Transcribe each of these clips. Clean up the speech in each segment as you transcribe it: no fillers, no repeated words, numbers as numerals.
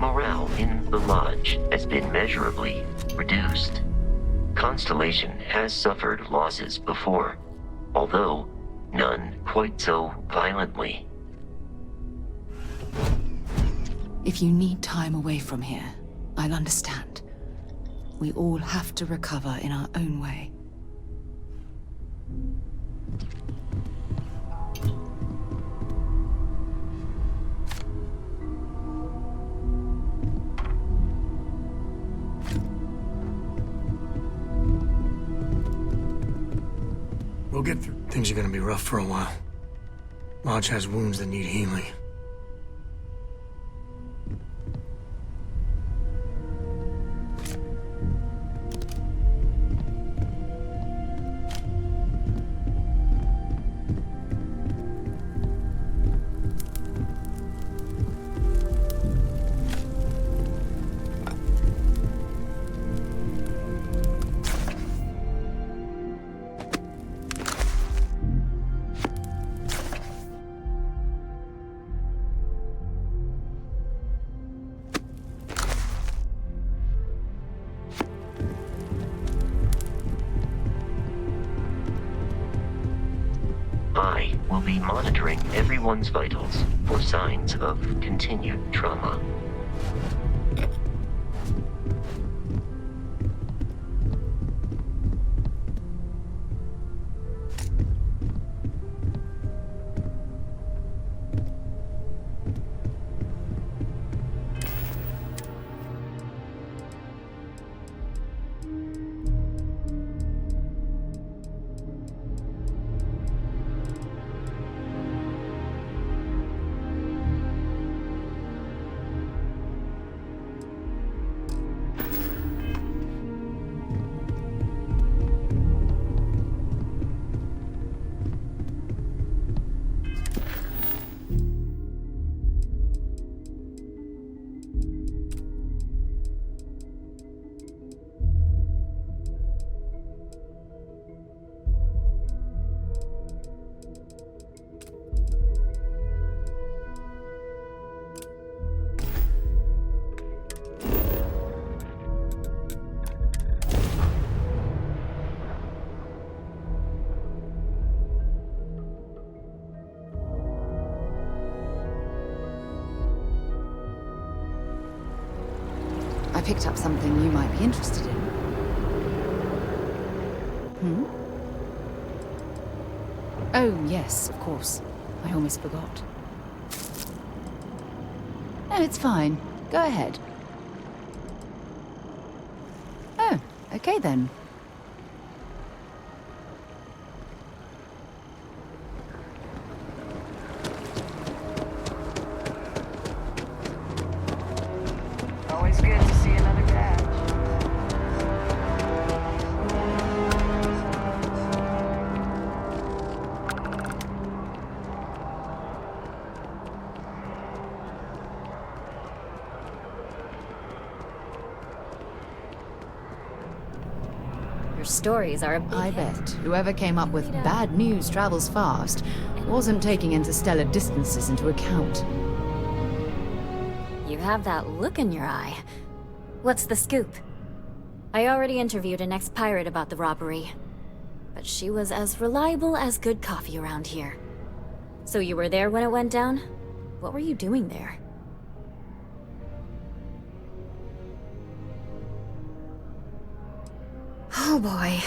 Morale in the Lodge has been measurably reduced. Constellation has suffered losses before, although none quite so violently. If you need time away from here, I'll understand. We all have to recover in our own way. We'll get through. Things are gonna be rough for a while. Lodge has wounds that need healing. I will be monitoring everyone's vitals for signs of continued trauma. I picked up something you might be interested in. Oh, yes, of course. I almost forgot. No, it's fine. Go ahead. Oh, okay then. Always good to see another badge. Your stories are a big I hit. bet whoever came up with bad news travels fast wasn't taking interstellar distances into account. You have that look in your eye. What's the scoop? I already interviewed an ex-pirate about the robbery, but she was as reliable as good coffee around here. So you were there when it went down? What were you doing there? Oh boy.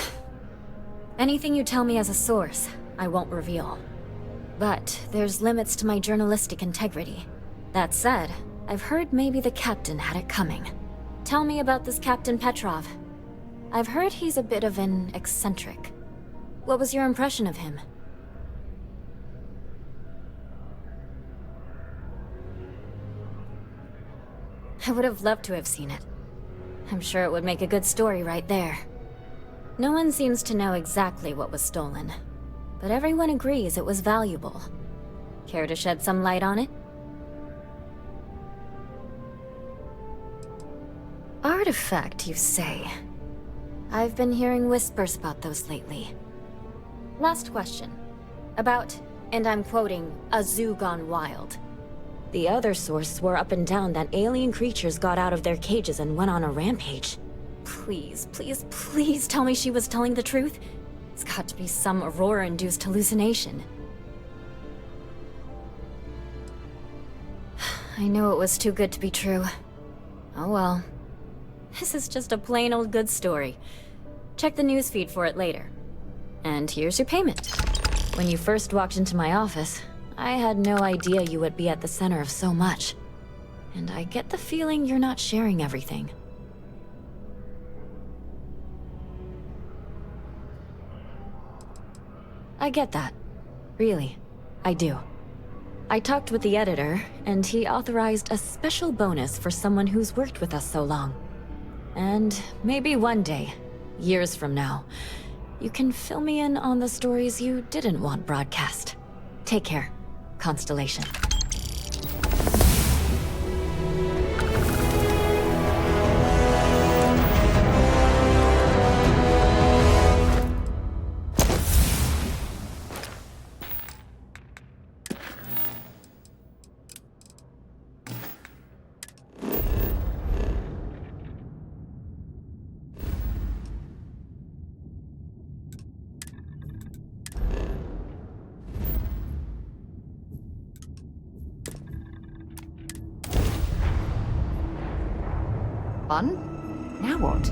Anything you tell me as a source, I won't reveal. But there's limits to my journalistic integrity. That said, I've heard maybe the captain had it coming. Tell me about this Captain Petrov. I've heard he's a bit of an eccentric. What was your impression of him? I would have loved to have seen it. I'm sure it would make a good story right there. No one seems to know exactly what was stolen, but everyone agrees it was valuable. Care to shed some light on it? Artifact, you say? I've been hearing whispers about those lately. Last question. About, and I'm quoting, a zoo gone wild. The other source swore up and down that alien creatures got out of their cages and went on a rampage. Please, please, please tell me she was telling the truth. It's got to be some Aurora-induced hallucination. I knew it was too good to be true. Oh well. This is just a plain old good story. Check the newsfeed for it later. And here's your payment. When you first walked into my office, I had no idea you would be at the center of so much. And I get the feeling you're not sharing everything. I get that. Really. I do. I talked with the editor, and he authorized a special bonus for someone who's worked with us so long. And maybe one day, years from now, you can fill me in on the stories you didn't want broadcast. Take care, Constellation. Fun? Now what?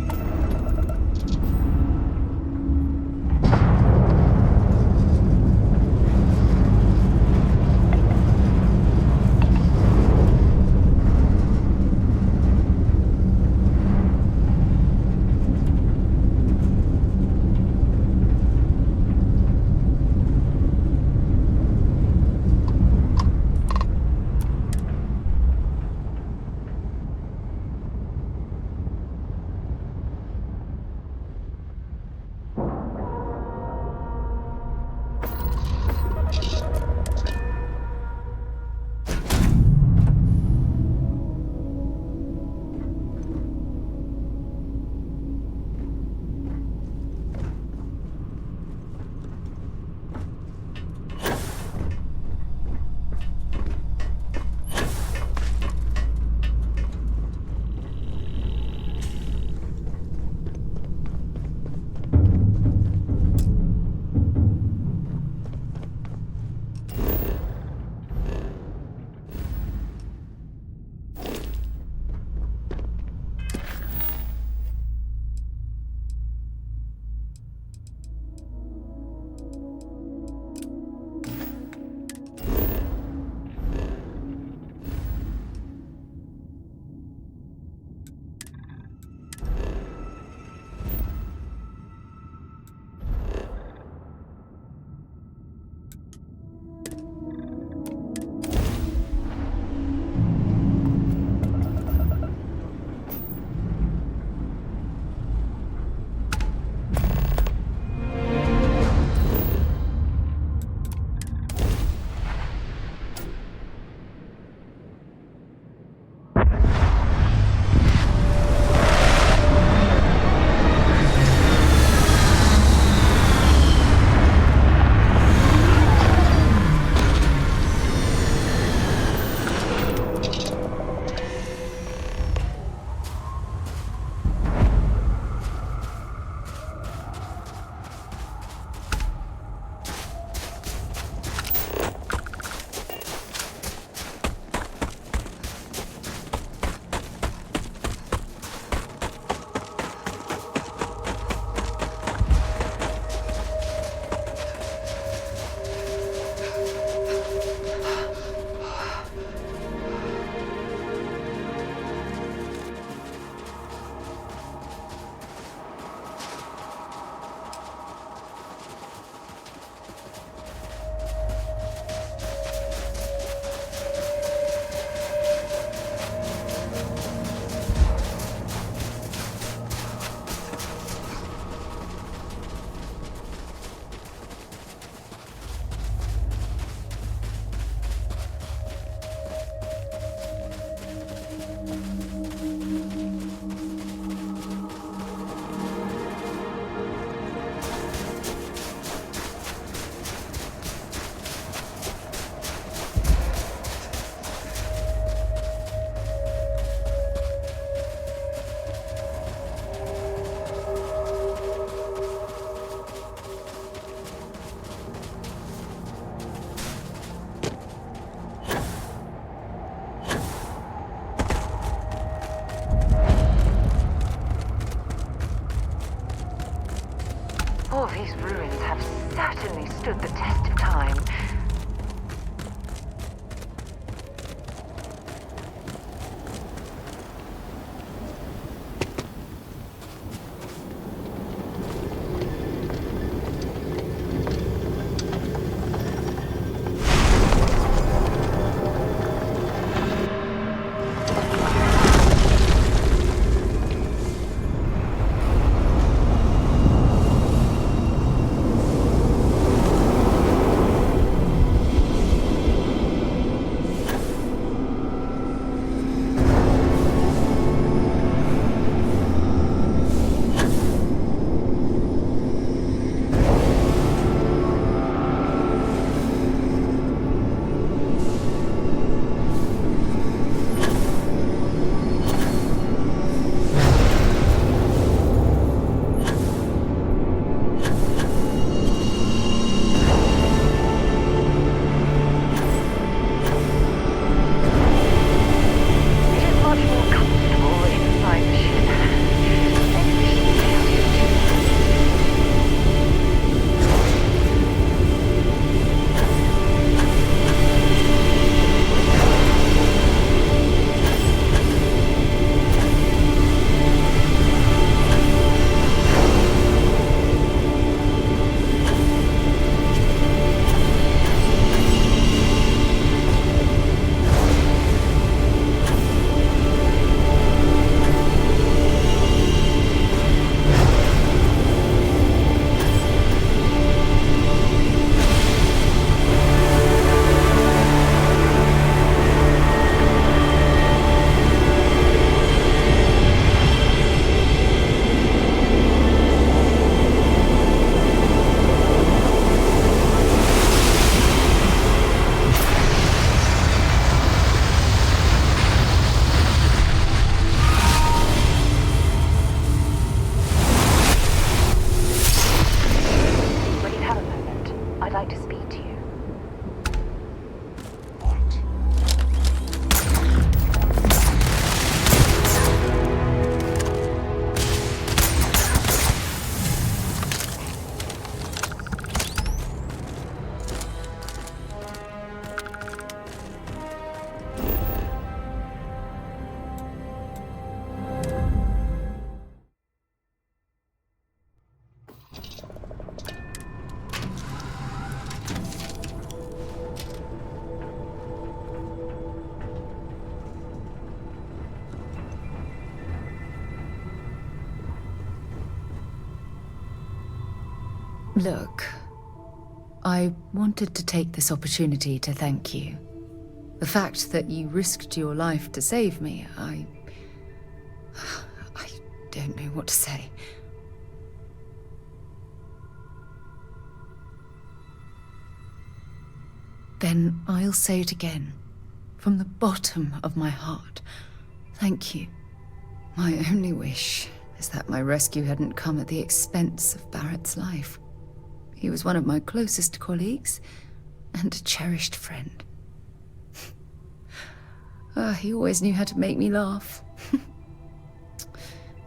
Look, I wanted to take this opportunity to thank you. The fact that you risked your life to save me, I don't know what to say. Then I'll say it again, from the bottom of my heart. Thank you. My only wish is that my rescue hadn't come at the expense of Barrett's life. He was one of my closest colleagues and a cherished friend. He always knew how to make me laugh.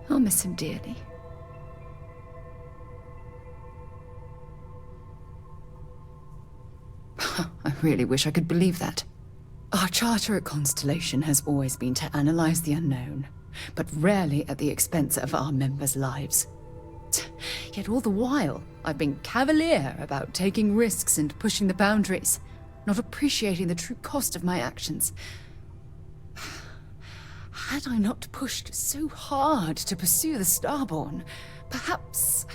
I'll miss him dearly. I really wish I could believe that. Our charter at Constellation has always been to analyze the unknown, but rarely at the expense of our members' lives. Yet all the while, I've been cavalier about taking risks and pushing the boundaries, not appreciating the true cost of my actions. Had I not pushed so hard to pursue the Starborn, perhaps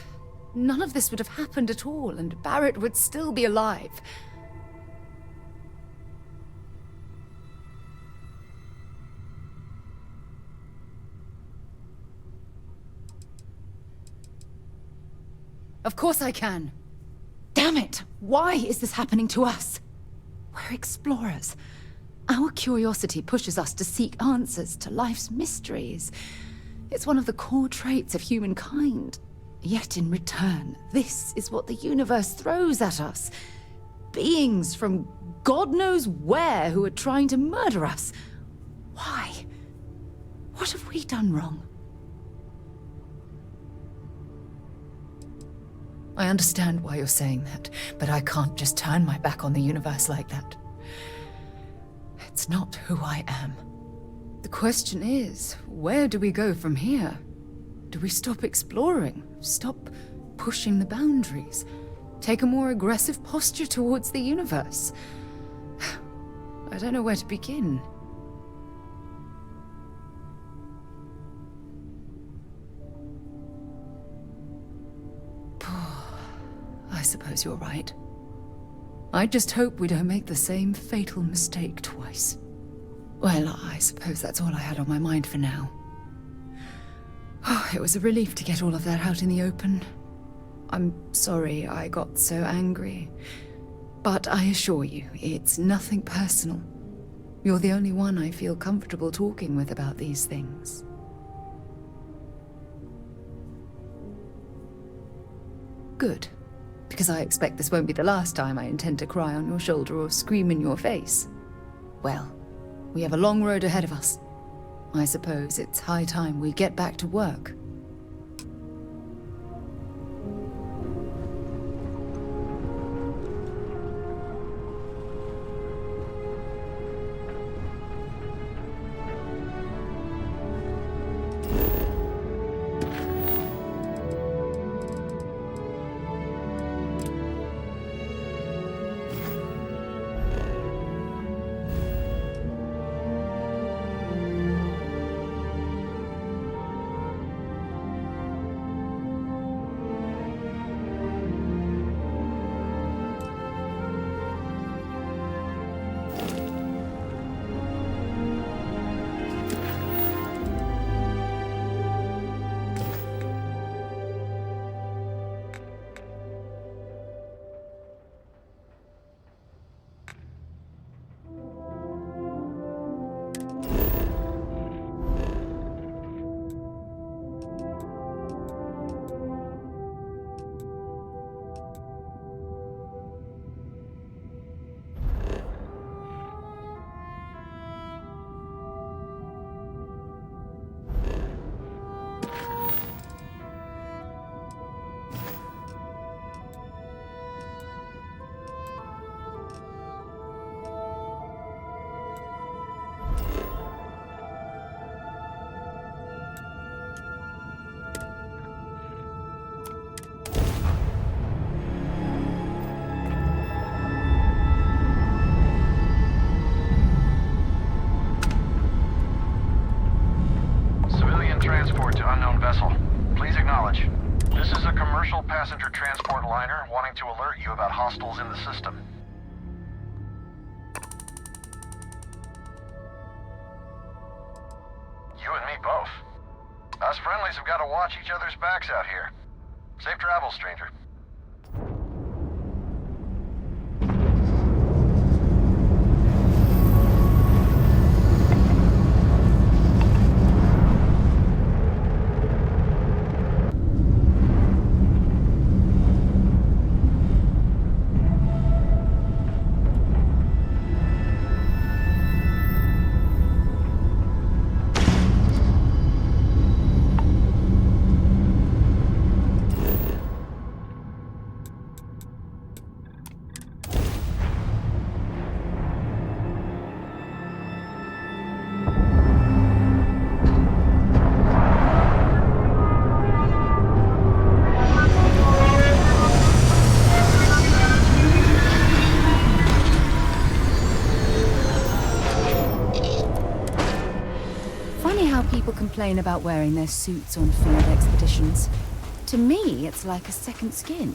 none of this would have happened at all, and Barrett would still be alive. Of course I can. Damn it! Why is this happening to us? We're explorers. Our curiosity pushes us to seek answers to life's mysteries. It's one of the core traits of humankind. Yet in return, this is what the universe throws at us. Beings from God knows where who are trying to murder us. Why? What have we done wrong? I understand why you're saying that, but I can't just turn my back on the universe like that. It's not who I am. The question is, where do we go from here? Do we stop exploring? Stop pushing the boundaries? Take a more aggressive posture towards the universe? I don't know where to begin. I suppose you're right. I just hope we don't make the same fatal mistake twice. Well, I suppose that's all I had on my mind for now. Oh, it was a relief to get all of that out in the open. I'm sorry I got so angry. But I assure you, it's nothing personal. You're the only one I feel comfortable talking with about these things. Good. Because I expect this won't be the last time I intend to cry on your shoulder or scream in your face. Well, we have a long road ahead of us. I suppose it's high time we get back to work. Transport to unknown vessel. Please acknowledge. This is a commercial passenger transport line. miner wanting to alert you about hostiles in the system. You and me both. Us friendlies have got to watch each other's backs out here. Safe travels, stranger. People complain about wearing their suits on field expeditions. To me, it's like a second skin.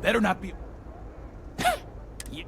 Better not be... Yeah.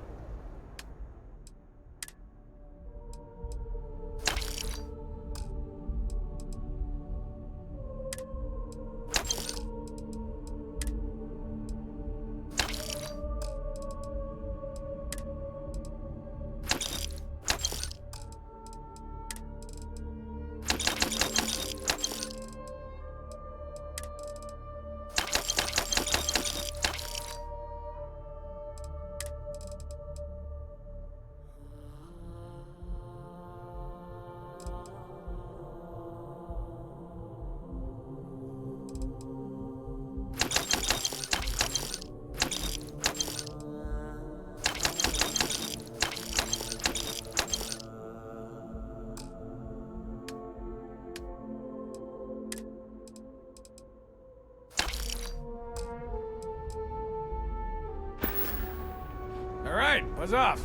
All right, buzz off.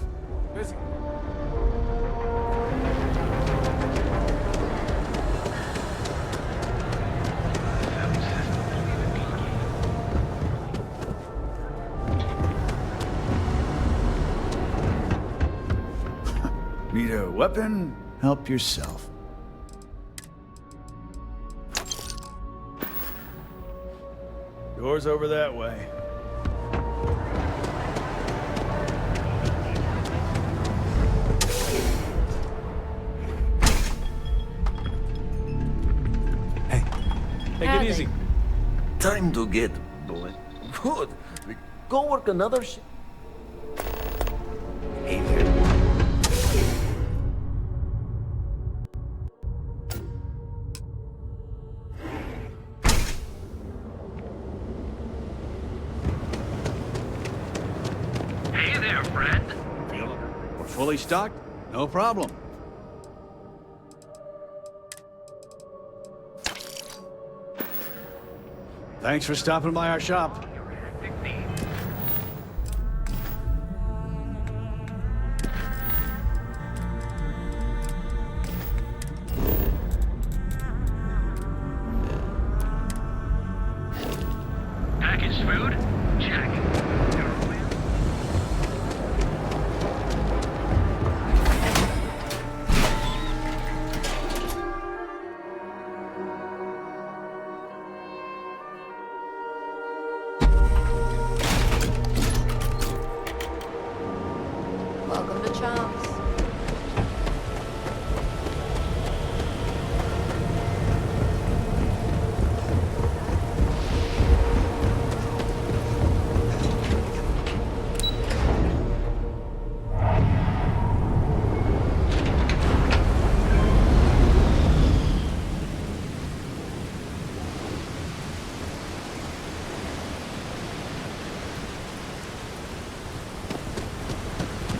Busy. Need a weapon? Help yourself. Door's over that way. Take it easy. Time to get going. Good. We go work another Hey there. Hey there, friend. We're fully stocked? No problem. Thanks for stopping by our shop. Packaged food? Check. Welcome to Champs.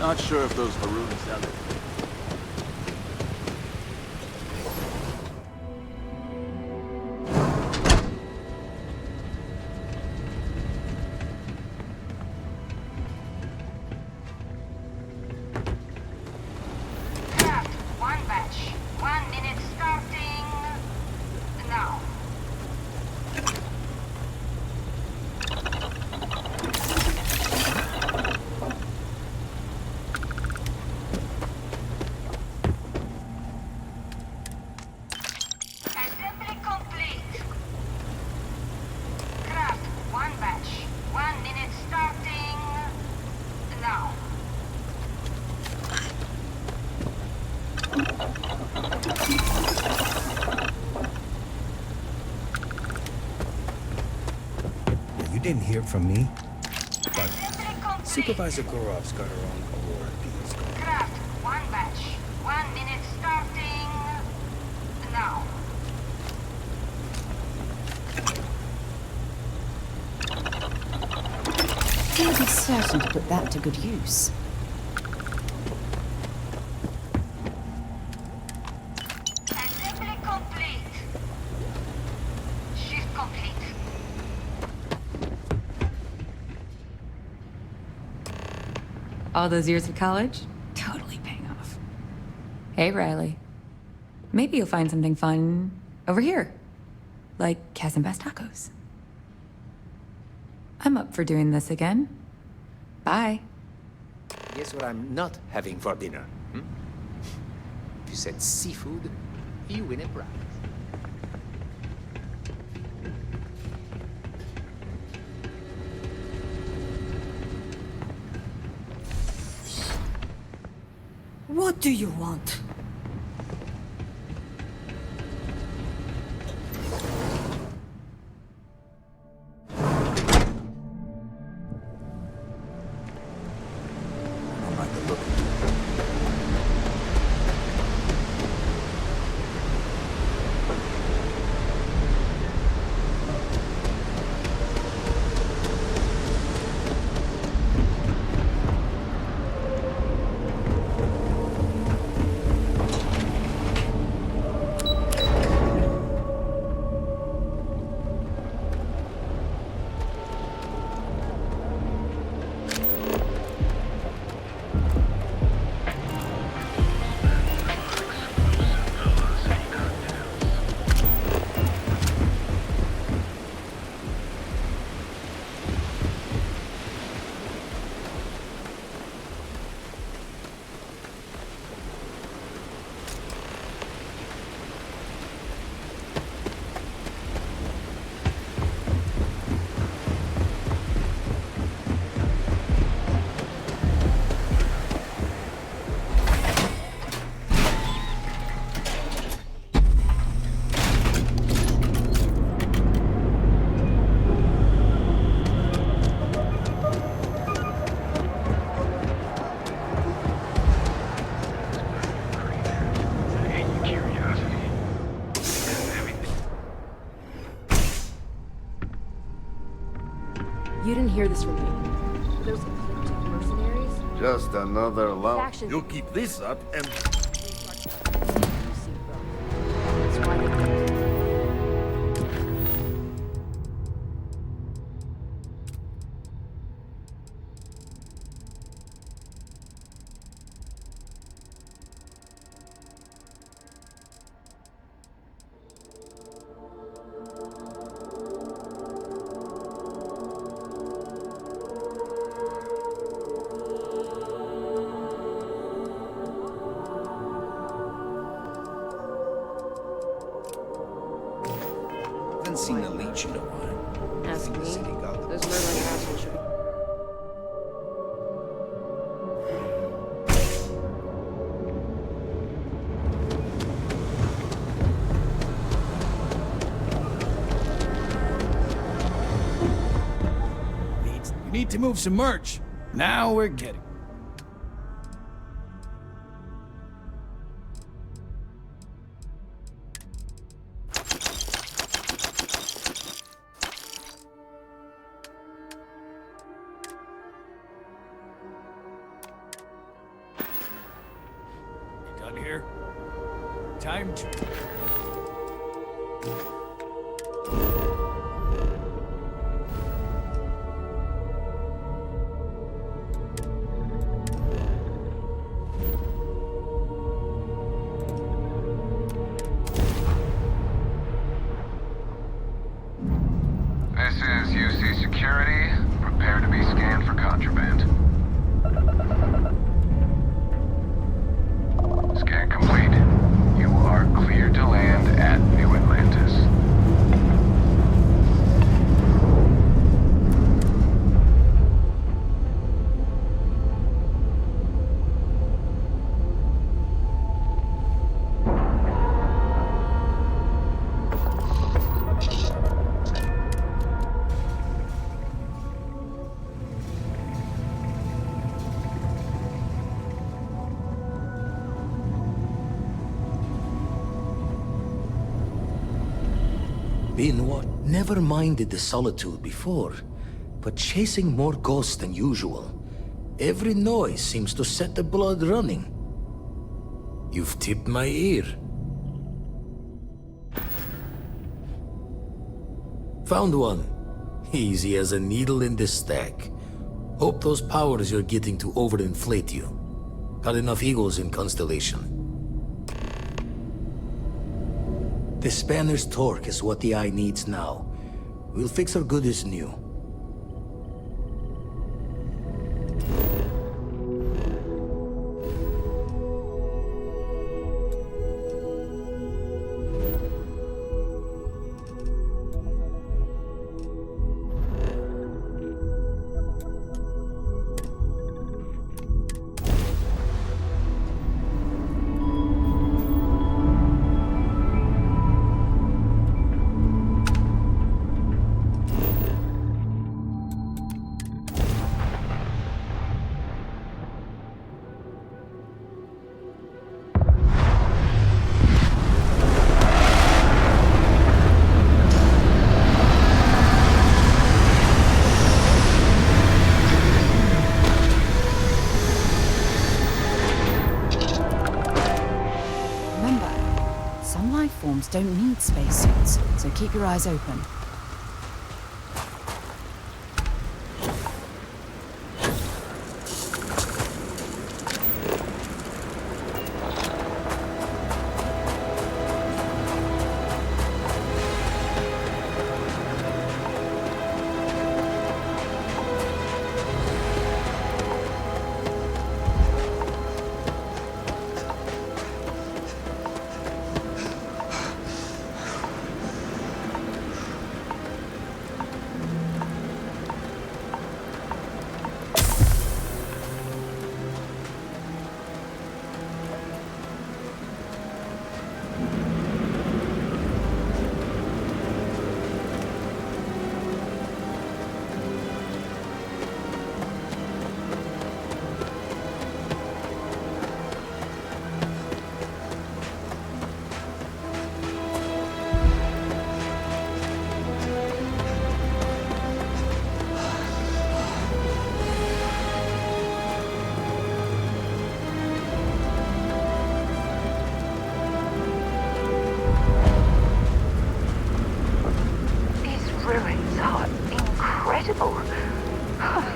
Not sure if those maroons sell it. Craft, one batch. 1 minute starting now. Assembly complete. Craft, one batch. 1 minute starting now. You didn't hear from me, but Assembly complete. Supervisor Gorov's got her own Aurora deals going. Craft, one batch. 1 minute starting now. He'll be certain to put that to good use. Assembly complete. Shift complete. All those years of college? Totally paying off. Hey, Riley. Maybe you'll find something fun over here. Like Kaz and Best Tacos. I'm up for doing this again. Bye. Guess what I'm not having for dinner? If you said seafood, you win a prize. What do you want? You didn't hear this from me. Those afflicted mercenaries? Just another lump. Faction- You keep this up and... That's why they... Haven't seen a leech in a while. Ask me. City got Those murdering assholes should be... You need to move some merch. Now we're getting. Done here. Time to. This is UC Security. Prepare to be scanned for contraband. Scan complete. You are clear to land at New Atlantis. Benoit never minded the solitude before, but chasing more ghosts than usual. Every noise seems to set the blood running. You've tipped my ear. Found one. Easy as a needle in the stack. Hope those powers you're getting to overinflate you. Got enough egos in Constellation. The spanner's torque is what the Eye needs now. We'll fix her good as new. forms don't need spacesuits, so keep your eyes open.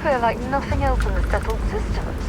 They're like nothing else in the settled systems.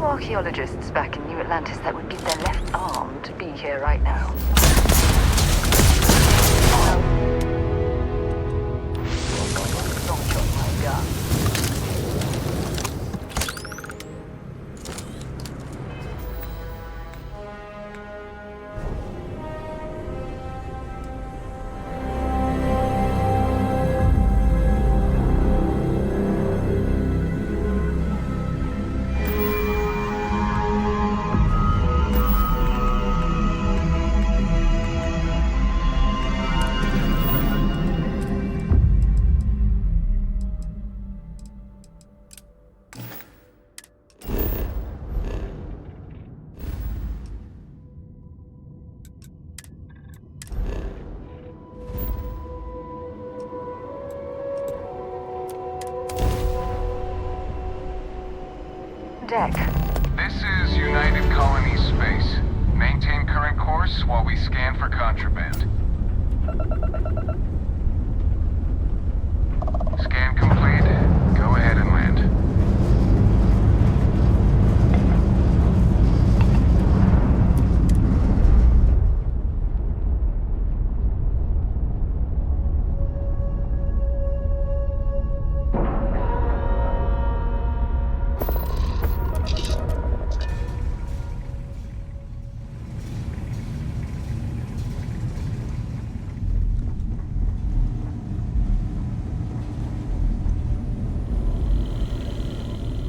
Archaeologists back in New Atlantis that would give their left arm to be here right now. Don't drop my gun. deck? This is United Colonies Space. Maintain current course while we scan for contraband. Scan complete. Go ahead and land.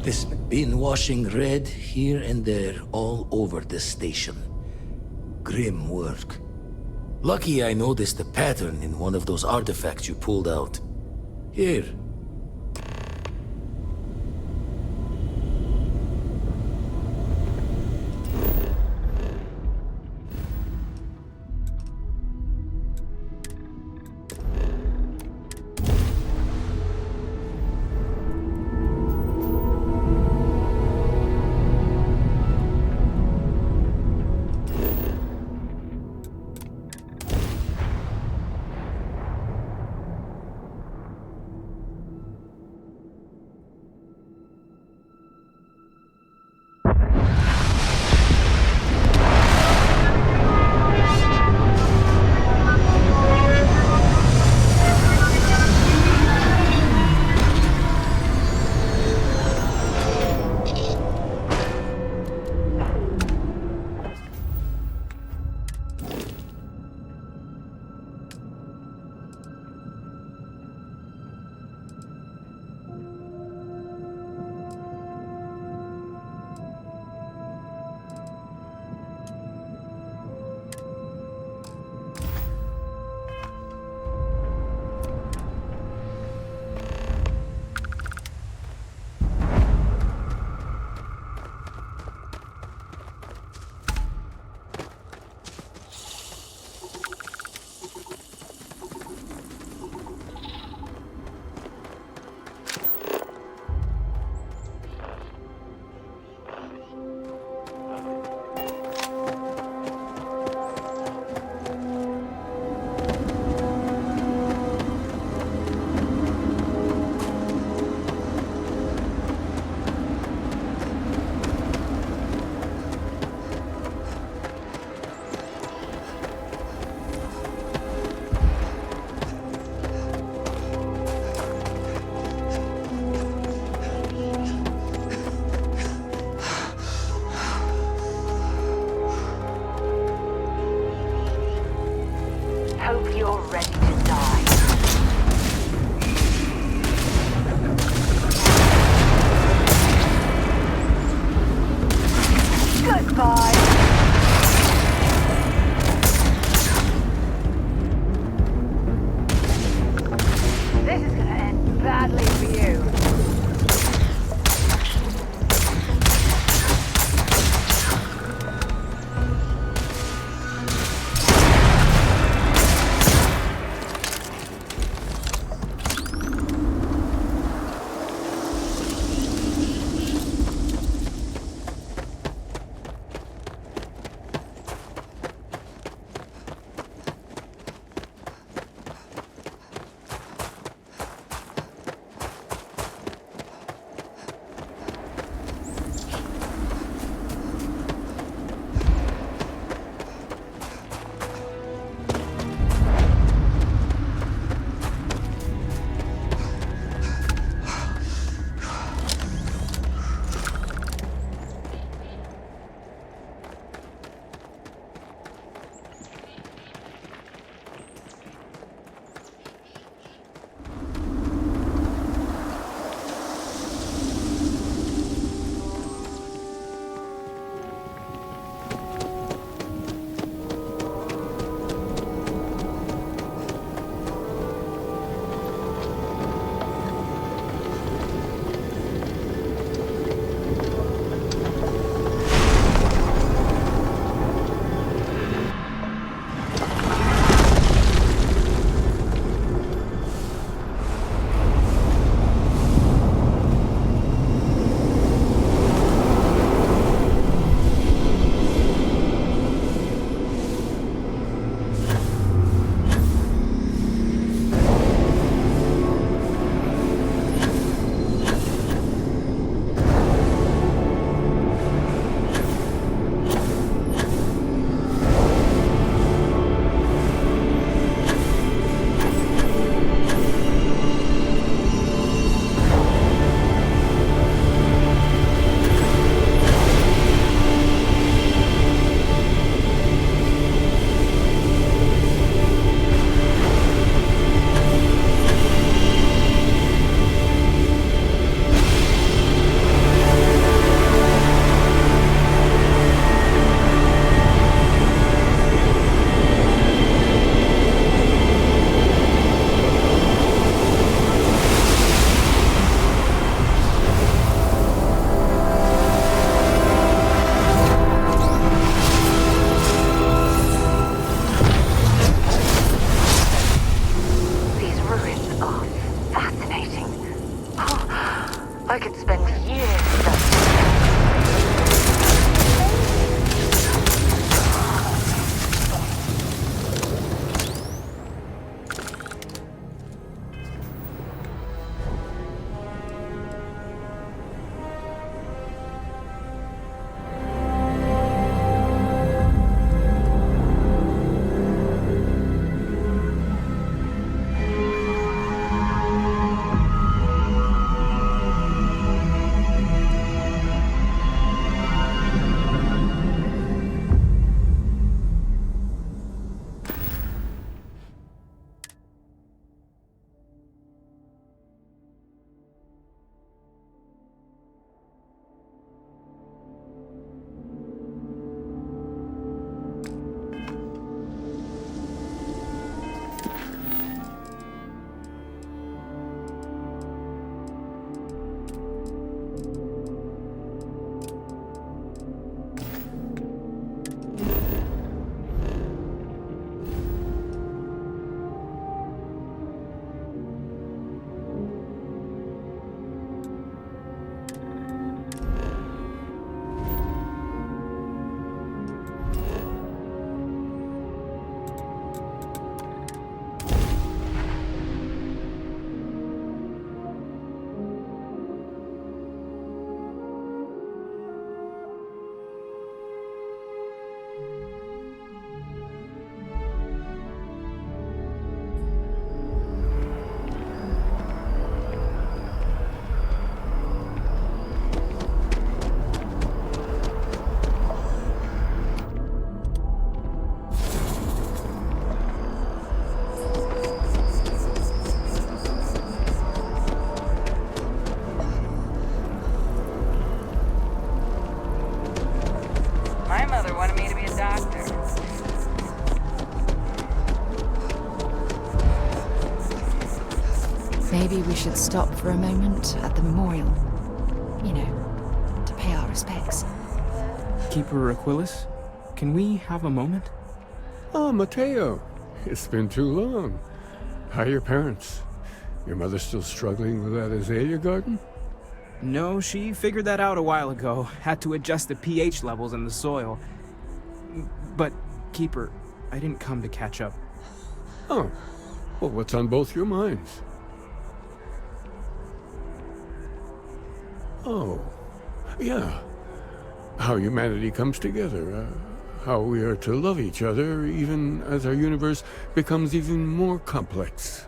This been washing red here and there all over the station. Grim work. Lucky I noticed a pattern in one of those artifacts you pulled out. Here. Hope you're ready to die. Goodbye. This is gonna end badly for you. Maybe we should stop for a moment at the memorial. You know, to pay our respects. Keeper Aquilus, can we have a moment? Oh, Mateo. It's been too long. How are your parents? Your mother still struggling with that azalea garden? No, she figured that out a while ago. Had to adjust the pH levels in the soil. But, Keeper, I didn't come to catch up. Oh. Well, what's on both your minds? Oh. Yeah. How humanity comes together. How we are to love each other even as our universe becomes even more complex.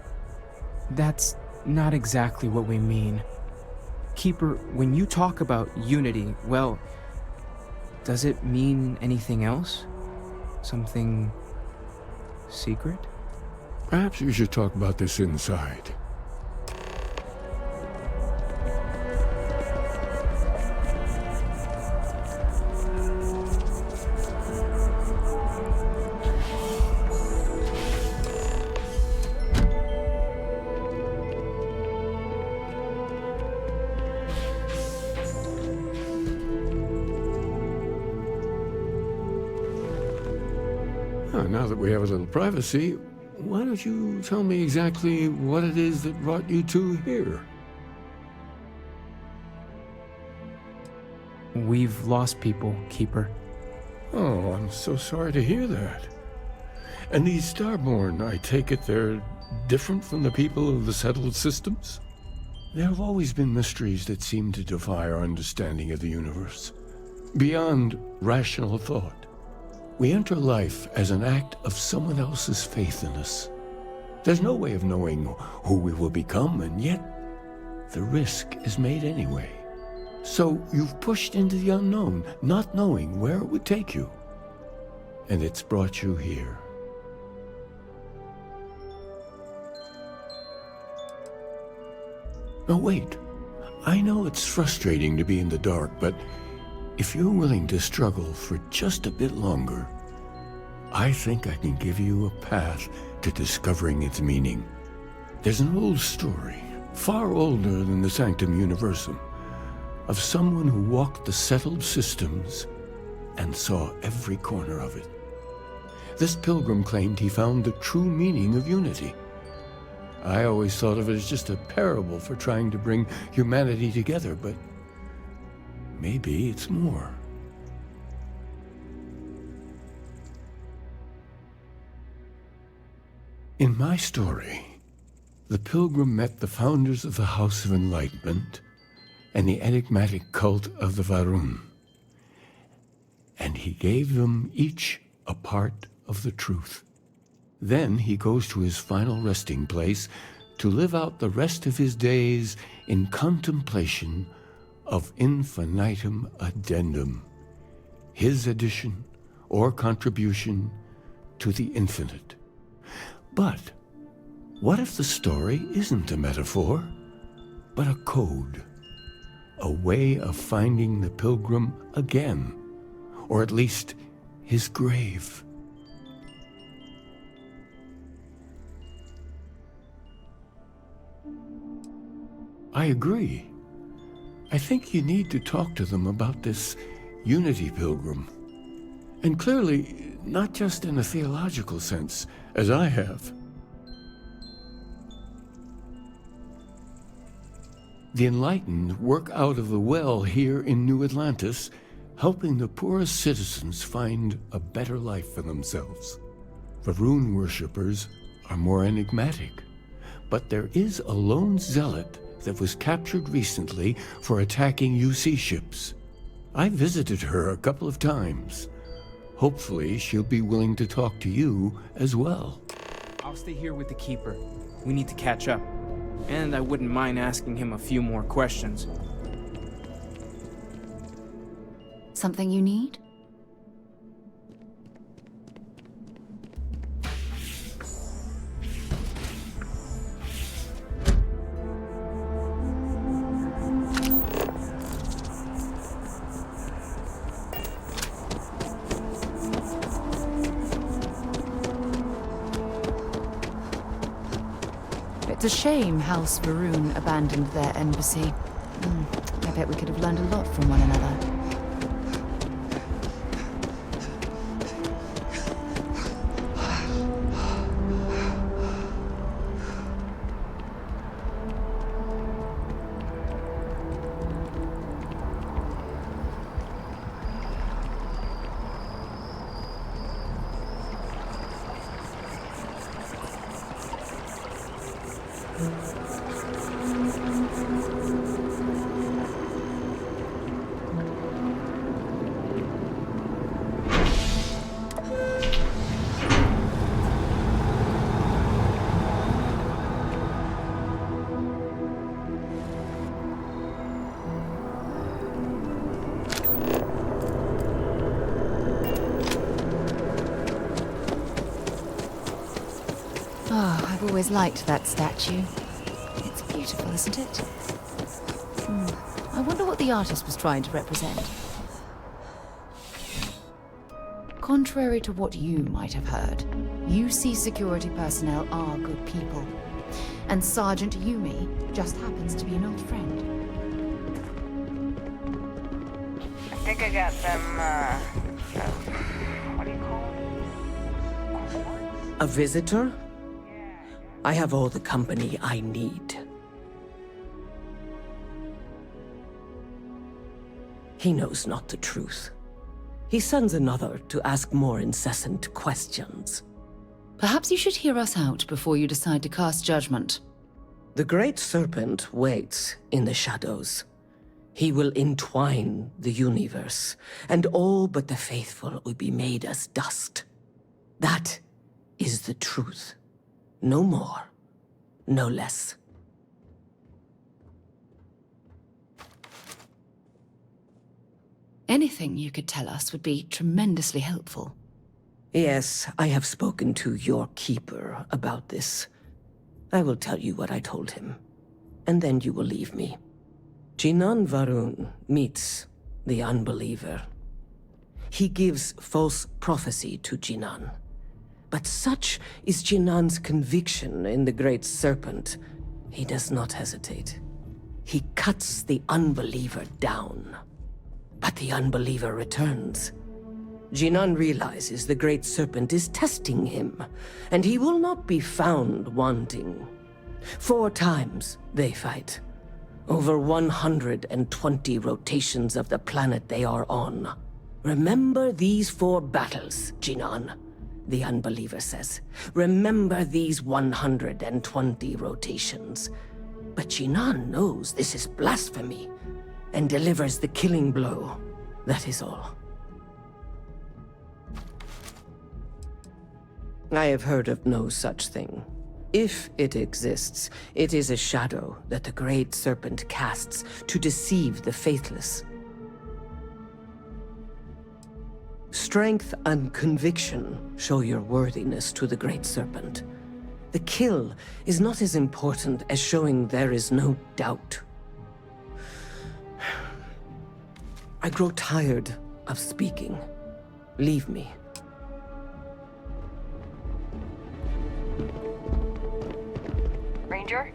That's not exactly what we mean. Keeper, when you talk about unity, well, does it mean anything else? Something secret? Perhaps we should talk about this inside. Now that we have a little privacy, why don't you tell me exactly what it is that brought you two here? We've lost people, Keeper. Oh, I'm so sorry to hear that. And these Starborn, I take it they're different from the people of the settled systems? There have always been mysteries that seem to defy our understanding of the universe, beyond rational thought. We enter life as an act of someone else's faith in us. There's no way of knowing who we will become, and yet the risk is made anyway. So you've pushed into the unknown, not knowing where it would take you. And it's brought you here. Now wait, I know it's frustrating to be in the dark, but if you're willing to struggle for just a bit longer, I think I can give you a path to discovering its meaning. There's an old story, far older than the Sanctum Universum, of someone who walked the settled systems and saw every corner of it. This pilgrim claimed he found the true meaning of unity. I always thought of it as just a parable for trying to bring humanity together, but maybe it's more. In my story, the pilgrim met the founders of the House of Enlightenment and the enigmatic cult of the Varun, and he gave them each a part of the truth. Then he goes to his final resting place to live out the rest of his days in contemplation of infinitum addendum, his addition or contribution to the infinite. But what if the story isn't a metaphor, but a code, a way of finding the pilgrim again, or at least his grave? I agree. I think you need to talk to them about this unity pilgrim. And clearly, not just in a theological sense, as I have. The enlightened work out of the well here in New Atlantis, helping the poorest citizens find a better life for themselves. The rune worshippers are more enigmatic, but there is a lone zealot that was captured recently for attacking UC ships. I visited her a couple of times. Hopefully, she'll be willing to talk to you as well. I'll stay here with the Keeper. We need to catch up. And I wouldn't mind asking him a few more questions. Something you need? It's a shame House Varun abandoned their embassy. I bet we could have learned a lot from one another. I've always liked that statue. It's beautiful, isn't it? I wonder what the artist was trying to represent. Contrary to what you might have heard, UC security personnel are good people. And Sergeant Yumi just happens to be an old friend. I think I got them, what do you call it? A visitor? I have all the company I need. He knows not the truth. He sends another to ask more incessant questions. Perhaps you should hear us out before you decide to cast judgment. The Great Serpent waits in the shadows. He will entwine the universe, and all but the faithful will be made as dust. That is the truth. No more, no less. Anything you could tell us would be tremendously helpful. Yes, I have spoken to your keeper about this. I will tell you what I told him, and then you will leave me. Jinan Varun meets the unbeliever. He gives false prophecy to Jinan. But such is Jinan's conviction in the Great Serpent, he does not hesitate. He cuts the unbeliever down. But the unbeliever returns. Jinan realizes the Great Serpent is testing him, and he will not be found wanting. 4 times they fight. Over 120 rotations of the planet they are on. Remember these 4 battles, Jinan. The unbeliever says, remember these 120 rotations. But Jinan knows this is blasphemy, and delivers the killing blow. That is all. I have heard of no such thing. If it exists, it is a shadow that the Great Serpent casts to deceive the faithless. Strength and conviction show your worthiness to the Great Serpent. The kill is not as important as showing there is no doubt. I grow tired of speaking. Leave me. Ranger?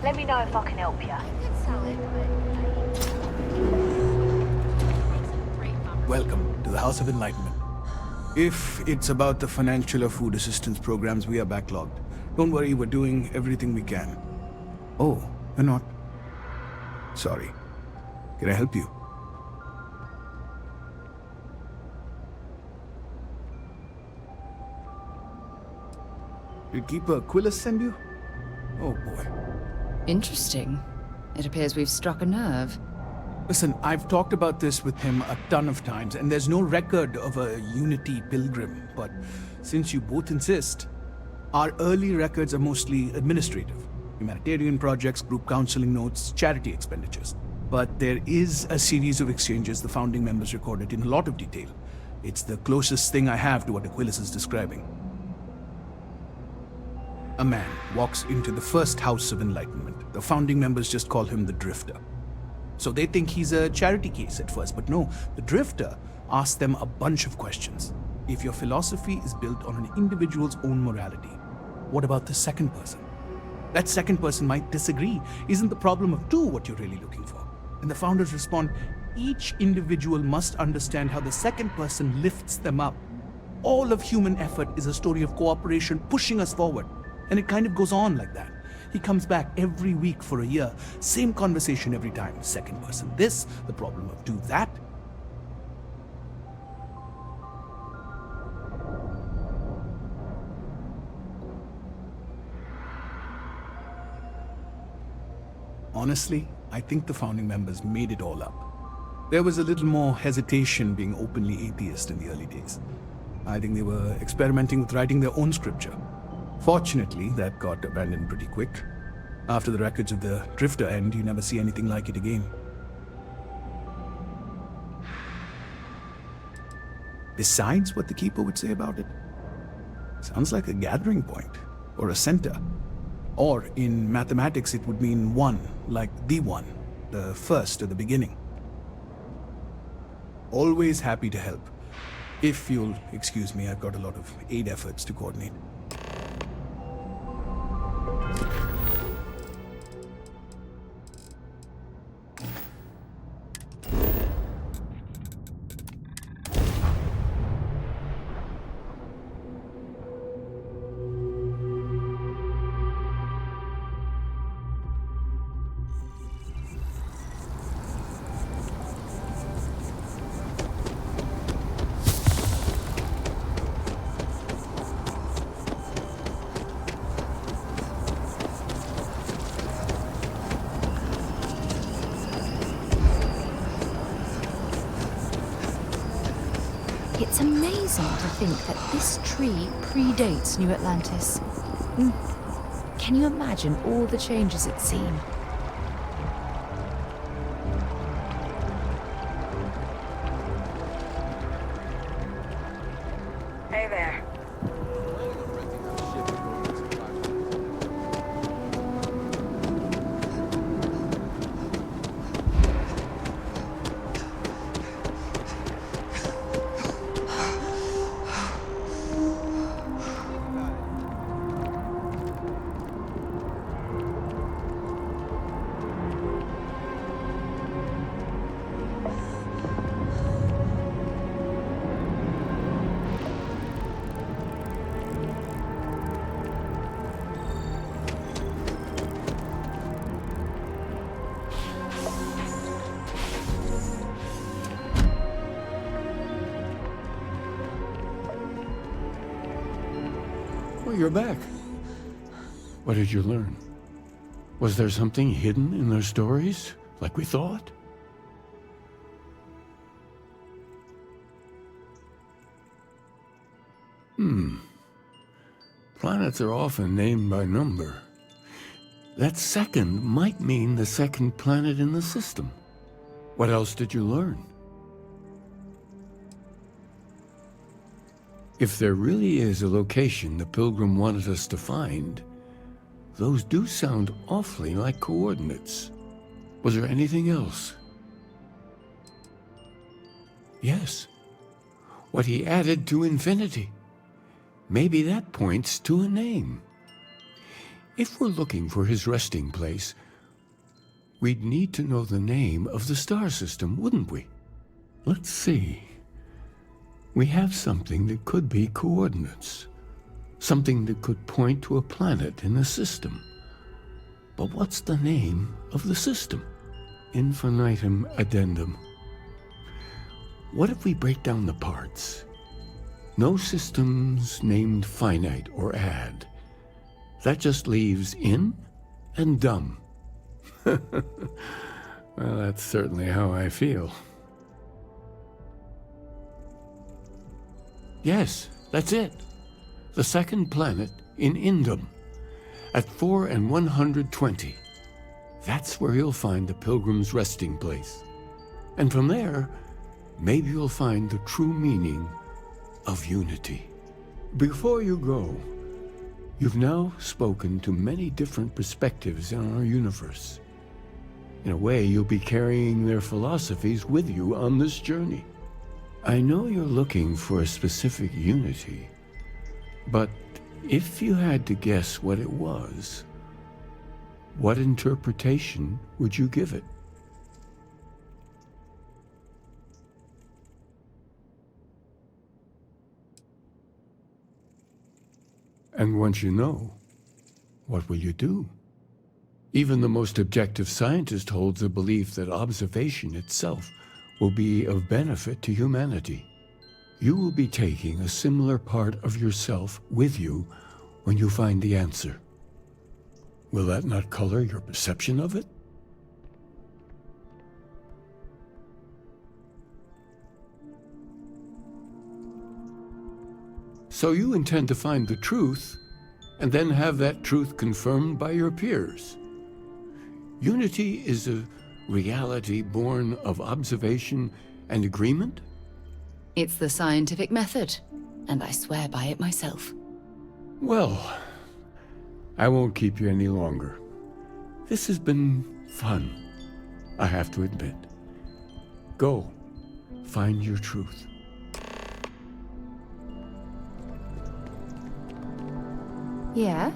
Let me know if I can help you. Welcome to the House of Enlightenment. If it's about the financial or food assistance programs, we are backlogged. Don't worry, we're doing everything we can. Oh, you're not? Sorry. Can I help you? Did Keeper Aquilus send you? Oh boy. Interesting. It appears we've struck a nerve. Listen, I've talked about this with him a ton of times, and there's no record of a Unity pilgrim. But since you both insist, our early records are mostly administrative. Humanitarian projects, group counseling notes, charity expenditures. But there is a series of exchanges the founding members recorded in a lot of detail. It's the closest thing I have to what Aquilus is describing. A man walks into the first House of Enlightenment. The founding members just call him the Drifter. So they think he's a charity case at first, but no, the Drifter asks them a bunch of questions. If your philosophy is built on an individual's own morality, what about the second person? That second person might disagree. Isn't the problem of two what you're really looking for? And the founders respond, each individual must understand how the second person lifts them up. All of human effort is a story of cooperation pushing us forward. And it kind of goes on like that. He comes back every week for a year. Same conversation every time. Second person this, the problem of two that. Honestly, I think the founding members made it all up. There was a little more hesitation being openly atheist in the early days. I think they were experimenting with writing their own scripture. Fortunately, that got abandoned pretty quick. After the records of the Drifter end, you never see anything like it again. Besides what the Keeper would say about it, sounds like a gathering point, or a center. Or in mathematics, it would mean one, like the one, the first or the beginning. Always happy to help. If you'll excuse me, I've got a lot of aid efforts to coordinate. It's amazing to think that this tree predates New Atlantis. Can you imagine all the changes it's seen? Hey there. Well, you're back. What did you learn? Was there something hidden in their stories, like we thought? Planets are often named by number. That second might mean the second planet in the system. What else did you learn? If there really is a location the Pilgrim wanted us to find, those do sound awfully like coordinates. Was there anything else? Yes. What he added to infinity. Maybe that points to a name. If we're looking for his resting place, we'd need to know the name of the star system, wouldn't we? Let's see. We have something that could be coordinates. Something that could point to a planet in the system. But what's the name of the system? Infinitum addendum. What if we break down the parts? No systems named finite or add. That just leaves in and dumb. Well, that's certainly how I feel. Yes, that's it. The second planet in Indum, at 4 and 120. That's where you'll find the Pilgrim's resting place. And from there, maybe you'll find the true meaning of unity. Before you go, you've now spoken to many different perspectives in our universe. In a way, you'll be carrying their philosophies with you on this journey. I know you're looking for a specific unity, but if you had to guess what it was, what interpretation would you give it? And once you know, what will you do? Even the most objective scientist holds the belief that observation itself will be of benefit to humanity. You will be taking a similar part of yourself with you when you find the answer. Will that not color your perception of it? So you intend to find the truth, and then have that truth confirmed by your peers. Unity is a reality born of observation and agreement? It's the scientific method, and I swear by it myself. Well, I won't keep you any longer. This has been fun, I have to admit. Go, find your truth. Yeah?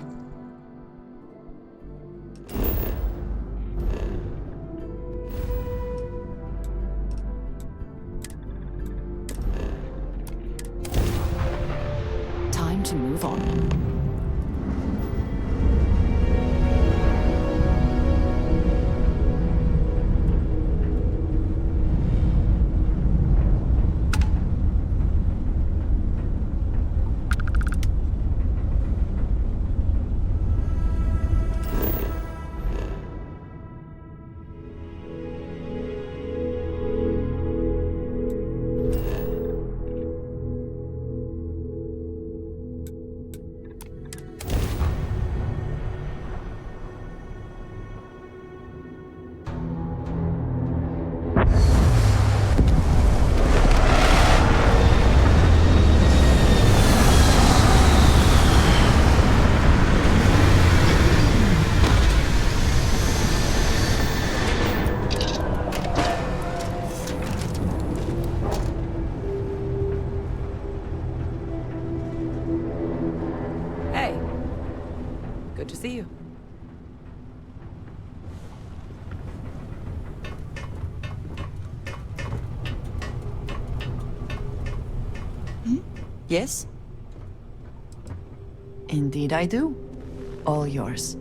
Time to move on. Good to see you. Yes? Indeed I do. All yours.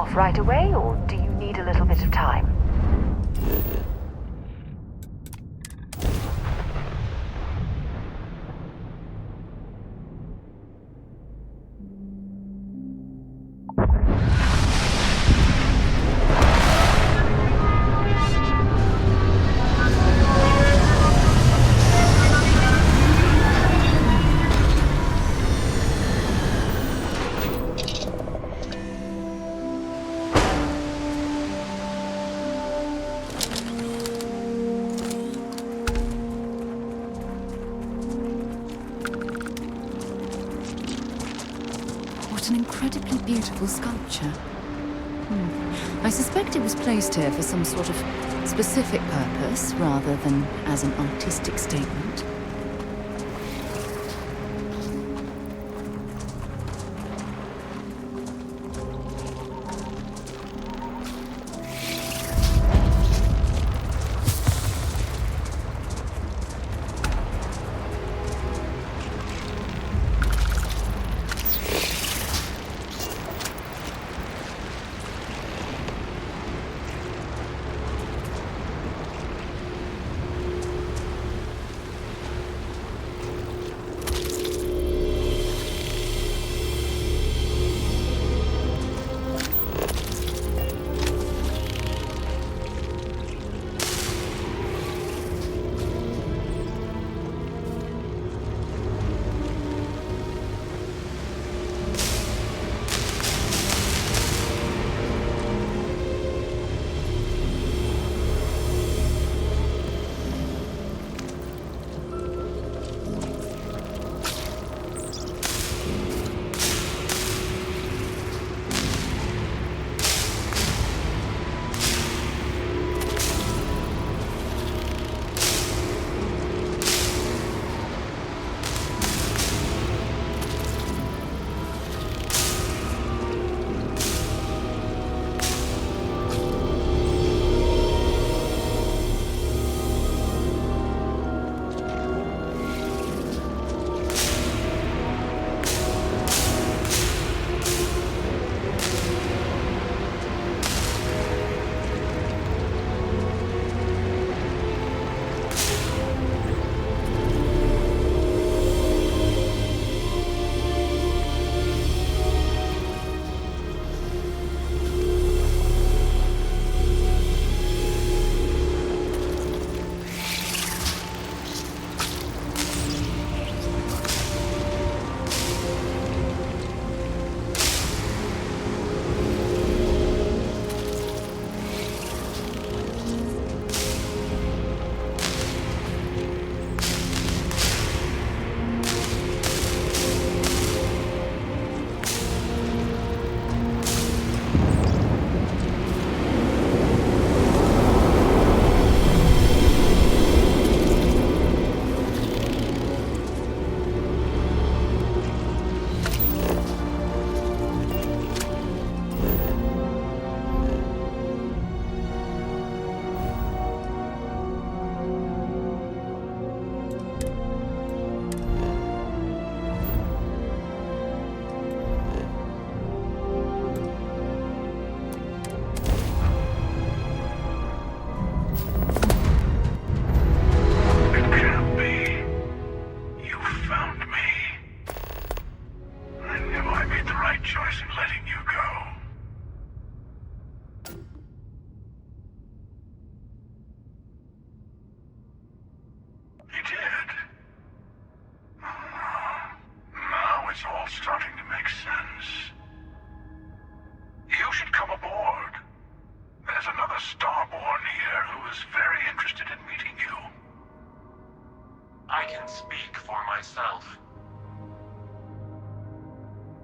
off right away, or do you need a little bit of time? What an incredibly beautiful sculpture. I suspect it was placed here for some sort of specific purpose, rather than as an artistic statement.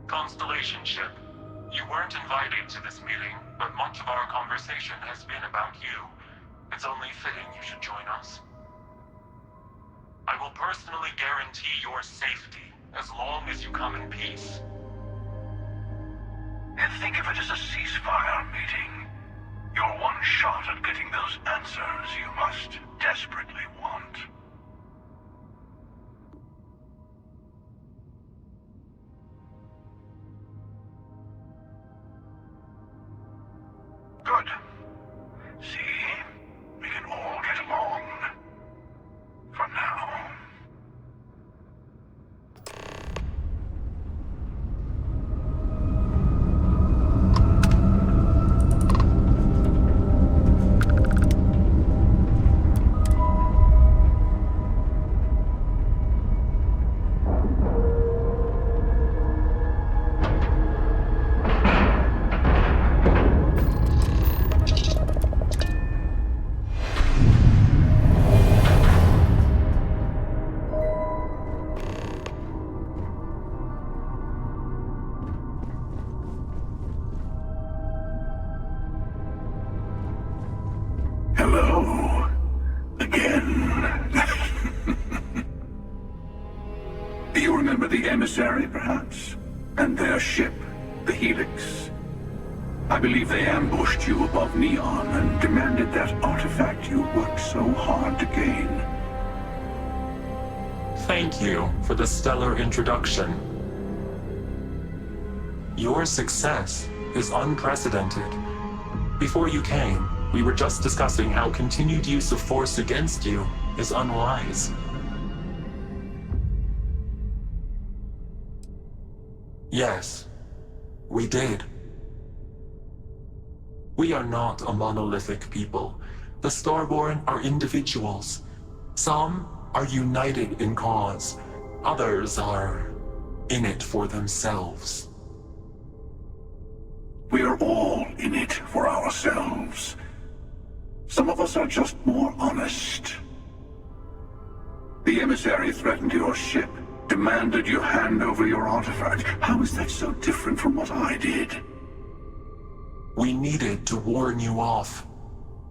Constellation ship. You weren't invited to this meeting, but much of our conversation has been about you. It's only fitting you should join us. I will personally guarantee your safety as long as you come in peace. And think of it as a ceasefire meeting. You're one shot at getting those answers you must desperately want. emissary, perhaps? And their ship, the Helix? I believe they ambushed you above Neon and demanded that artifact you worked so hard to gain. Thank you for the stellar introduction. Your success is unprecedented. Before you came, we were just discussing how continued use of force against you is unwise. Yes, we did. We are not a monolithic people. The Starborn are individuals. Some are united in cause. Others are in it for themselves. We are all in it for ourselves. Some of us are just more honest. The emissary threatened your ship, demanded you hand over your artifact. How is that so different from what I did? We needed to warn you off.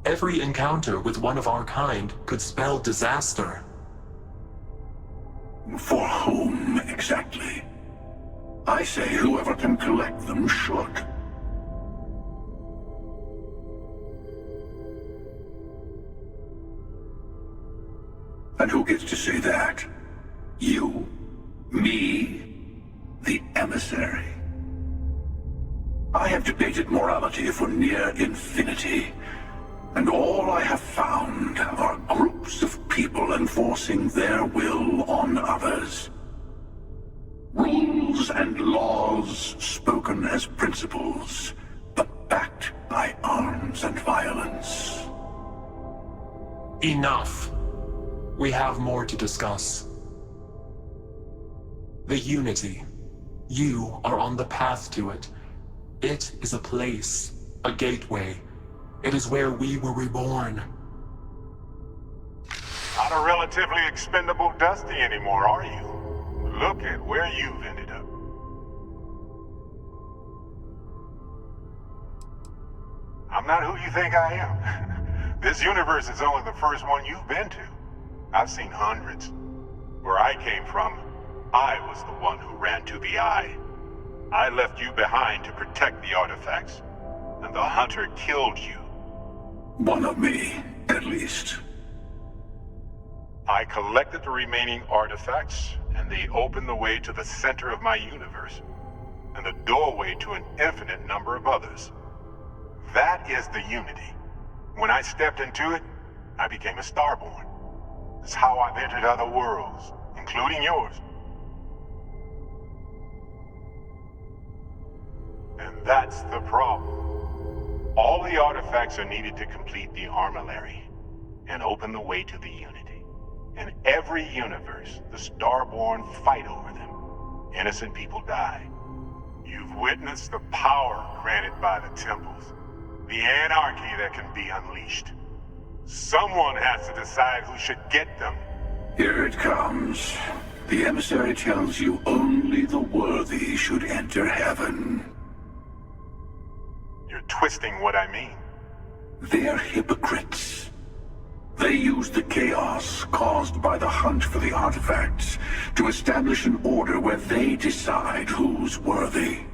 Every encounter with one of our kind could spell disaster. For whom, exactly? I say whoever can collect them should. And who gets to say that? You? Me? The emissary? I have debated morality for near infinity, and all I have found are groups of people enforcing their will on others. Rules and laws spoken as principles, but backed by arms and violence. Enough. We have more to discuss. The Unity. You are on the path to it. It is a place, a gateway. It is where we were reborn. Not a relatively expendable Dusty anymore, are you? Look at where you've ended up. I'm not who you think I am. This universe is only the first one you've been to. I've seen hundreds. Where I came from, I was the one who ran to the Eye. I left you behind to protect the artifacts, and the Hunter killed you. One of me, at least. I collected the remaining artifacts, and they opened the way to the center of my universe, and the doorway to an infinite number of others. That is the Unity. When I stepped into it, I became a Starborn. It's how I've entered other worlds, including yours. And that's the problem. All the artifacts are needed to complete the armillary and open the way to the Unity. In every universe, the Starborn fight over them. Innocent people die. You've witnessed the power granted by the temples, the anarchy that can be unleashed. Someone has to decide who should get them. Here it comes. The emissary tells you only the worthy should enter heaven. You're twisting what I mean. They're hypocrites. They use the chaos caused by the hunt for the artifacts to establish an order where they decide who's worthy.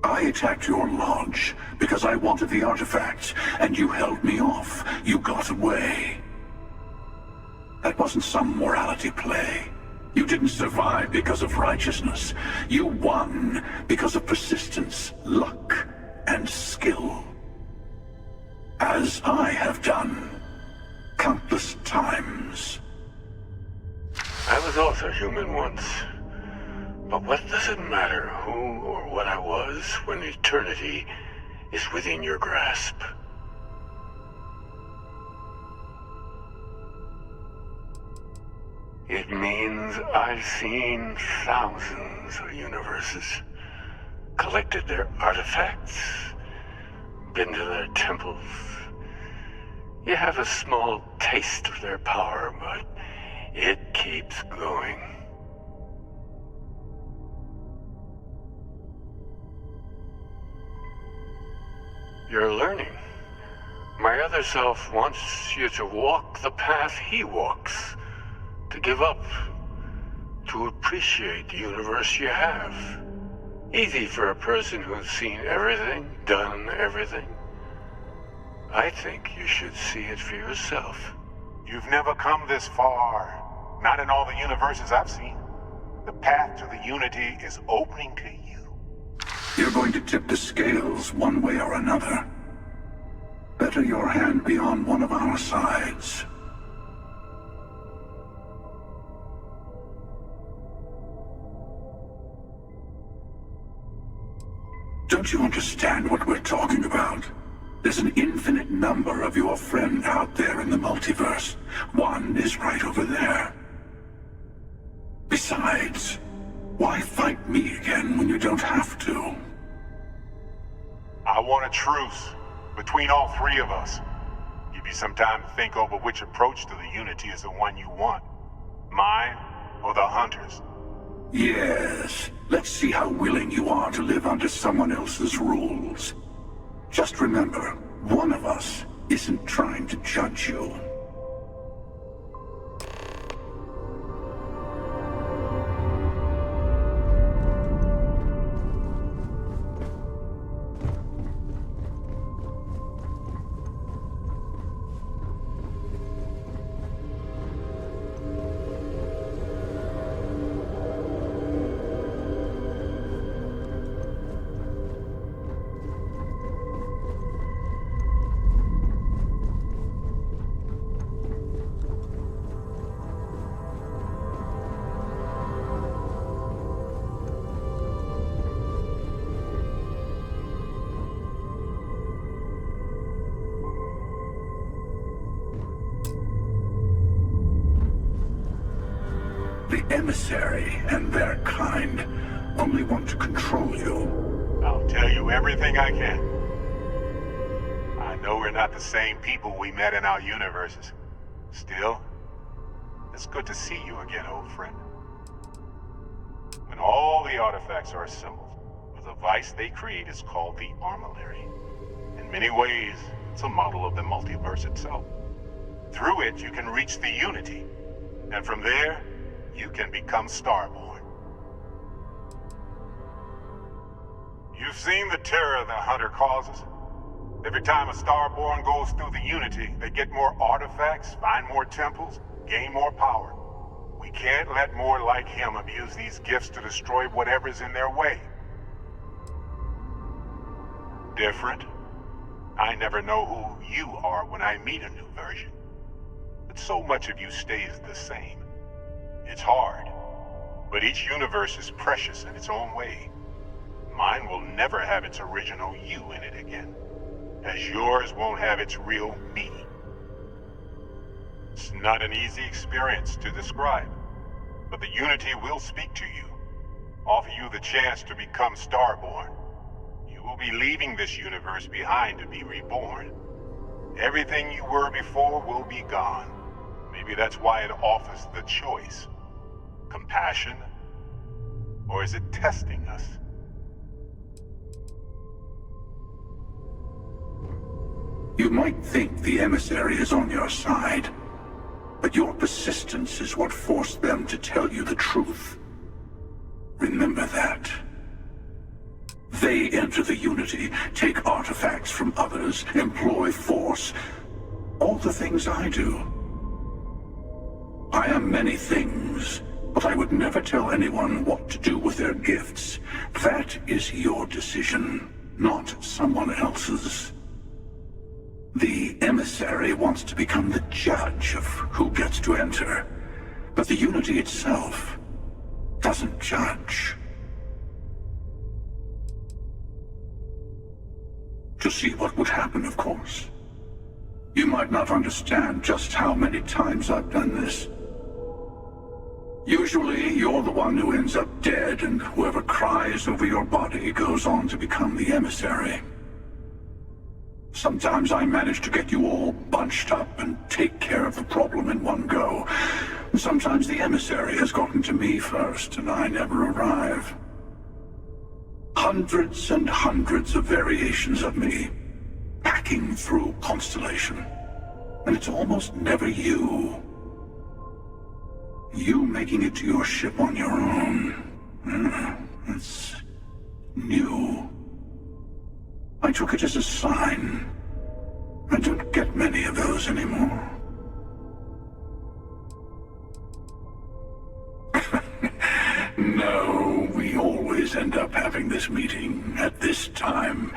I attacked your launch because I wanted the artifacts, and you held me off. You got away. That wasn't some morality play. You didn't survive because of righteousness. You won because of persistence, luck, and skill. As I have done countless times. I was also human once. But what does it matter who or what I was when eternity is within your grasp? It means I've seen thousands of universes, collected their artifacts, been to their temples. You have a small taste of their power, but it keeps going. You're learning. My other self wants you to walk the path he walks. To give up. to appreciate the universe you have. Easy for a person who's seen everything, done everything. I think you should see it for yourself. You've never come this far. Not in all the universes I've seen. The path to the Unity is opening to you. You're going to tip the scales one way or another. Better your hand be on one of our sides. Don't you understand what we're talking about? There's an infinite number of your friend out there in the multiverse. One is right over there. Besides, why fight me again when you don't have to? I want a truce between all three of us. Give you some time to think over which approach to the Unity is the one you want. Mine or the Hunters? Yes. Let's see how willing you are to live under someone else's rules. Just remember, one of us isn't trying to judge you. The emissary and their kind only want to control you. I'll tell you everything I can. I know we're not the same people we met in our universes. Still, it's good to see you again, old friend. When all the artifacts are assembled, the device they create is called the Armillary. In many ways, it's a model of the multiverse itself. Through it, you can reach the Unity, and from there, you can become Starborn. You've seen the terror the Hunter causes. Every time a Starborn goes through the Unity, they get more artifacts, find more temples, gain more power. We can't let more like him abuse these gifts to destroy whatever's in their way. Different? I never know who you are when I meet a new version. But so much of you stays the same. It's hard, but each universe is precious in its own way. Mine will never have its original you in it again, as yours won't have its real me. It's not an easy experience to describe, but the Unity will speak to you, offer you the chance to become Starborn. You will be leaving this universe behind to be reborn. Everything you were before will be gone. Maybe that's why it offers the choice. Compassion? Or is it testing us? You might think the emissary is on your side, but your persistence is what forced them to tell you the truth. Remember that. They enter the Unity, take artifacts from others, employ force. All the things I do. I am many things, but I would never tell anyone what to do with their gifts. That is your decision, not someone else's. The emissary wants to become the judge of who gets to enter, but the Unity itself doesn't judge. To see what would happen, of course. You might not understand just how many times I've done this. Usually, you're the one who ends up dead, and whoever cries over your body goes on to become the emissary. Sometimes I manage to get you all bunched up and take care of the problem in one go. Sometimes the emissary has gotten to me first, and I never arrive. Hundreds and hundreds of variations of me, packing through Constellation. And it's almost never you. You making it to your ship on your own. That's new. I took it as a sign. I don't get many of those anymore. No, we always end up having this meeting at this time.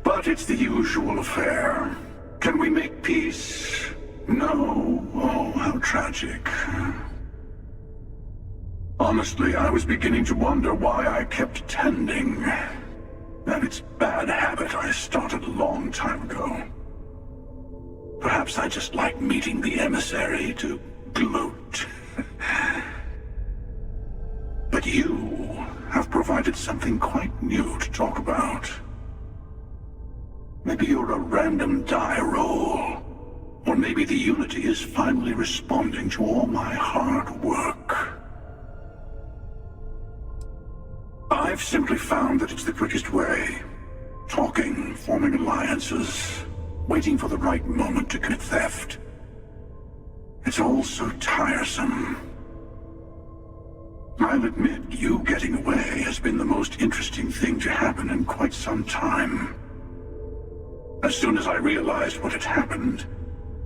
But it's the usual affair. Can we make peace? No. Oh, how tragic. Honestly, I was beginning to wonder why I kept attending. And it's bad habit I started a long time ago. Perhaps I just like meeting the emissary to gloat. But you have provided something quite new to talk about. Maybe you're a random die roll. Or maybe the Unity is finally responding to all my hard work. I've simply found that it's the quickest way. Talking, forming alliances, waiting for the right moment to commit theft. It's all so tiresome. I'll admit, you getting away has been the most interesting thing to happen in quite some time. As soon as I realized what had happened,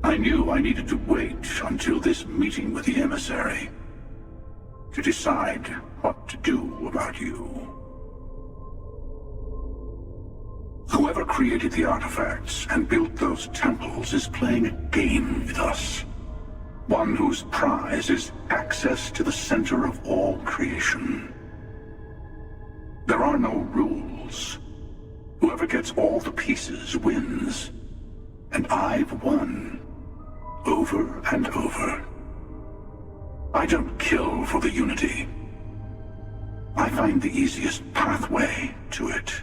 I knew I needed to wait until this meeting with the emissary to decide what to do about you. Whoever created the artifacts and built those temples is playing a game with us. One whose prize is access to the center of all creation. There are no rules. Whoever gets all the pieces wins. And I've won. Over and over. I don't kill for the Unity. I find the easiest pathway to it.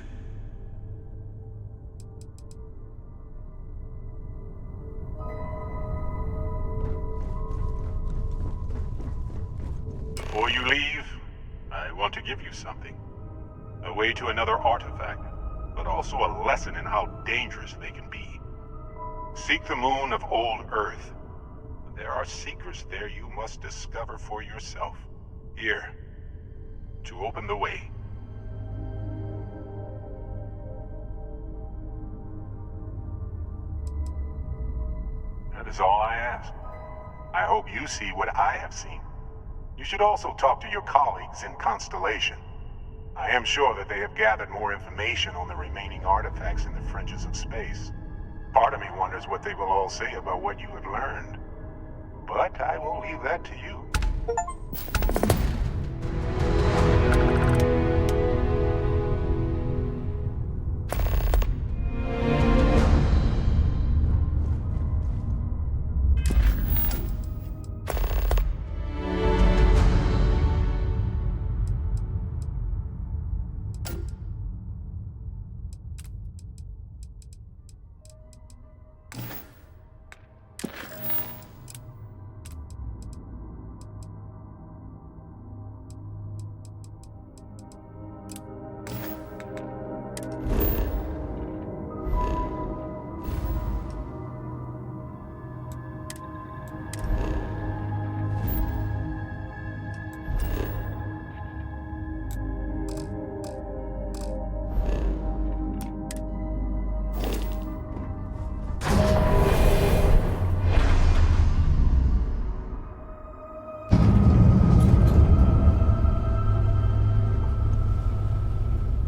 Before you leave, I want to give you something. A way to another artifact, but also a lesson in how dangerous they can be. Seek the moon of old Earth. There are secrets there you must discover for yourself. Here, to open the way. That is all I ask. I hope you see what I have seen. You should also talk to your colleagues in Constellation. I am sure that they have gathered more information on the remaining artifacts in the fringes of space. Part of me wonders what they will all say about what you have learned. But I will leave that to you.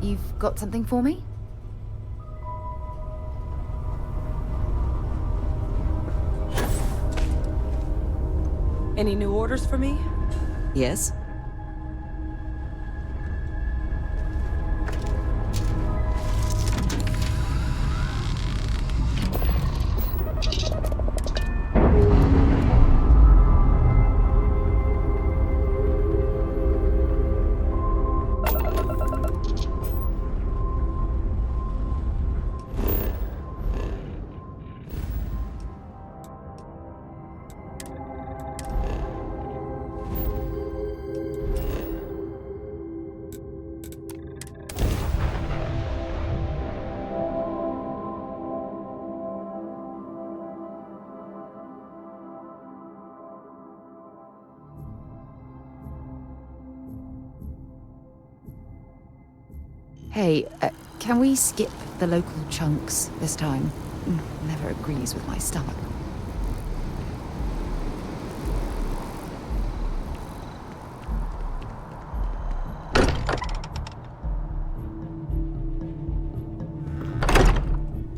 You've got something for me? Any new orders for me? Yes? Hey, can we skip the local chunks this time? Never agrees with my stomach.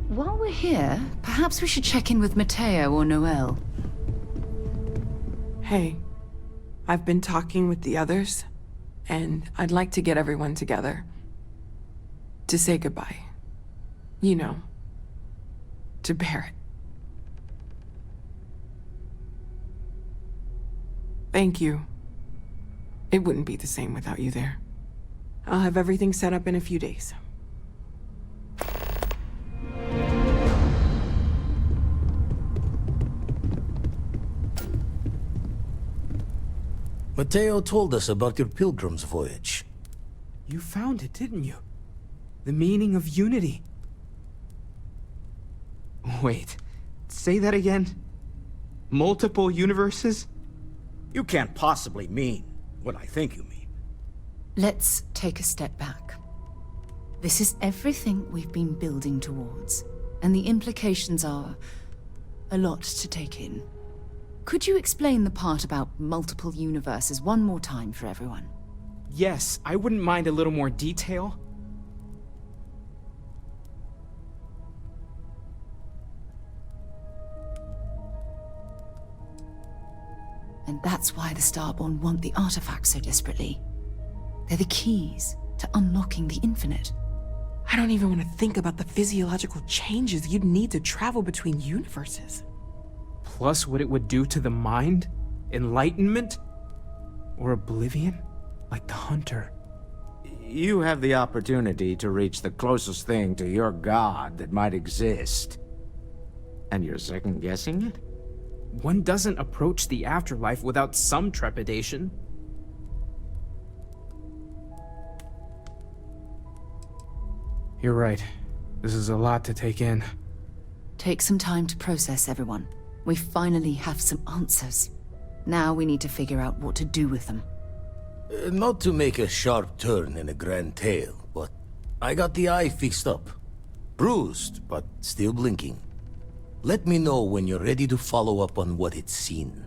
While we're here, perhaps we should check in with Mateo or Noel. Hey, I've been talking with the others, and I'd like to get everyone together. To say goodbye. You know, to Barrett. Thank you. It wouldn't be the same without you there. I'll have everything set up in a few days. Mateo told us about your pilgrim's voyage. You found it, didn't you? The meaning of unity. Wait, say that again? Multiple universes? You can't possibly mean what I think you mean. Let's take a step back. This is everything we've been building towards, and the implications are a lot to take in. Could you explain the part about multiple universes one more time for everyone? Yes, I wouldn't mind a little more detail. And that's why the Starborn want the artifacts so desperately. They're the keys to unlocking the infinite. I don't even want to think about the physiological changes you'd need to travel between universes. Plus what it would do to the mind? Enlightenment? Or oblivion? Like the Hunter. You have the opportunity to reach the closest thing to your god that might exist. And you're second-guessing it? One doesn't approach the afterlife without some trepidation. You're right. This is a lot to take in. Take some time to process, everyone. We finally have some answers. Now we need to figure out what to do with them. Not to make a sharp turn in a grand tale, but I got the eye fixed up. Bruised, but still blinking. Let me know when you're ready to follow up on what it's seen.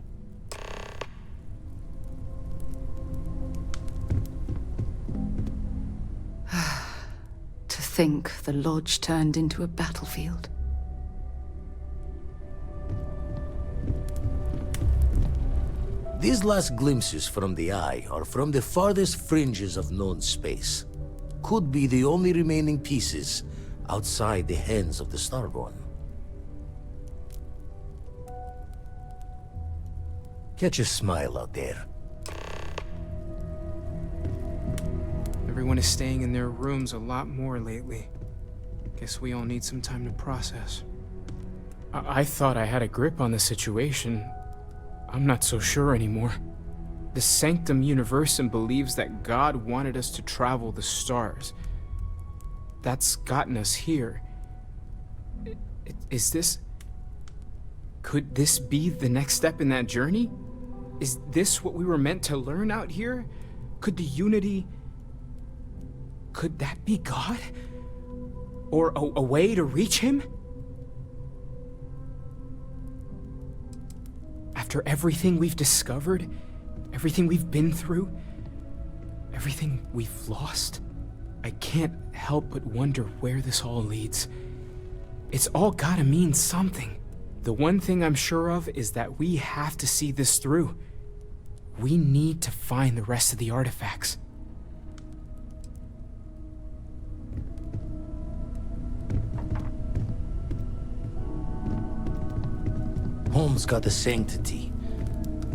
To think the Lodge turned into a battlefield. These last glimpses from the Eye are from the farthest fringes of known space. Could be the only remaining pieces outside the hands of the Starborn. Catch a smile out there. Everyone is staying in their rooms a lot more lately. Guess we all need some time to process. I thought I had a grip on the situation. I'm not so sure anymore. The Sanctum Universum believes that God wanted us to travel the stars. That's gotten us here. Is this... Could this be the next step in that journey? Is this what we were meant to learn out here? Could the unity... Could that be God? Or a way to reach him? After everything we've discovered, everything we've been through, everything we've lost, I can't help but wonder where this all leads. It's all gotta mean something. The one thing I'm sure of is that we have to see this through. We need to find the rest of the artifacts. Home's got a sanctity.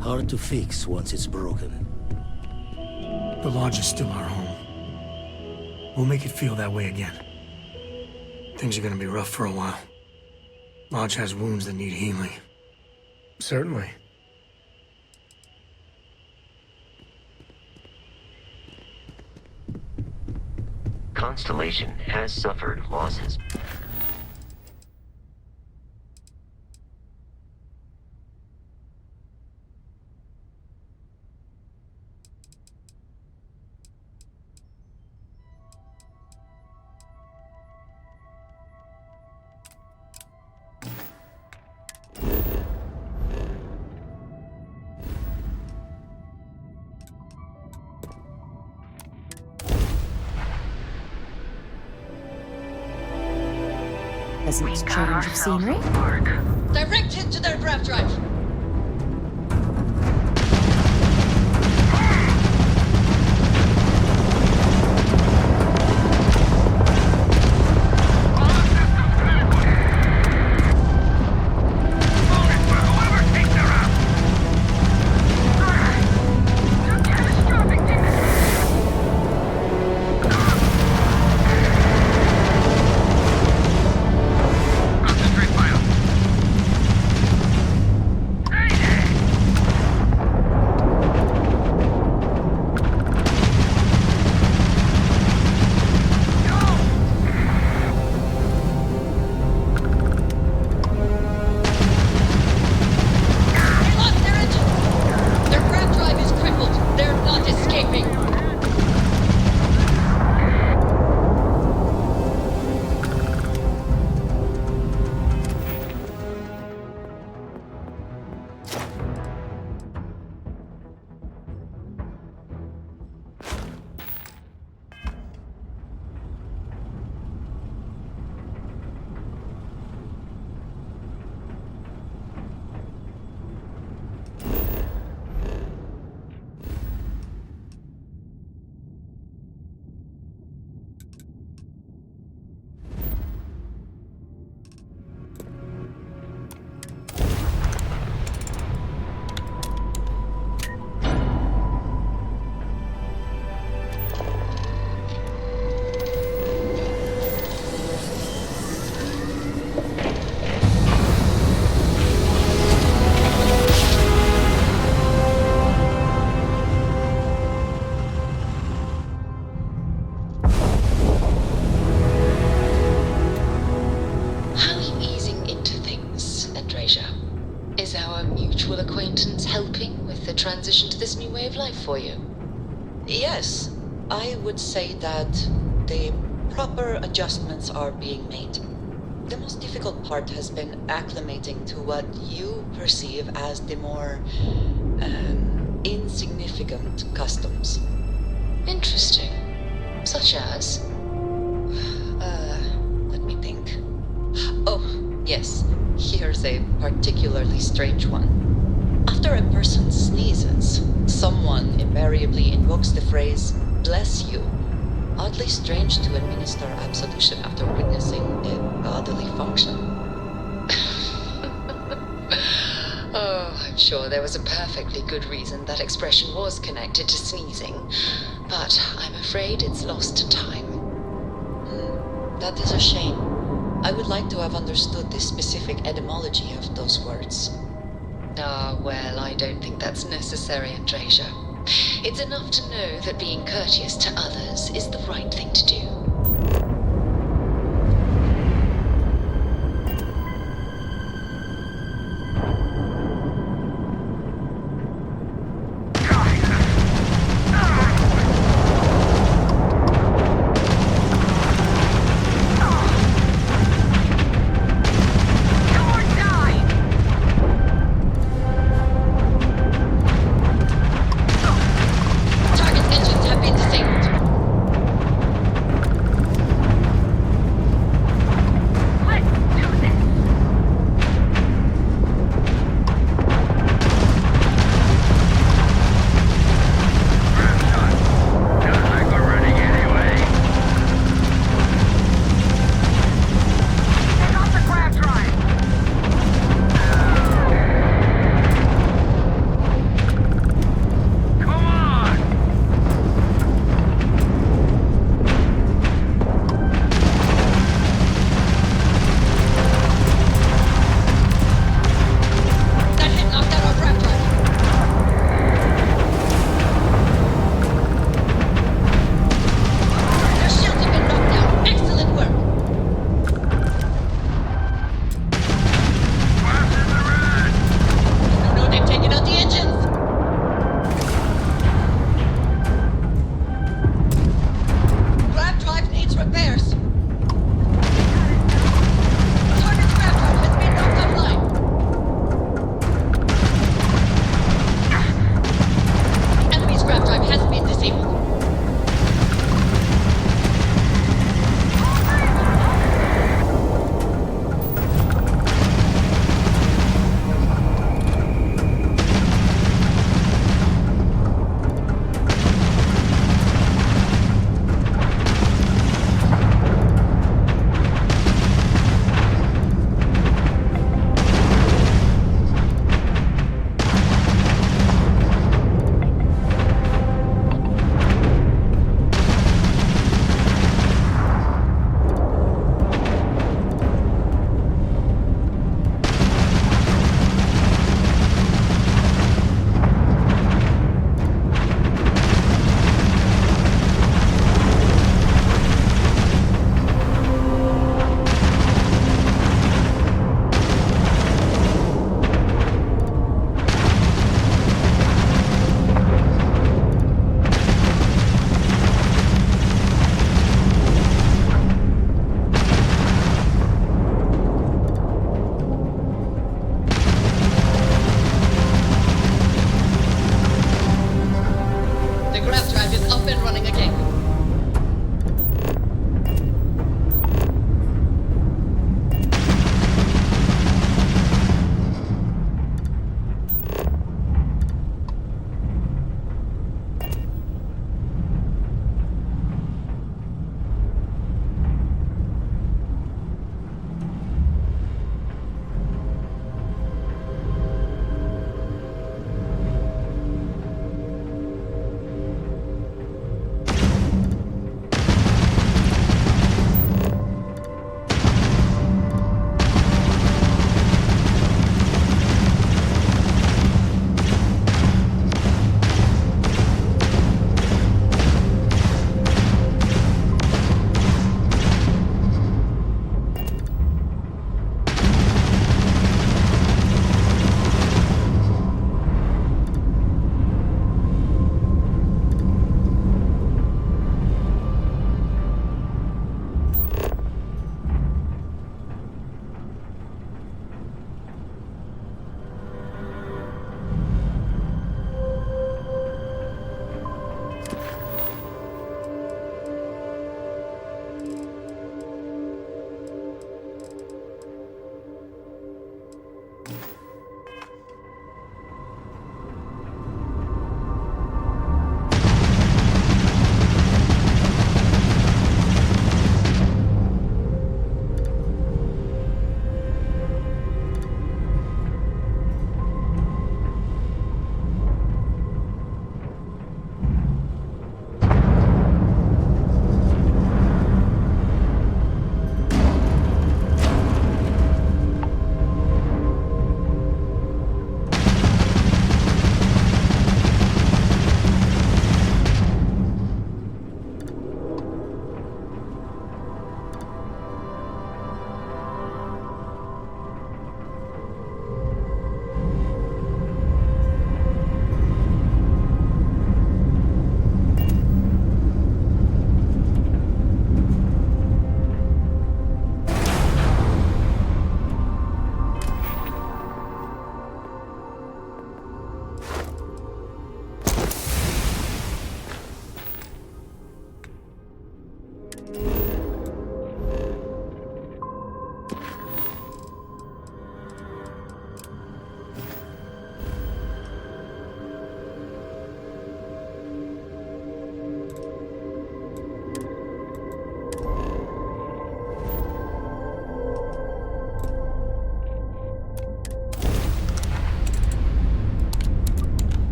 Hard to fix once it's broken. The Lodge is still our home. We'll make it feel that way again. Things are gonna be rough for a while. Lodge has wounds that need healing. Certainly. Constellation has suffered losses. Pleasant change of scenery. Direct hit to their draft drive. Transition to this new way of life for you? Yes, I would say that the proper adjustments are being made. The most difficult part has been acclimating to what you perceive as the more insignificant customs. Interesting. Such as? Let me think. Oh, yes, here's a particularly strange one. After a person sneezes, someone invariably invokes the phrase, "bless you." Oddly strange to administer absolution after witnessing a bodily function. Oh, I'm sure there was a perfectly good reason that expression was connected to sneezing, but I'm afraid it's lost to time. That is a shame. I would like to have understood the specific etymology of those words. Ah, well, I don't think that's necessary, Andresia. It's enough to know that being courteous to others is the right thing to do.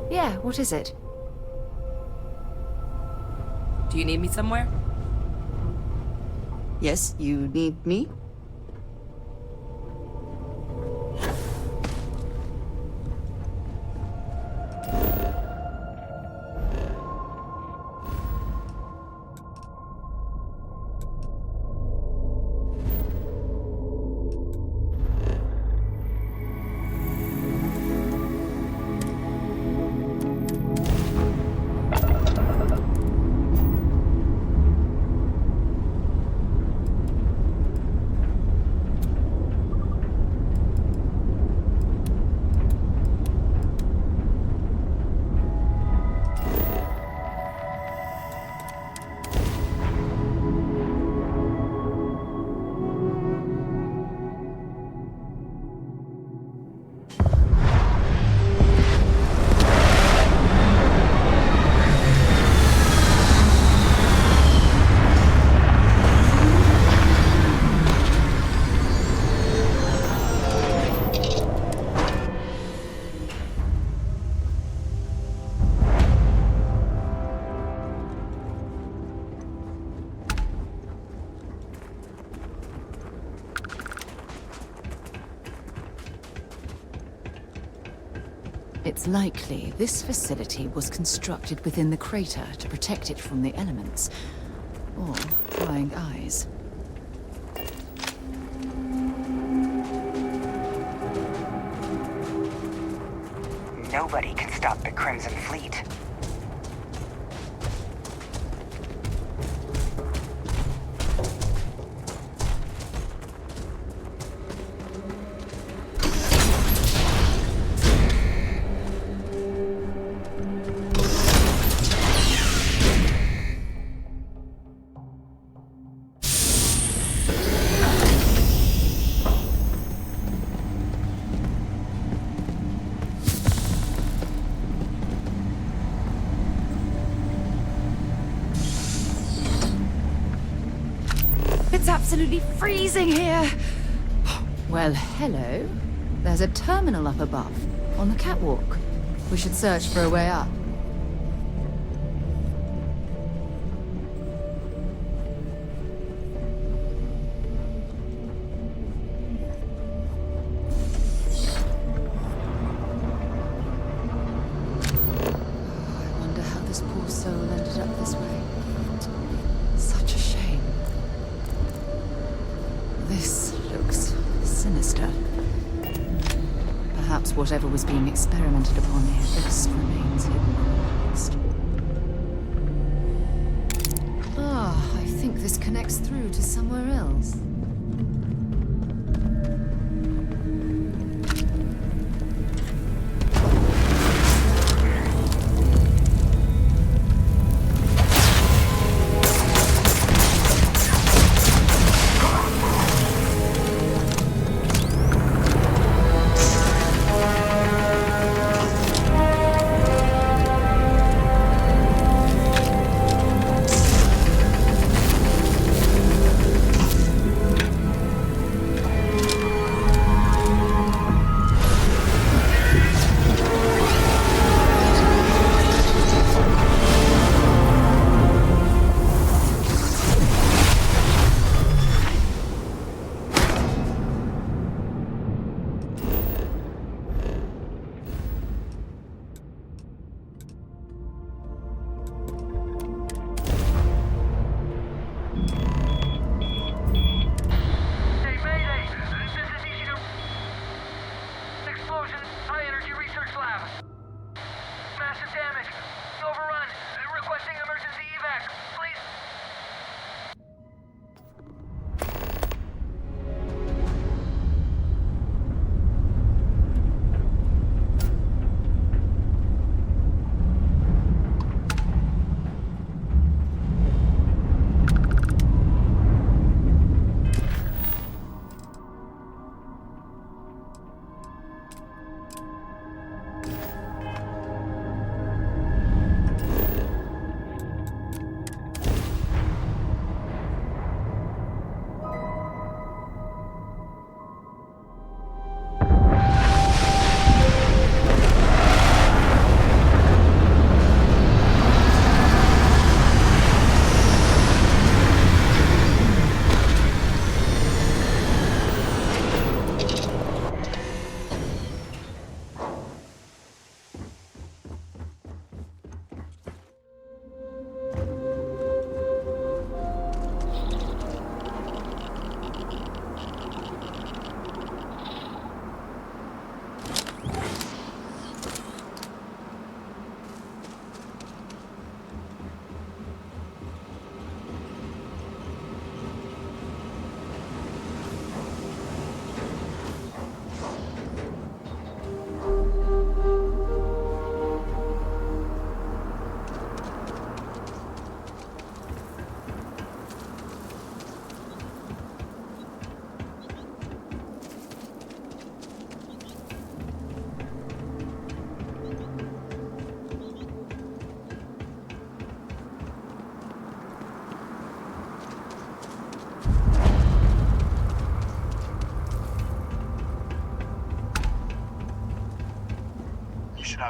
Yeah, what is it? Do you need me somewhere? Yes, you need me? It's likely this facility was constructed within the crater to protect it from the elements. Or prying eyes. Nobody can stop the Crimson Fleet. It's absolutely freezing here! Well, hello. There's a terminal up above, on the catwalk. We should search for a way up. I wonder how this poor soul ended up this way. Such a shame. This looks sinister. Perhaps whatever was being experimented upon here just remains hidden in the past. Ah, I think this connects through to somewhere else.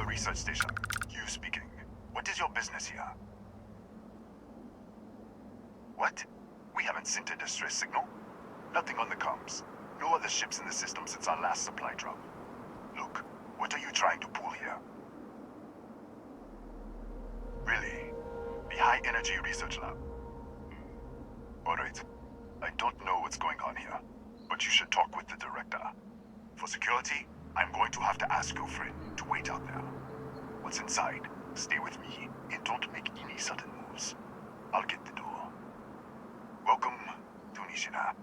research station. You speaking. What is your business here? What? We haven't sent a distress signal? Nothing on the comms. No other ships in the system since our last supply drop. Look, what are you trying to pull here? Really? The High Energy Research Lab? Alright. I don't know what's going on here, but you should talk with the director. For security, I'm going to have to ask your friend to wait out there. What's inside, stay with me and don't make any sudden moves. I'll get the door. Welcome to Nishina.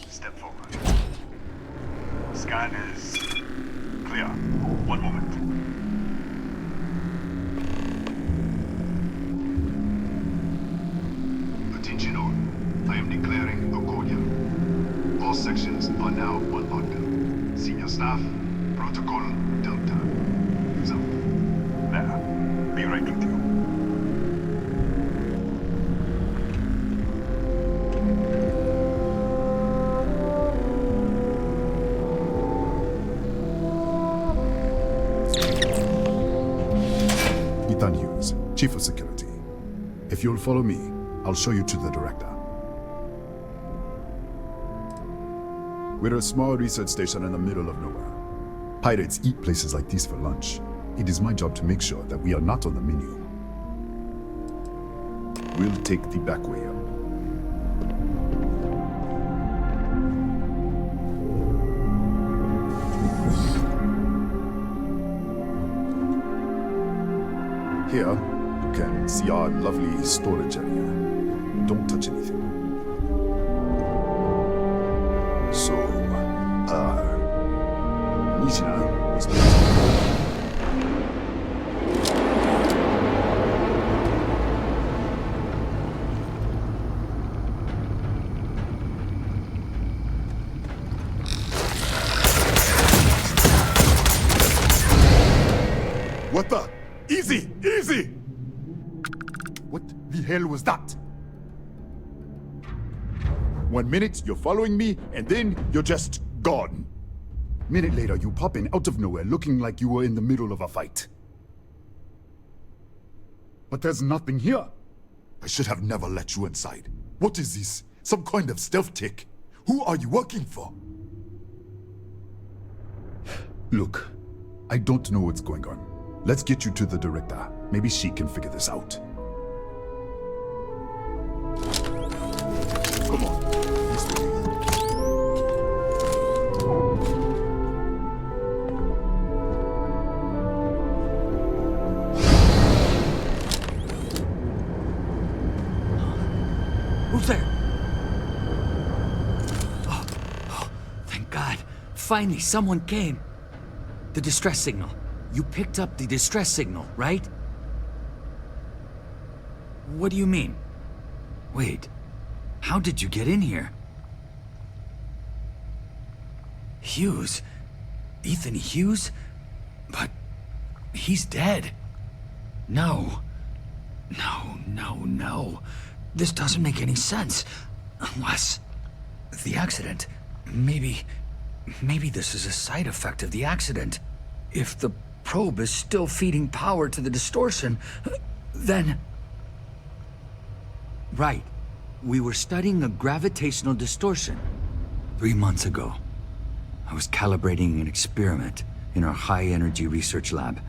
Step forward. Scan is clear. One moment. Attention all. I am declaring accordion. All sections are now on lockdown. Senior staff, protocol Delta. So, there. Be right with you. Ethan Hughes, Chief of Security. If you'll follow me, I'll show you to the director. We're a small research station in the middle of nowhere. Pirates eat places like these for lunch. It is my job to make sure that we are not on the menu. We'll take the back way up. Here, you can see our lovely storage area. Don't touch anything. So, Nishina was What the? Easy! Easy! What the hell was that? 1 minute, you're following me, and then you're just gone. Minute later, you pop in out of nowhere looking like you were in the middle of a fight. But there's nothing here. I should have never let you inside. What is this? Some kind of stealth tick? Who are you working for? Look, I don't know what's going on. Let's get you to the director. Maybe she can figure this out. Come on. This way. Who's there? Oh, thank God. Finally, someone came. The distress signal. You picked up the distress signal, right? What do you mean? Wait, how did you get in here? Hughes? Ethan Hughes? But he's dead. No. No. This doesn't make any sense. Unless the accident. Maybe this is a side effect of the accident. If the probe is still feeding power to the distortion, then... Right. We were studying a gravitational distortion. 3 months ago, I was calibrating an experiment in our high-energy research lab.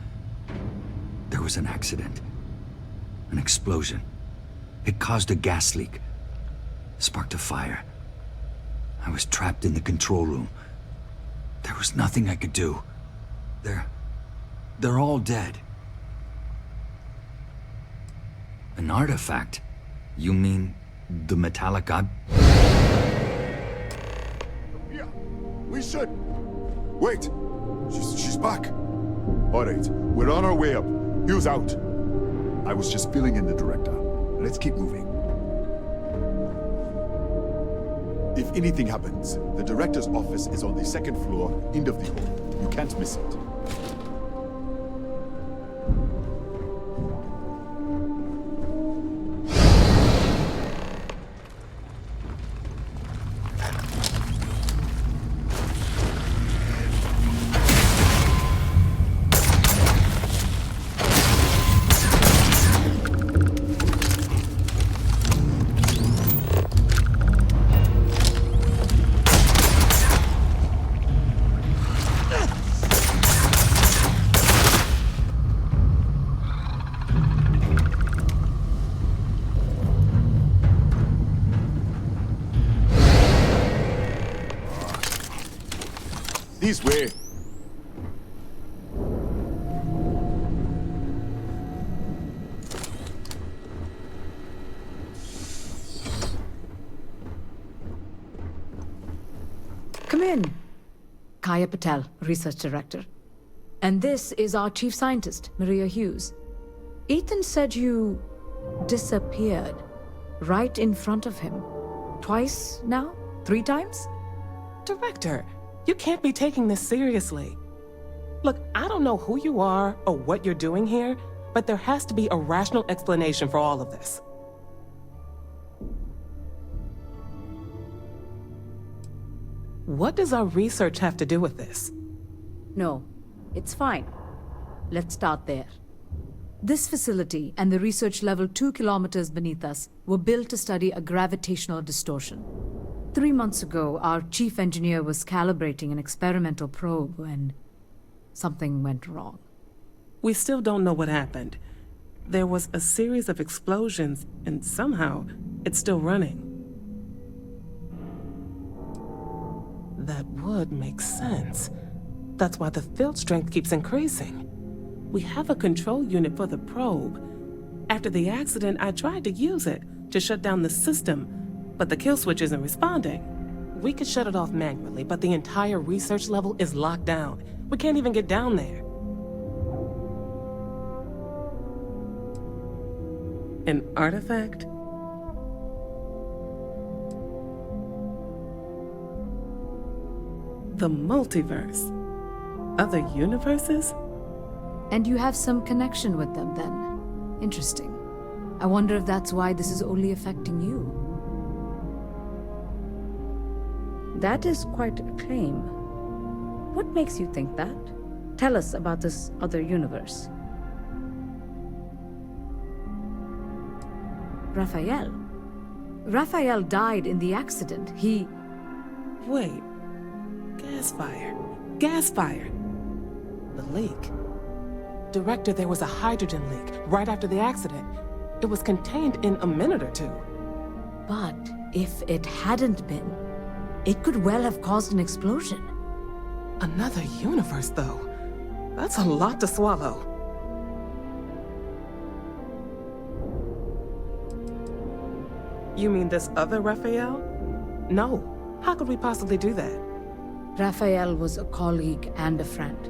There was an accident. An explosion. It caused a gas leak. Sparked a fire. I was trapped in the control room. There was nothing I could do. They're all dead. An artifact? You mean the metallic god? Yeah, we should. Wait, she's back. All right, we're on our way up. Hughes out. I was just filling in the director. Let's keep moving. If anything happens, the director's office is on the second floor, end of the hall. You can't miss it. This way. Come in. Kaya Patel, Research Director. And this is our Chief Scientist, Maria Hughes. Ethan said you disappeared right in front of him. Twice now? 3 times? Director, you can't be taking this seriously. Look, I don't know who you are or what you're doing here, but there has to be a rational explanation for all of this. What does our research have to do with this? No, it's fine. Let's start there. This facility and the research level 2 kilometers beneath us were built to study a gravitational distortion. 3 months ago, our chief engineer was calibrating an experimental probe when something went wrong. We still don't know what happened. There was a series of explosions, and somehow it's still running. That would make sense. That's why the field strength keeps increasing. We have a control unit for the probe. After the accident, I tried to use it to shut down the system, but the kill switch isn't responding. We could shut it off manually, but the entire research level is locked down. We can't even get down there. An artifact? The multiverse. Other universes? And you have some connection with them then. Interesting. I wonder if that's why this is only affecting you. That is quite a claim. What makes you think that? Tell us about this other universe. Raphael. Raphael died in the accident. He... Wait. Gas fire. Gas fire. The leak. Director, there was a hydrogen leak right after the accident. It was contained in a minute or 2. But if it hadn't been, it could well have caused an explosion. Another universe, though. That's a lot to swallow. You mean this other Raphael? No. How could we possibly do that? Raphael was a colleague and a friend.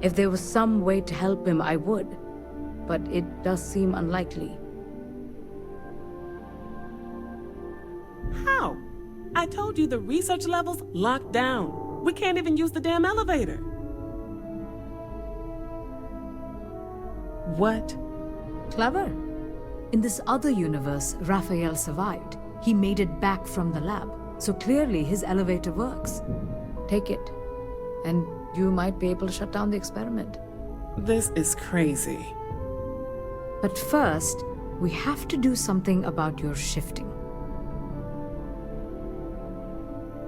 If there was some way to help him, I would. But it does seem unlikely. How? I told you the research level's locked down. We can't even use the damn elevator. What? Clever. In this other universe, Raphael survived. He made it back from the lab. So clearly his elevator works. Take it, and you might be able to shut down the experiment. This is crazy. But first, we have to do something about your shifting.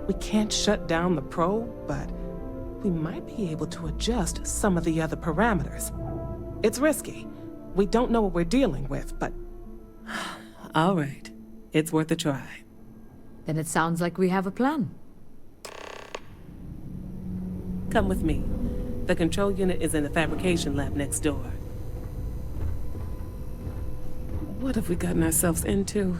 We can't shut down the probe, but we might be able to adjust some of the other parameters. It's risky. We don't know what we're dealing with, but... All right. It's worth a try. Then it sounds like we have a plan. Come with me. The control unit is in the fabrication lab next door. What have we gotten ourselves into?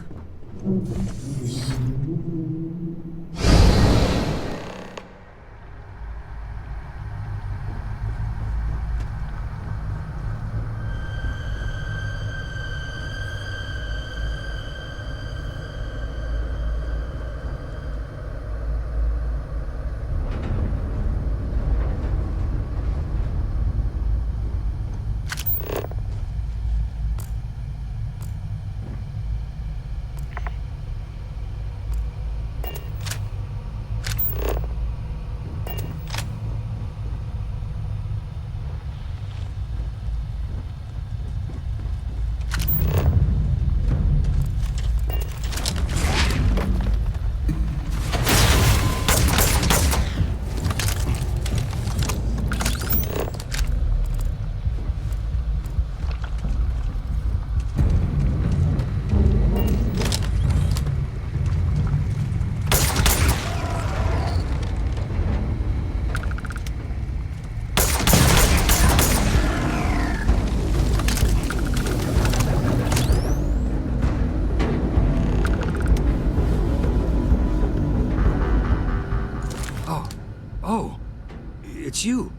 it's you.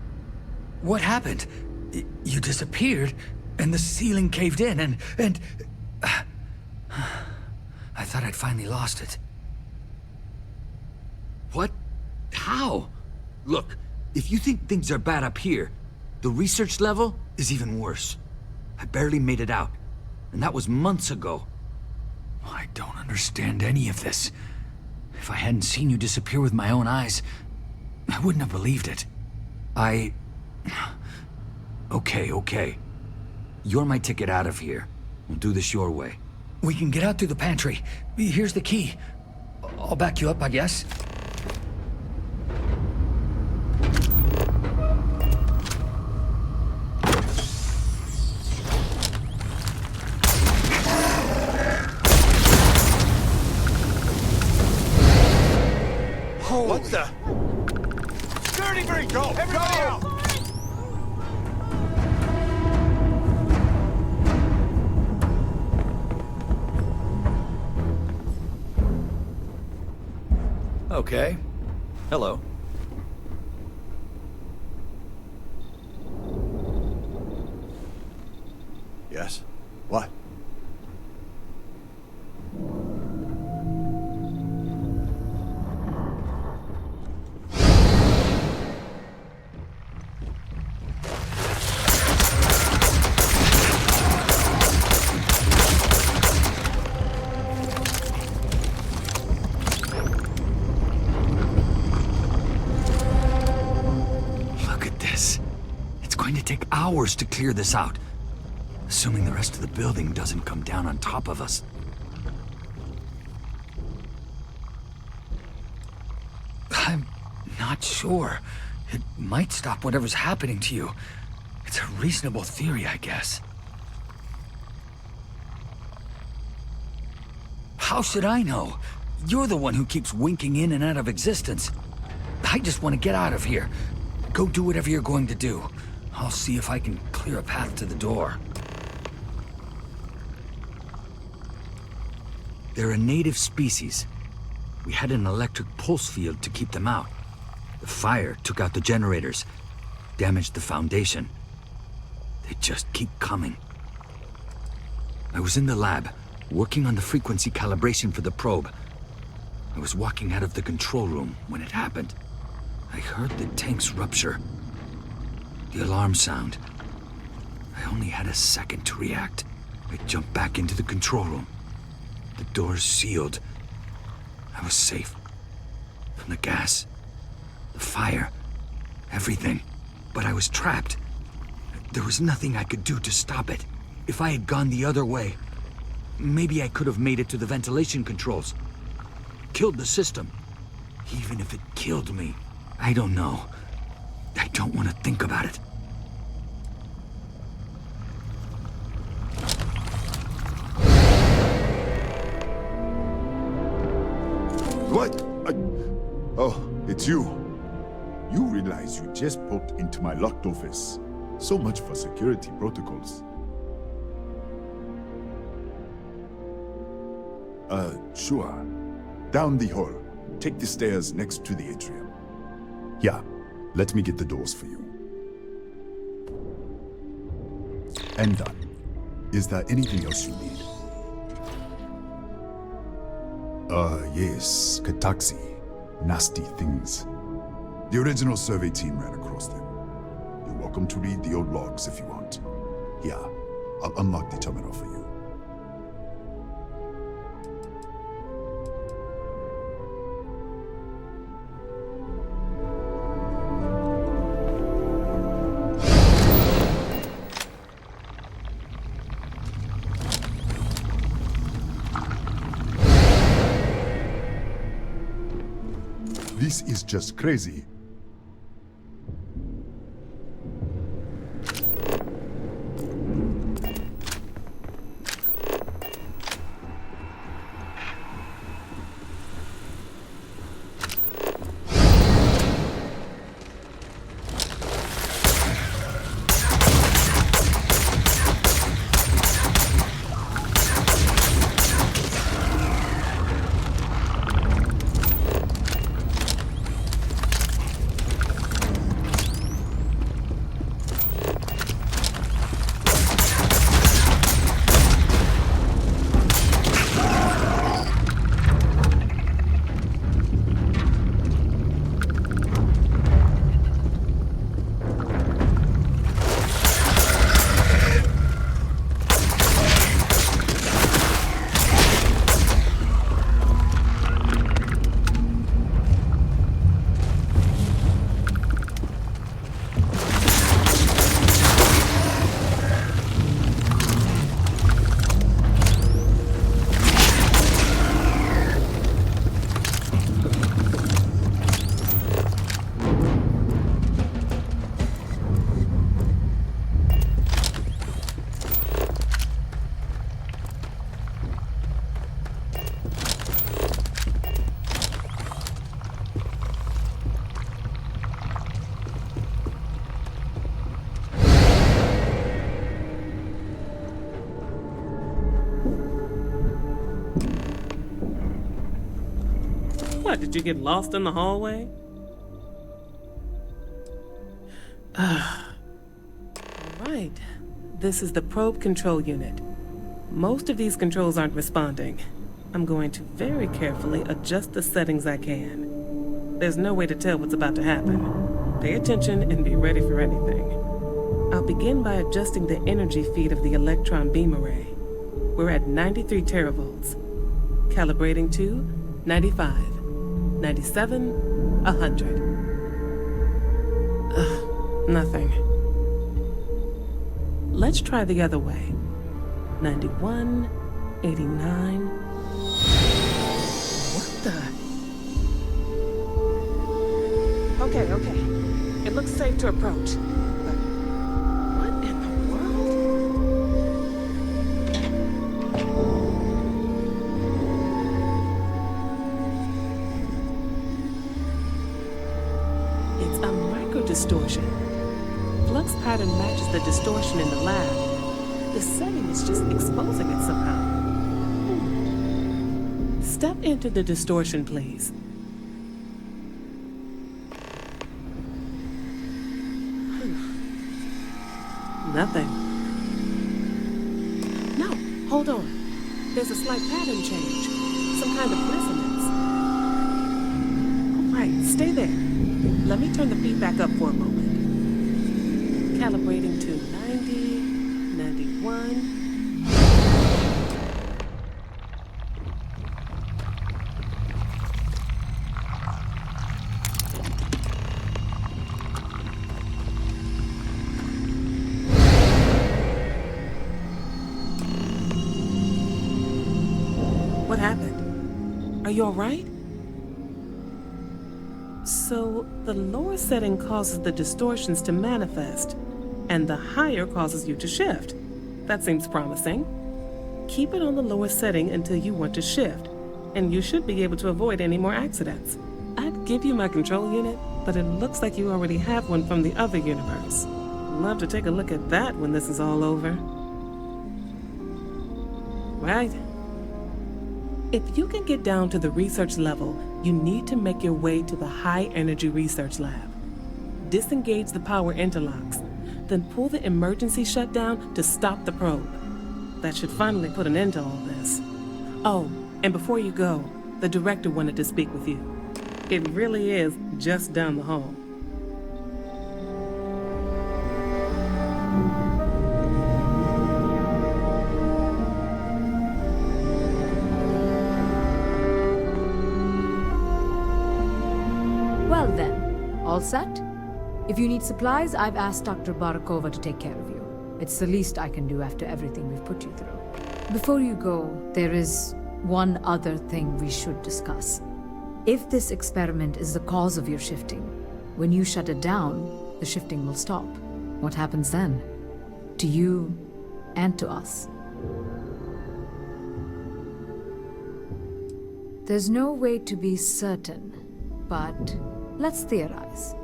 What happened? You disappeared, and the ceiling caved in, and... I thought I'd finally lost it. What? How? Look, if you think things are bad up here, the research level is even worse. I barely made it out, and that was months ago. I don't understand any of this. If I hadn't seen you disappear with my own eyes, I wouldn't have believed it. Okay. You're my ticket out of here. We'll do this your way. We can get out through the pantry. Here's the key. I'll back you up, I guess. What the? Security breach! Go! Everybody out! Okay. Hello. Yes? What? Hours to clear this out, assuming the rest of the building doesn't come down on top of us. I'm not sure. It might stop whatever's happening to you. It's a reasonable theory, I guess. How should I know? You're the one who keeps winking in and out of existence. I just want to get out of here. Go do whatever you're going to do. I'll see if I can clear a path to the door. They're a native species. We had an electric pulse field to keep them out. The fire took out the generators, damaged the foundation. They just keep coming. I was in the lab, working on the frequency calibration for the probe. I was walking out of the control room when it happened. I heard the tanks rupture. The alarm sound. I only had a second to react. I jumped back into the control room. The doors sealed. I was safe. From the gas, the fire, everything. But I was trapped. There was nothing I could do to stop it. If I had gone the other way, maybe I could have made it to the ventilation controls. Killed the system. Even if it killed me, I don't know. I don't want to think about it. What? Oh, it's you. You realize you just poked into my locked office. So much for security protocols. Sure. Down the hall. Take the stairs next to the atrium. Yeah. Let me get the doors for you. And done. Is there anything else you need? Yes, Kataxi. Nasty things. The original survey team ran across them. You're welcome to read the old logs if you want. Yeah, I'll unlock the terminal for you. This is just crazy. What, did you get lost in the hallway? Alright. This is the probe control unit. Most of these controls aren't responding. I'm going to very carefully adjust the settings I can. There's no way to tell what's about to happen. Pay attention and be ready for anything. I'll begin by adjusting the energy feed of the electron beam array. We're at 93 teravolts. Calibrating to 95, 97, 100. Nothing. Let's try the other way. 91, 89. What the? Okay. It looks safe to approach. But what in the world? It's a micro-distortion. Flux pattern matches the distortion in the lab. The setting is just exposing it somehow. Step into the distortion, please. Nothing. No, hold on. There's a slight pattern change. Some kind of resonance. All right, stay there. Let me turn the feedback up for a moment. Calibrating to 90, 91. What happened? Are you all right? So, the lower setting causes the distortions to manifest, and the higher causes you to shift. That seems promising. Keep it on the lower setting until you want to shift, and you should be able to avoid any more accidents. I'd give you my control unit, but it looks like you already have one from the other universe. Love to take a look at that when this is all over. Right. If you can get down to the research level, you need to make your way to the high-energy research lab. Disengage the power interlocks, then pull the emergency shutdown to stop the probe. That should finally put an end to all this. Oh, and before you go, the director wanted to speak with you. It really is just down the hall. Well then, all set? If you need supplies, I've asked Dr. Barakova to take care of you. It's the least I can do after everything we've put you through. Before you go, there is one other thing we should discuss. If this experiment is the cause of your shifting, when you shut it down, the shifting will stop. What happens then? To you and to us. There's no way to be certain, but let's theorize.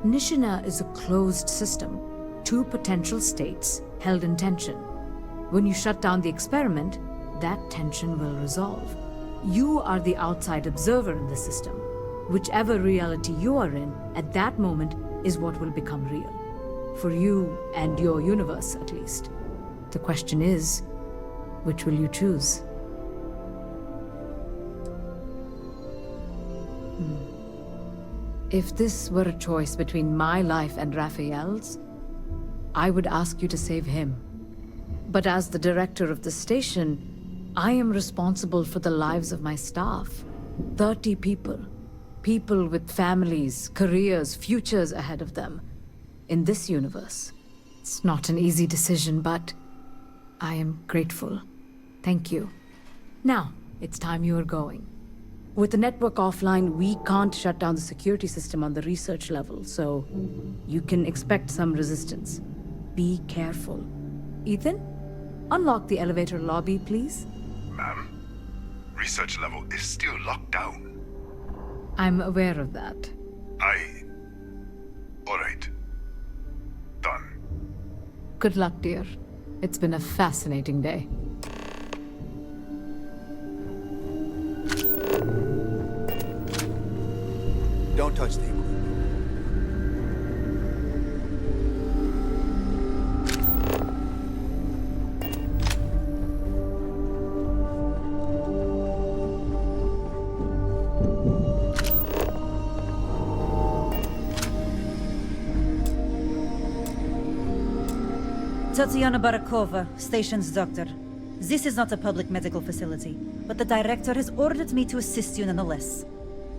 Nishina is a closed system, two potential states held in tension. When you shut down the experiment, that tension will resolve. You are the outside observer in the system. Whichever reality you are in at that moment is what will become real. For you and your universe, at least. The question is, which will you choose? If this were a choice between my life and Raphael's, I would ask you to save him. But as the director of the station, I am responsible for the lives of my staff. 30 people. People with families, careers, futures ahead of them. In this universe. It's not an easy decision, but I am grateful. Thank you. Now, it's time you are going. With the network offline, we can't shut down the security system on the research level, so you can expect some resistance. Be careful. Ethan, unlock the elevator lobby, please. Ma'am, research level is still locked down. I'm aware of that. All right. Done. Good luck, dear. It's been a fascinating day. Don't touch the equipment. Tatiana Barakova, station's doctor. This is not a public medical facility, but the director has ordered me to assist you nonetheless.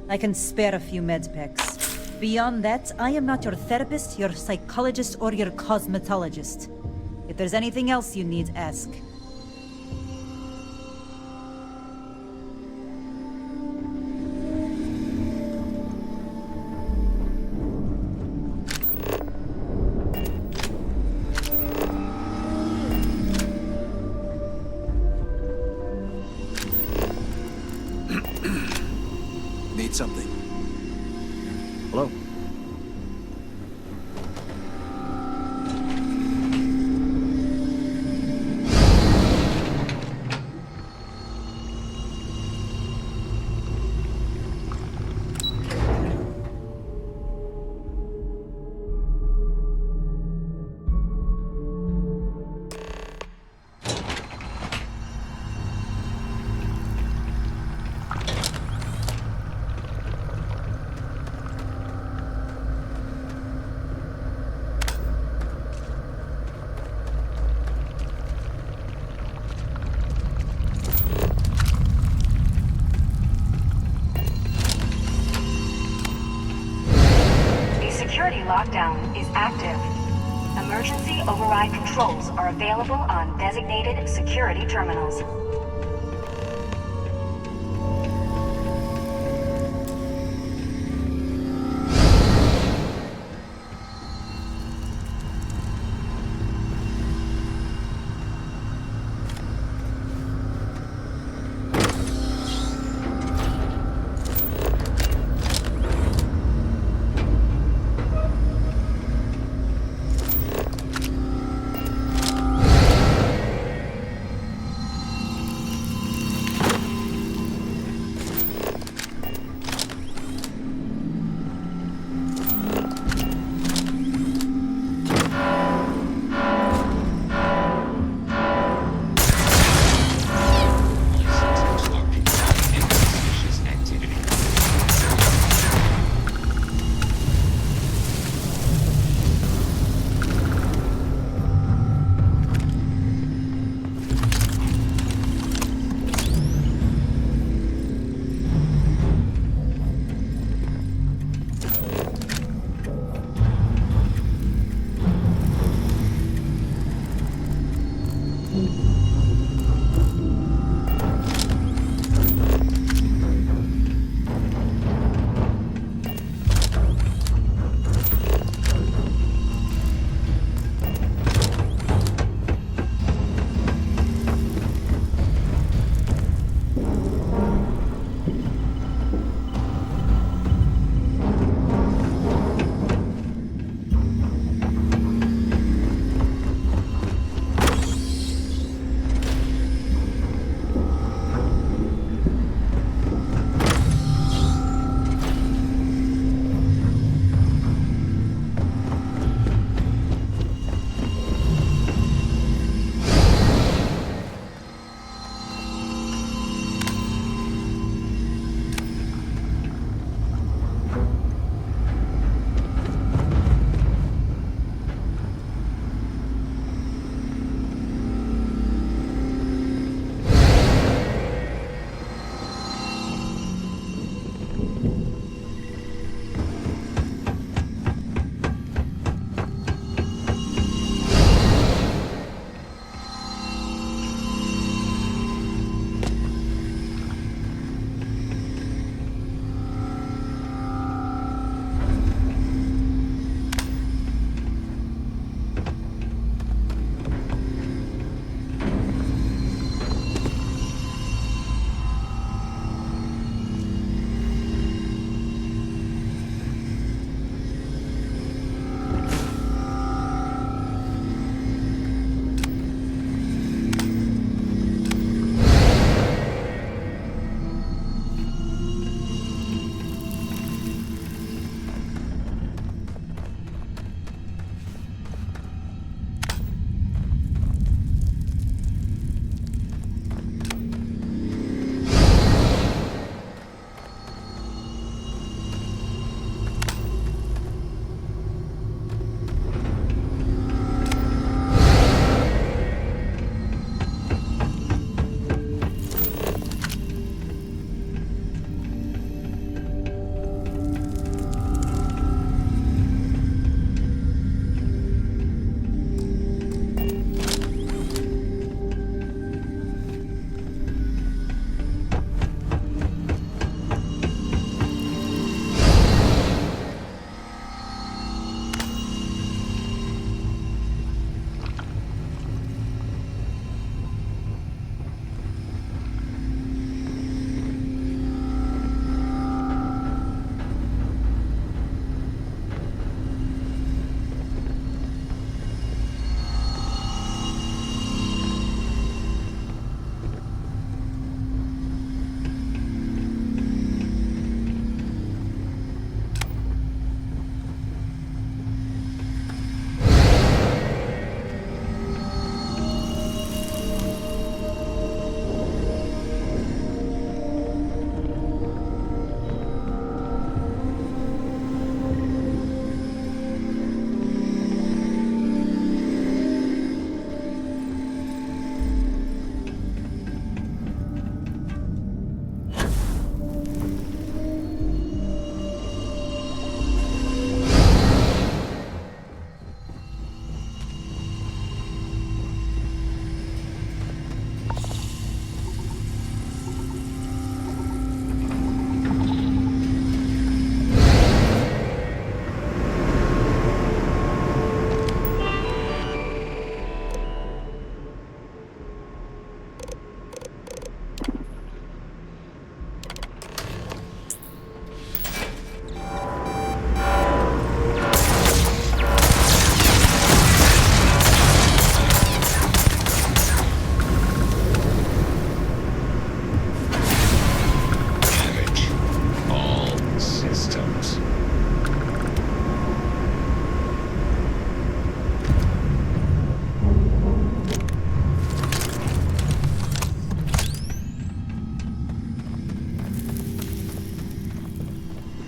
I can spare a few med packs. Beyond that, I am not your therapist, your psychologist, or your cosmetologist. If there's anything else you need, ask. Need something. Hello? Security lockdown is active. Emergency override controls are available on designated security terminals.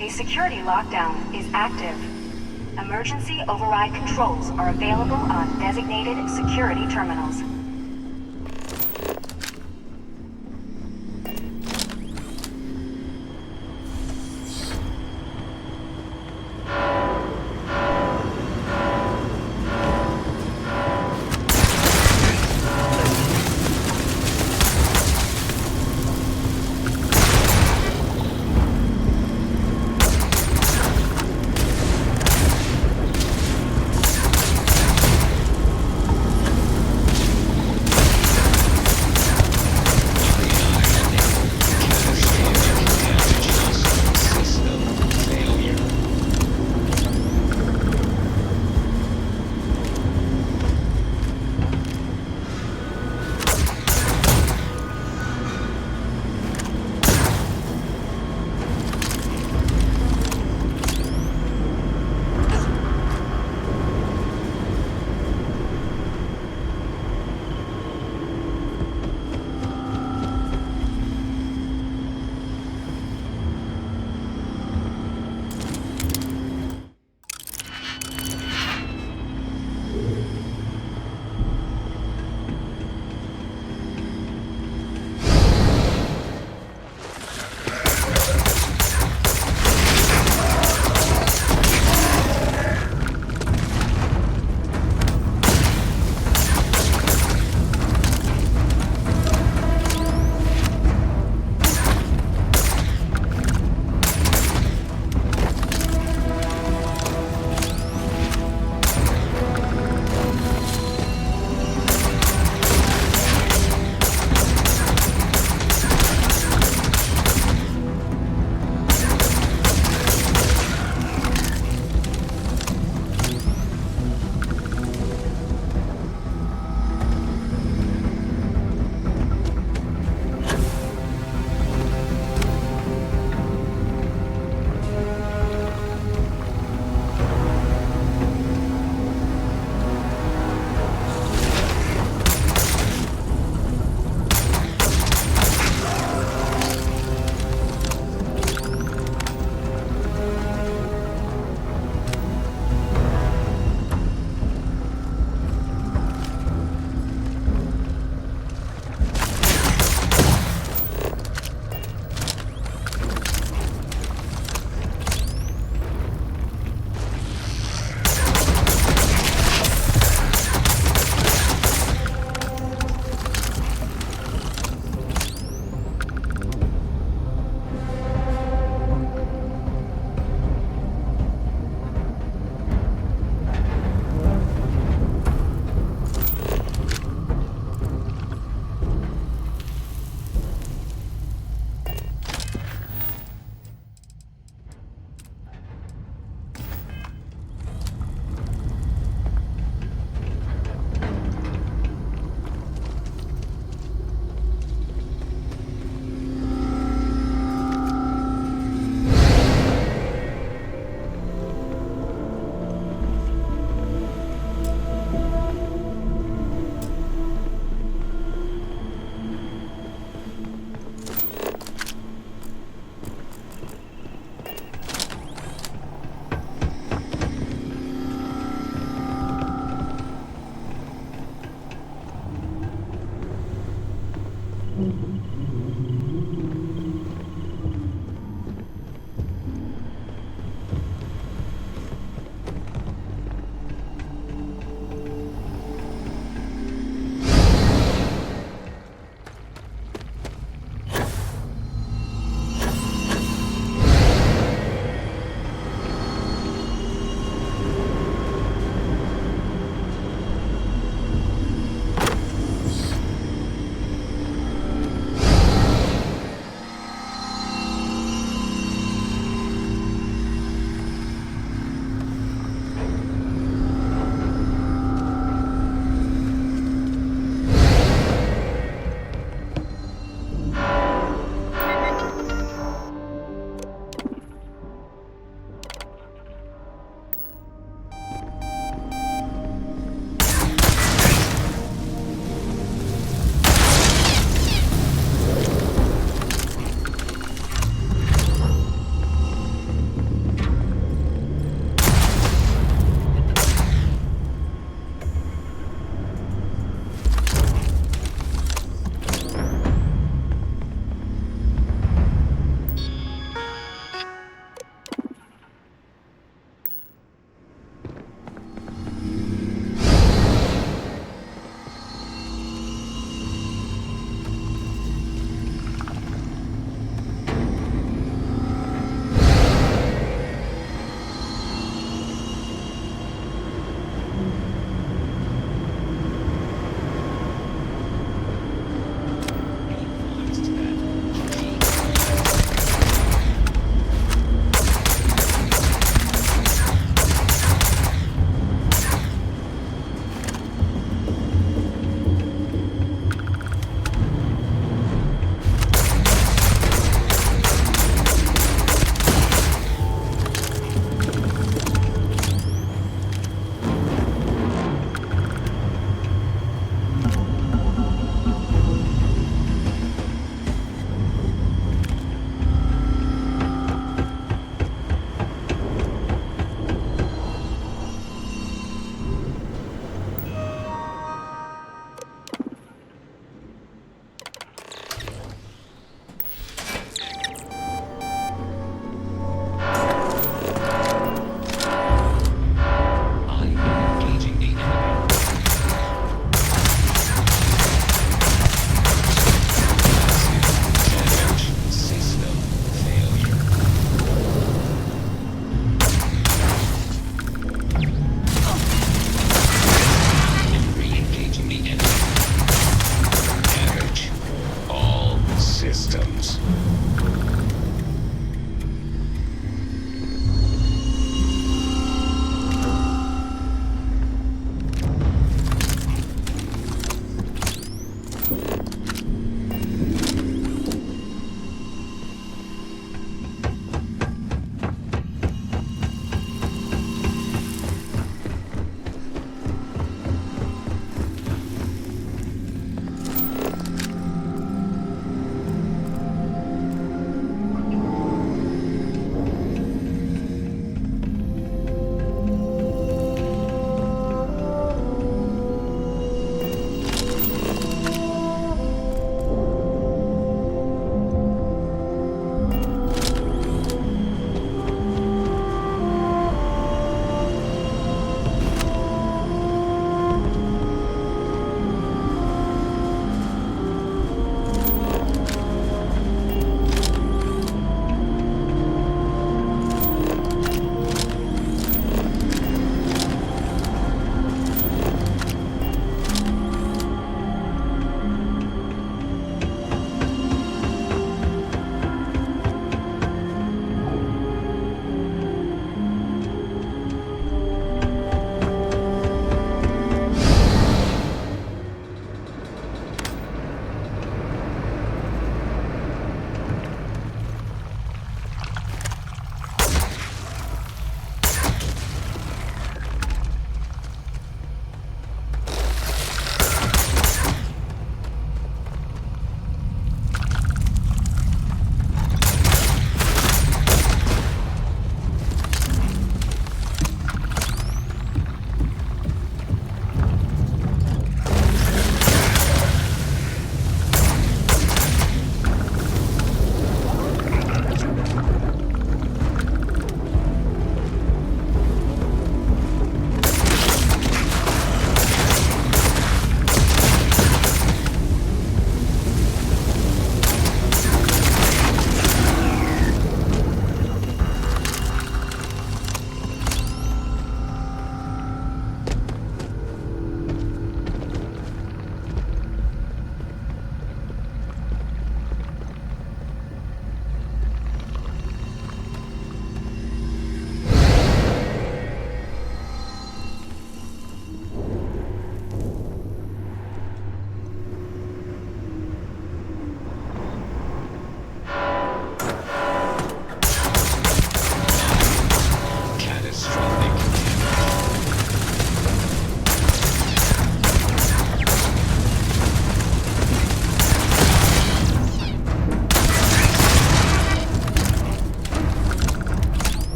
A security lockdown is active. Emergency override controls are available on designated security terminals.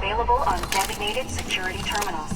available on designated security terminals.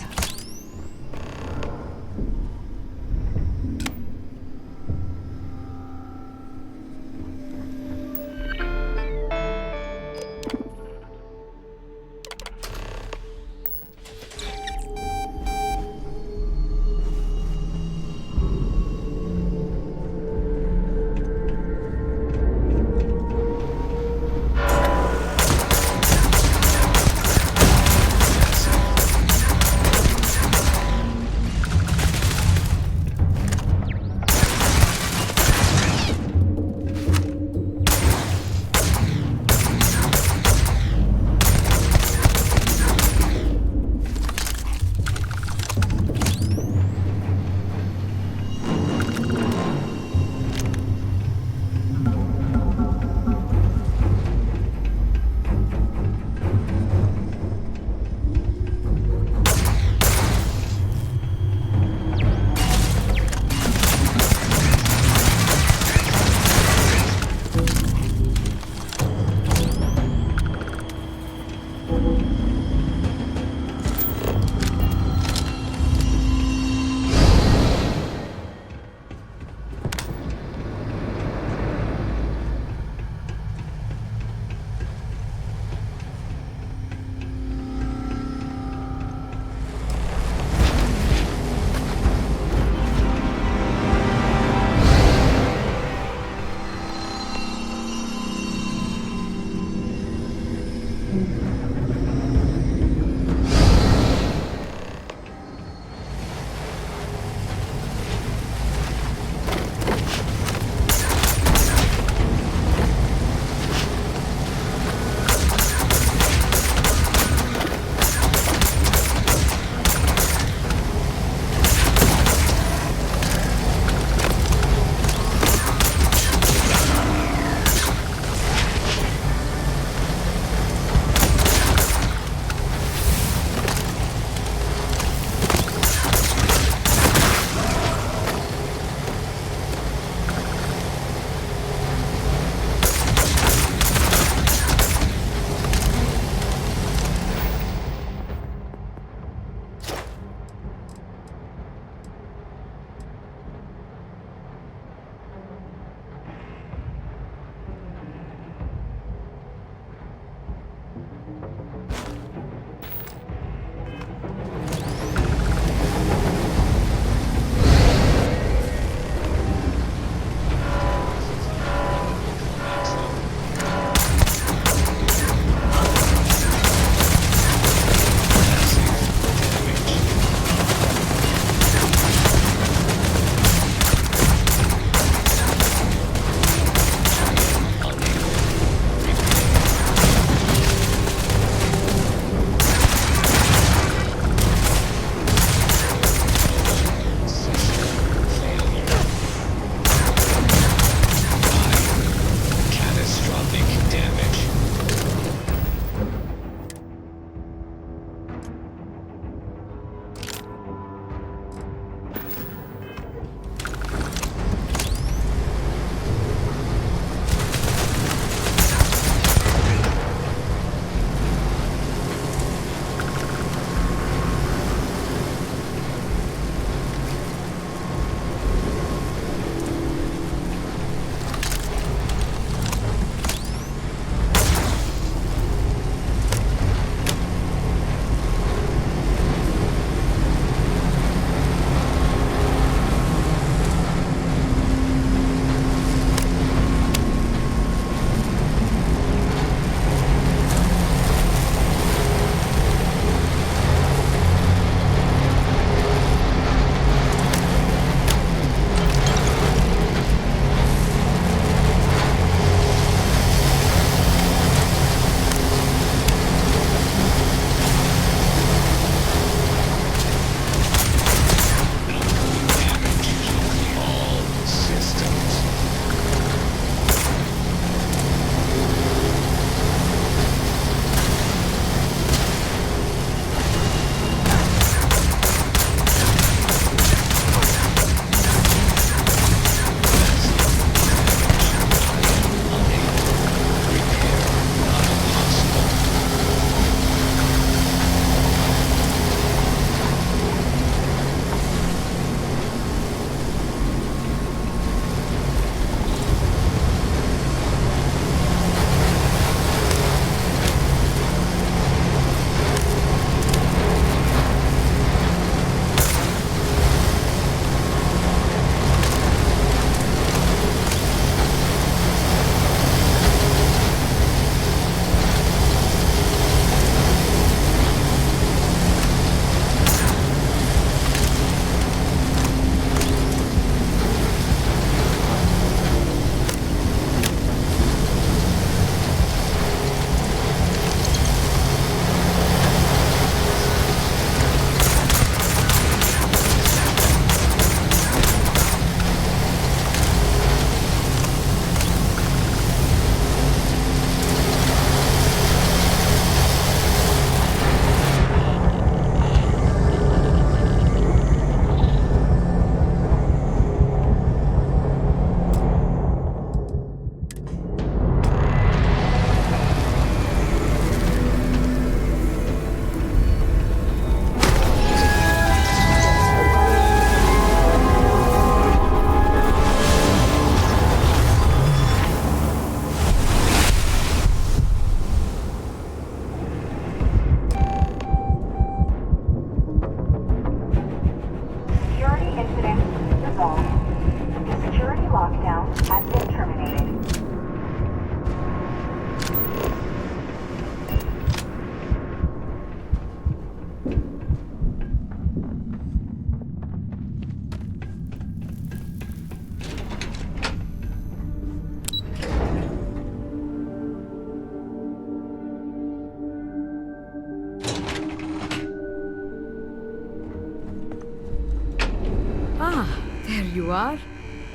Ah, there you are.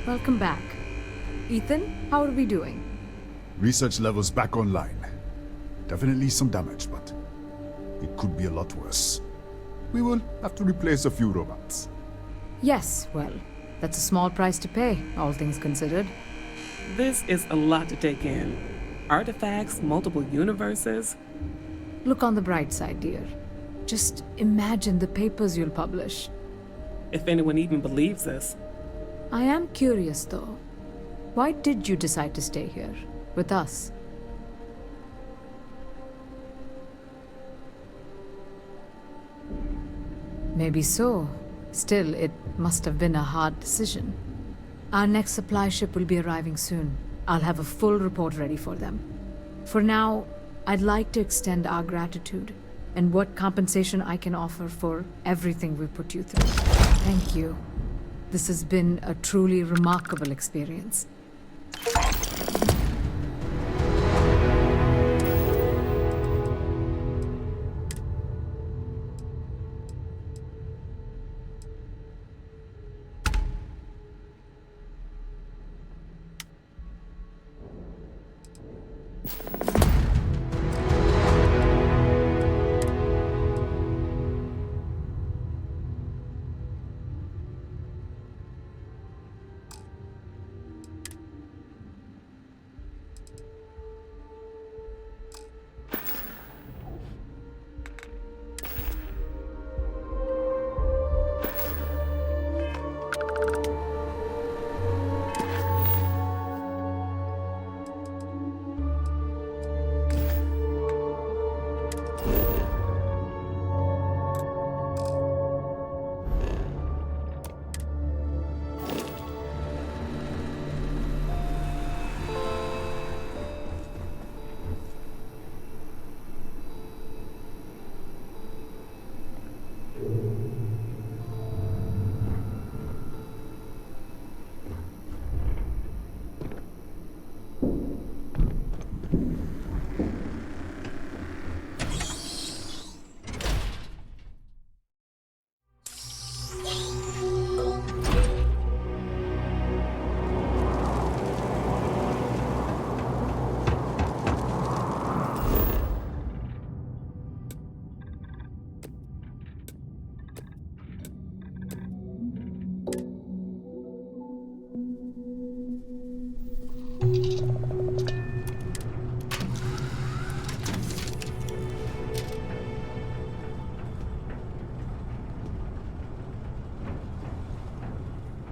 Welcome back. Ethan, how are we doing? Research levels back online. Definitely some damage, but it could be a lot worse. We will have to replace a few robots. Yes, well, that's a small price to pay, all things considered. This is a lot to take in. Artifacts, multiple universes. Look on the bright side, dear. Just imagine the papers you'll publish. If anyone even believes this. I am curious, though. Why did you decide to stay here, with us? Maybe so. Still, it must have been a hard decision. Our next supply ship will be arriving soon. I'll have a full report ready for them. For now, I'd like to extend our gratitude and what compensation I can offer for everything we put you through. Thank you. This has been a truly remarkable experience.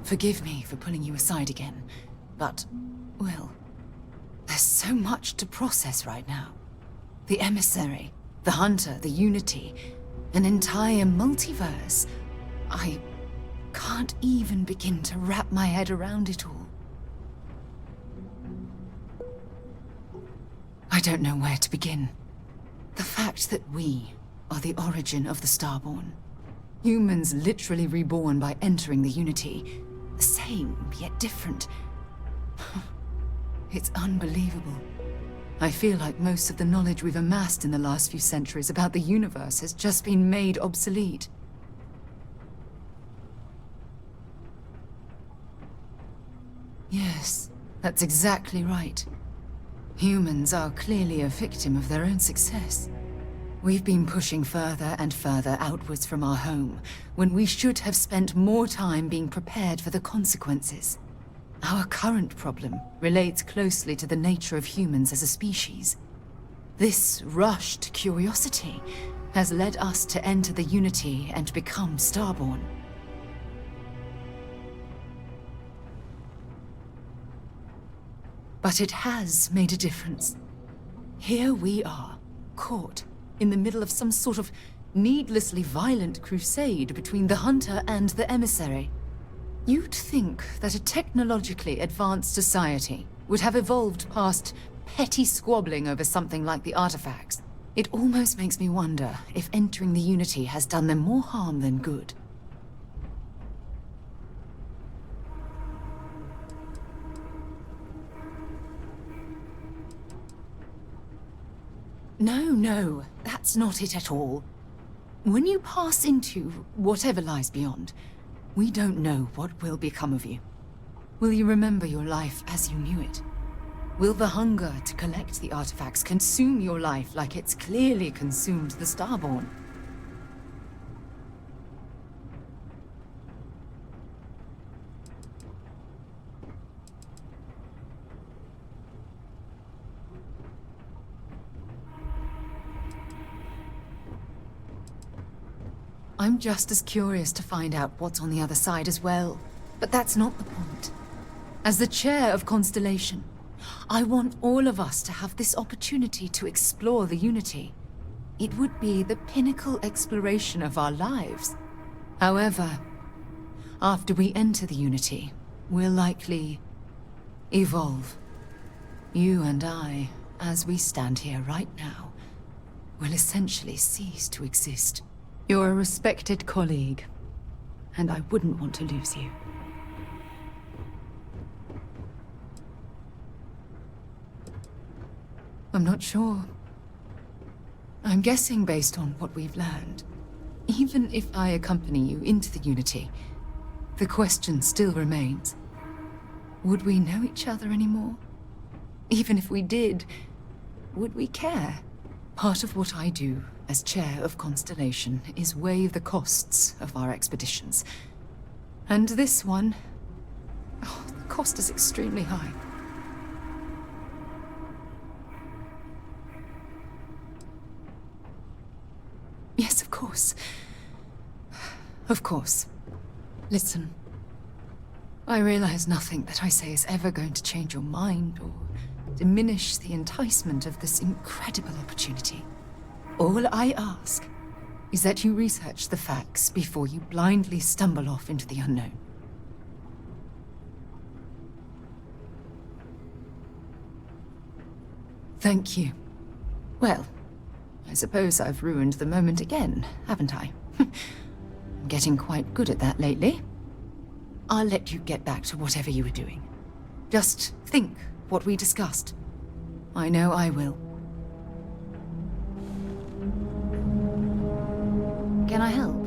Forgive me for pulling you aside again, but, well, there's so much to process right now. The emissary, the hunter, the unity, an entire multiverse. I can't even begin to wrap my head around it all. I don't know where to begin. The fact that we are the origin of the Starborn. Humans literally reborn by entering the Unity. The same, yet different. It's unbelievable. I feel like most of the knowledge we've amassed in the last few centuries about the universe has just been made obsolete. Yes, that's exactly right. Humans are clearly a victim of their own success. We've been pushing further and further outwards from our home, when we should have spent more time being prepared for the consequences. Our current problem relates closely to the nature of humans as a species. This rushed curiosity has led us to enter the Unity and become Starborn. But it has made a difference. Here we are, caught in the middle of some sort of needlessly violent crusade between the hunter and the emissary. You'd think that a technologically advanced society would have evolved past petty squabbling over something like the artifacts. It almost makes me wonder if entering the Unity has done them more harm than good. No, that's not it at all. When you pass into whatever lies beyond, We don't know what will become of you. Will you remember your life as you knew it? Will the hunger to collect the artifacts consume your life like it's clearly consumed the Starborn? I'm just as curious to find out what's on the other side as well. But that's not the point. As the chair of Constellation, I want all of us to have this opportunity to explore the Unity. It would be the pinnacle exploration of our lives. However, after we enter the Unity, we'll likely evolve. You and I, as we stand here right now, will essentially cease to exist. You're a respected colleague, and I wouldn't want to lose you. I'm not sure. I'm guessing based on what we've learned. Even if I accompany you into the Unity, the question still remains. Would we know each other anymore? Even if we did, would we care? Part of what I do as chair of Constellation is weigh the costs of our expeditions. And this one, the cost is extremely high. Yes, of course. Of course. Listen. I realize nothing that I say is ever going to change your mind or diminish the enticement of this incredible opportunity. All I ask is that you research the facts before you blindly stumble off into the unknown. Thank you. Well, I suppose I've ruined the moment again, haven't I? I'm getting quite good at that lately. I'll let you get back to whatever you were doing. Just think what we discussed. I know I will. Can I help?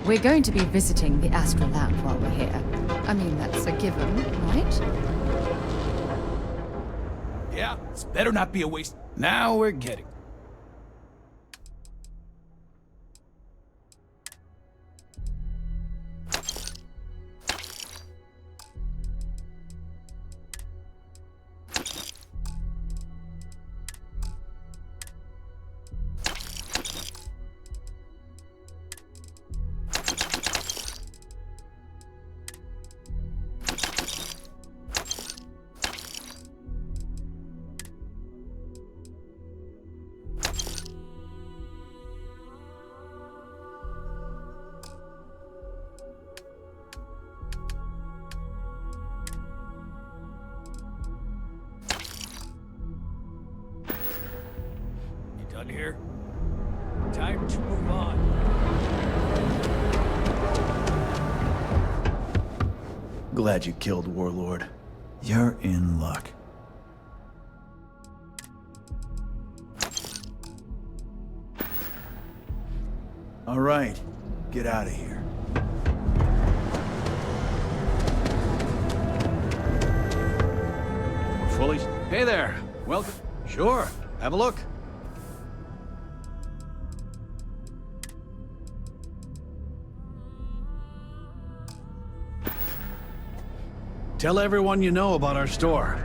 We're going to be visiting the Astral Lab while we're here. I mean, that's a given, right? Yeah, it's better not be a waste. Now we're getting. Done here? Time to move on. Glad you killed Warlord. You're in luck. All right, get out of here. We're fully... Hey there. Welcome. Sure. Have a look. Tell everyone you know about our store.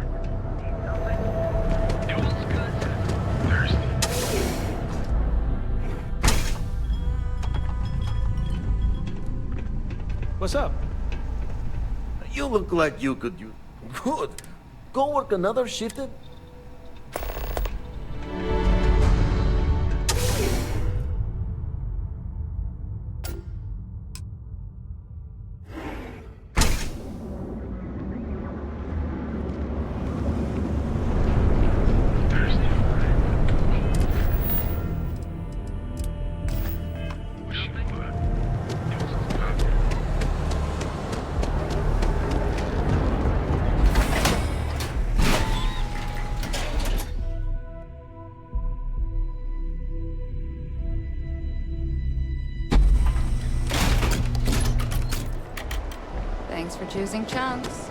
What's up? You look like you could use... Good. Go work another shift. Thanks for choosing Chance.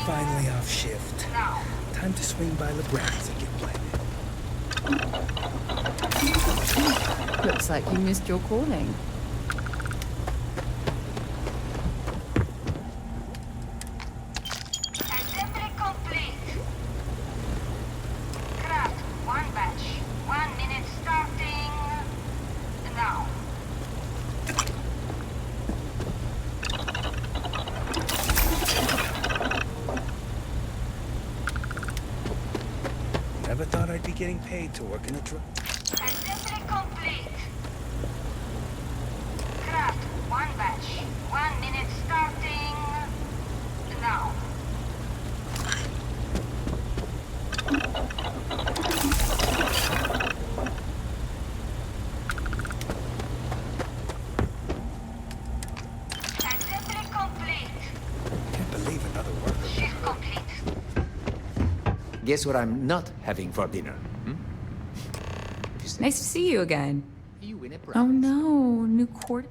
Finally off shift. Time to swing by LeBron's and get blinded. Looks like you missed your calling. Assembly complete. Craft one batch. 1 minute starting now. Never thought I'd be getting paid to work in a truck. Assembly complete. Craft one batch. 1 minute starting now. Assembly complete. Can't believe another worker. Shift complete. Guess what I'm not having for dinner? Nice to see you again. You win a prize. Oh no, new court.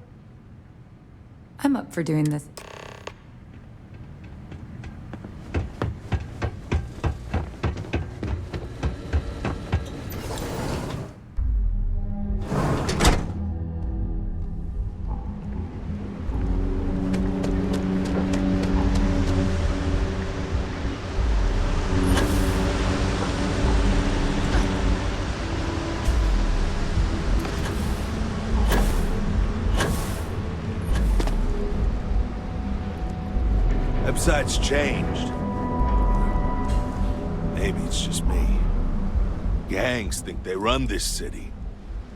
I'm up for doing this. Website's changed. Maybe it's just me. Gangs think they run this city,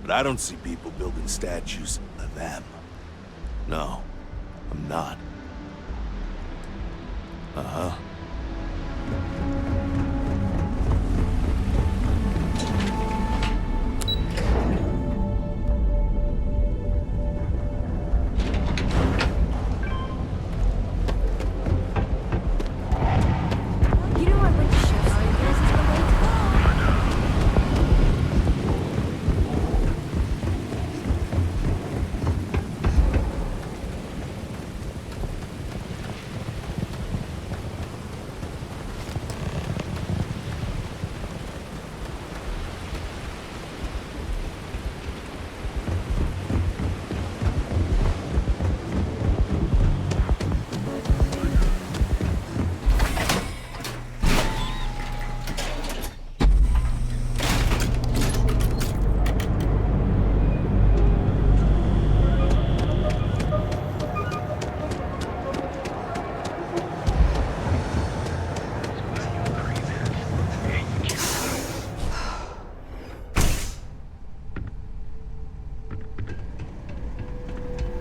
but I don't see people building statues of them. No, I'm not. Uh-huh.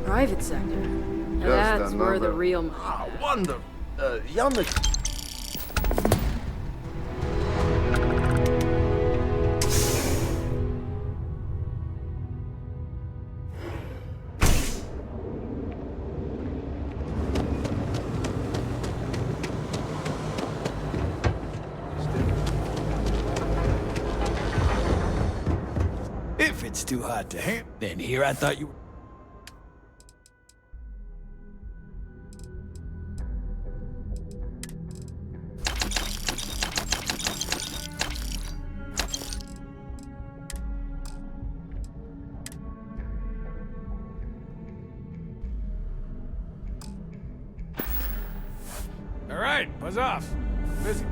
Private sector. Now that's where the real money. I wonder, yonder. If it's too hot to handle, then here I thought you were. All right, buzz off. Busy.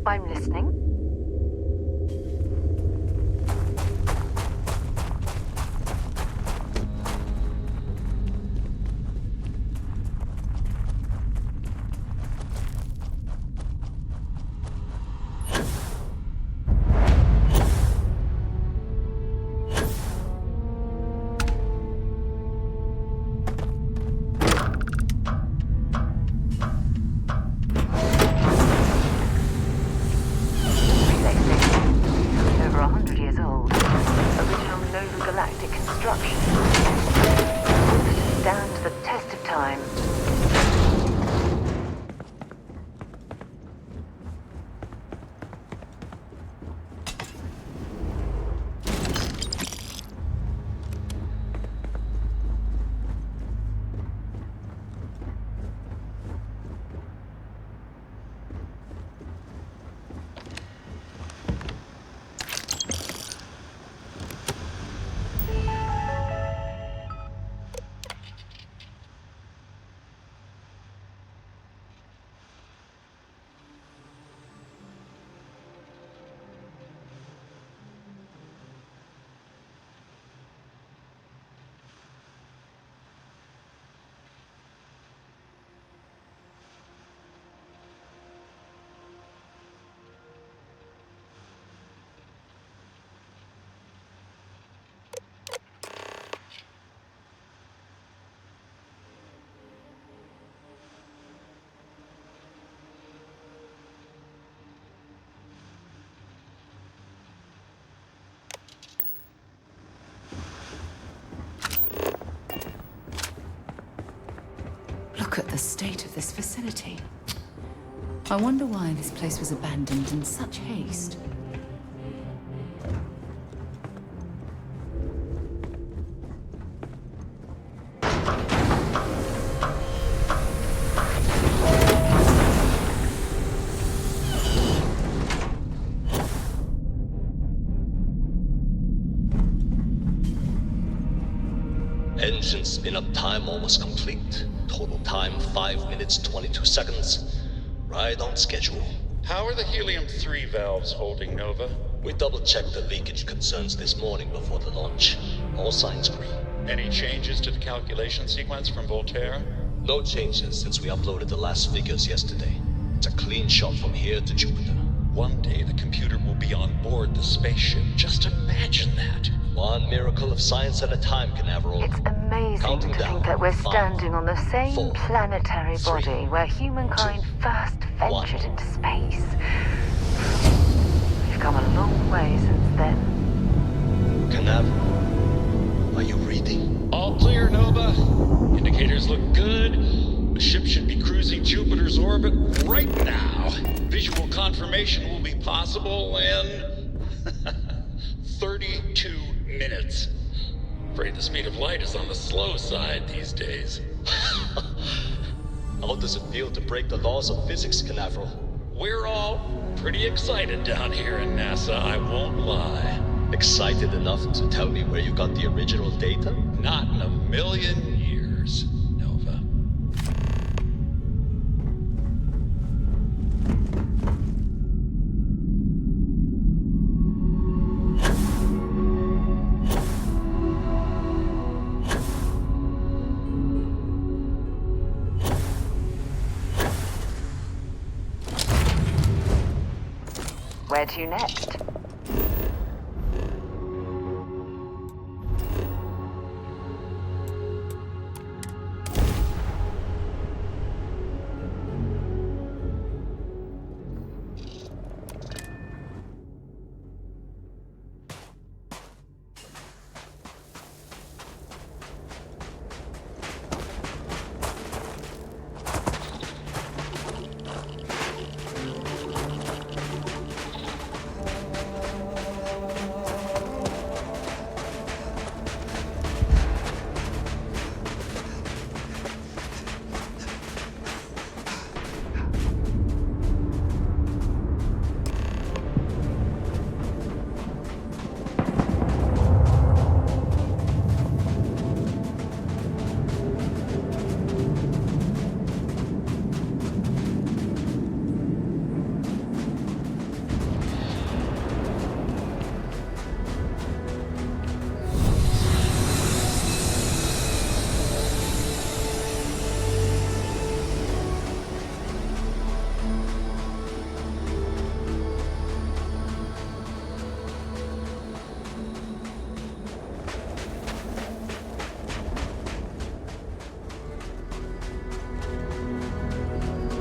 I'm listening. Look at the state of this facility. I wonder why this place was abandoned in such haste. Engine spin-up time almost complete. Total time 5 minutes 22 seconds. Right on schedule. How are the helium-3 valves holding, Nova? We double-checked the leakage concerns this morning before the launch. All signs green. Any changes to the calculation sequence from Voltaire? No changes since we uploaded the last figures yesterday. It's a clean shot from here to Jupiter. One day the computer will be on board the spaceship. Just imagine that. One miracle of science at a time, Canaveral. It's amazing to think that we're standing on the same planetary body where humankind first ventured into space. We've come a long way since then. Canaveral, are you reading? All clear, Nova. Indicators look good. The ship should be cruising Jupiter's orbit right now. Visual confirmation will be possible in 32 minutes. Afraid the speed of light is on the slow side these days. How does it feel to break the laws of physics, Canaveral? We're all pretty excited down here in NASA, I won't lie. Excited enough to tell me where you got the original data? Not in a million years, Nova. Where to next?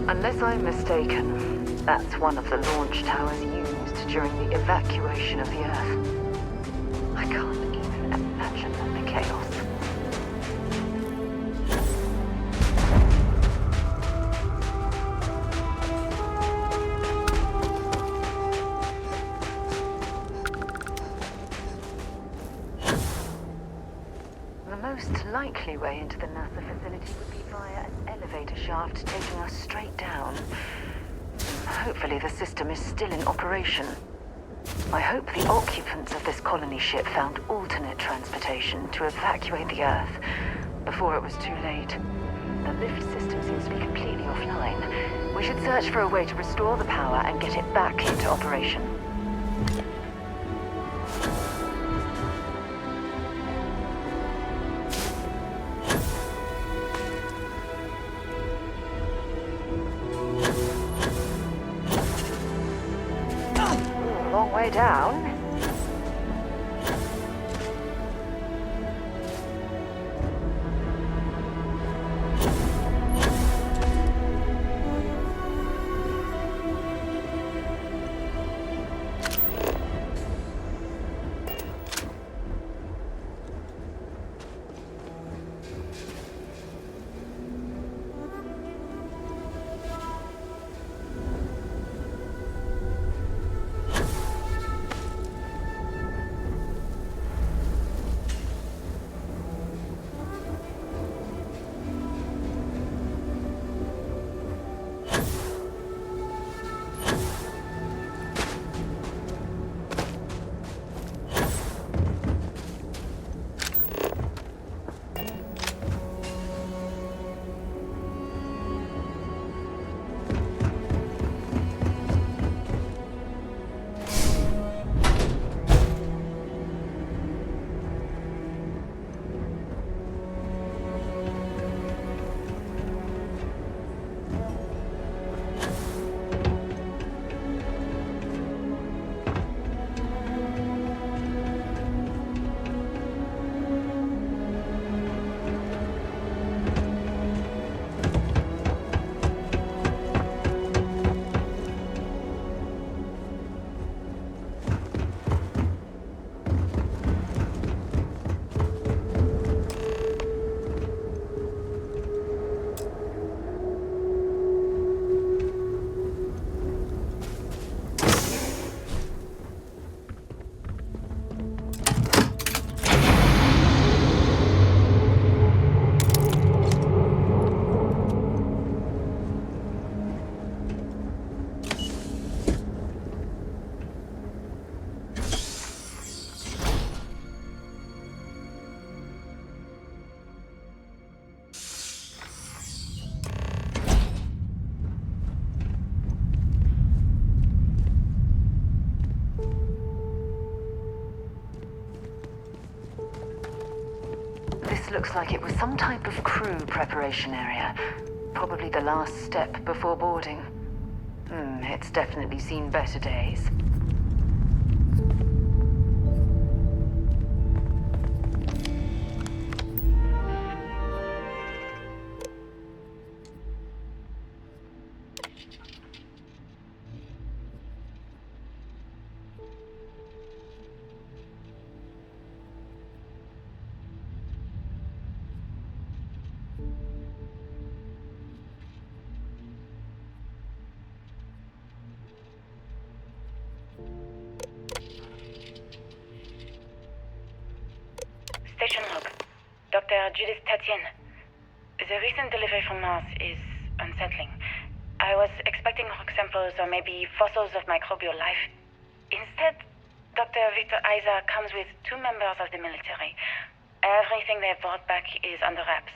Unless I'm mistaken, that's one of the launch towers used during the evacuation of the Earth. I can't even imagine the chaos. The most likely way into the NASA facility would be via an elevator shaft taking us straight down. Hopefully the system is still in operation. I hope the occupants of this colony ship found alternate transportation to evacuate the Earth before it was too late. The lift system seems to be completely offline. We should search for a way to restore the power and get it back into operation. Long way down. Looks like it was some type of crew preparation area. Probably the last step before boarding. It's definitely seen better days. Station log. Dr. Judith Tatien. The recent delivery from Mars is unsettling. I was expecting rock samples or maybe fossils of microbial life. Instead, Dr. Victor Isa comes with 2 members of the military. Everything they've brought back is under wraps.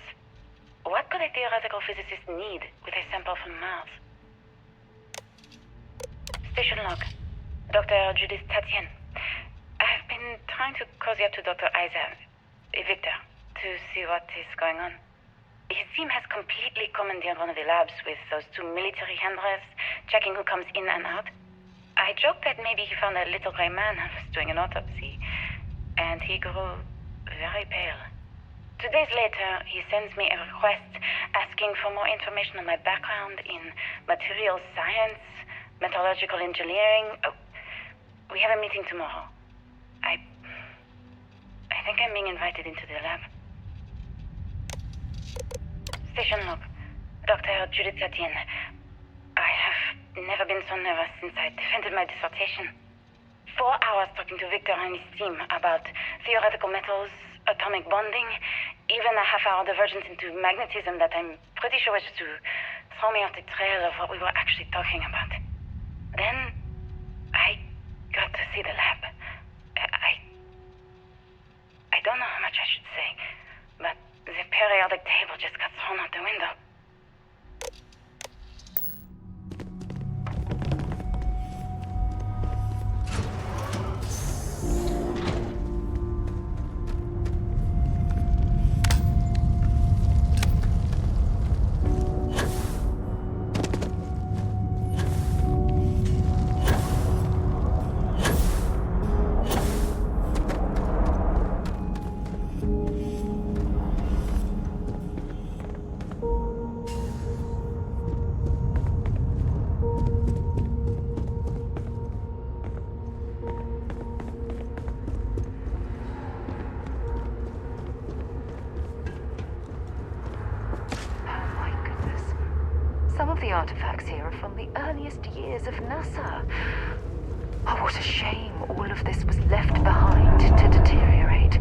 What could a theoretical physicist need with a sample from Mars? Station log. Dr. Judith Tatien. I've been trying to cozy up to Dr. Isa, Victor, to see what is going on. His team has completely commandeered one of the labs with those 2 military handlers, checking who comes in and out. I joked that maybe he found a little gray man and was doing an autopsy, and he grew very pale. 2 days later, he sends me a request asking for more information on my background in materials science, metallurgical engineering. Oh, we have a meeting tomorrow. I think I'm being invited into the lab. Station log. Dr. Judith Tatien. I have never been so nervous since I defended my dissertation. 4 hours talking to Victor and his team about theoretical metals, atomic bonding, even a half-hour divergence into magnetism that I'm pretty sure was to throw me off the trail of what we were actually talking about. Then, I got to see the lab. I don't know how much I should say, but the periodic table just got thrown out the window. Some of the artifacts here are from the earliest years of NASA. Oh, what a shame all of this was left behind to deteriorate.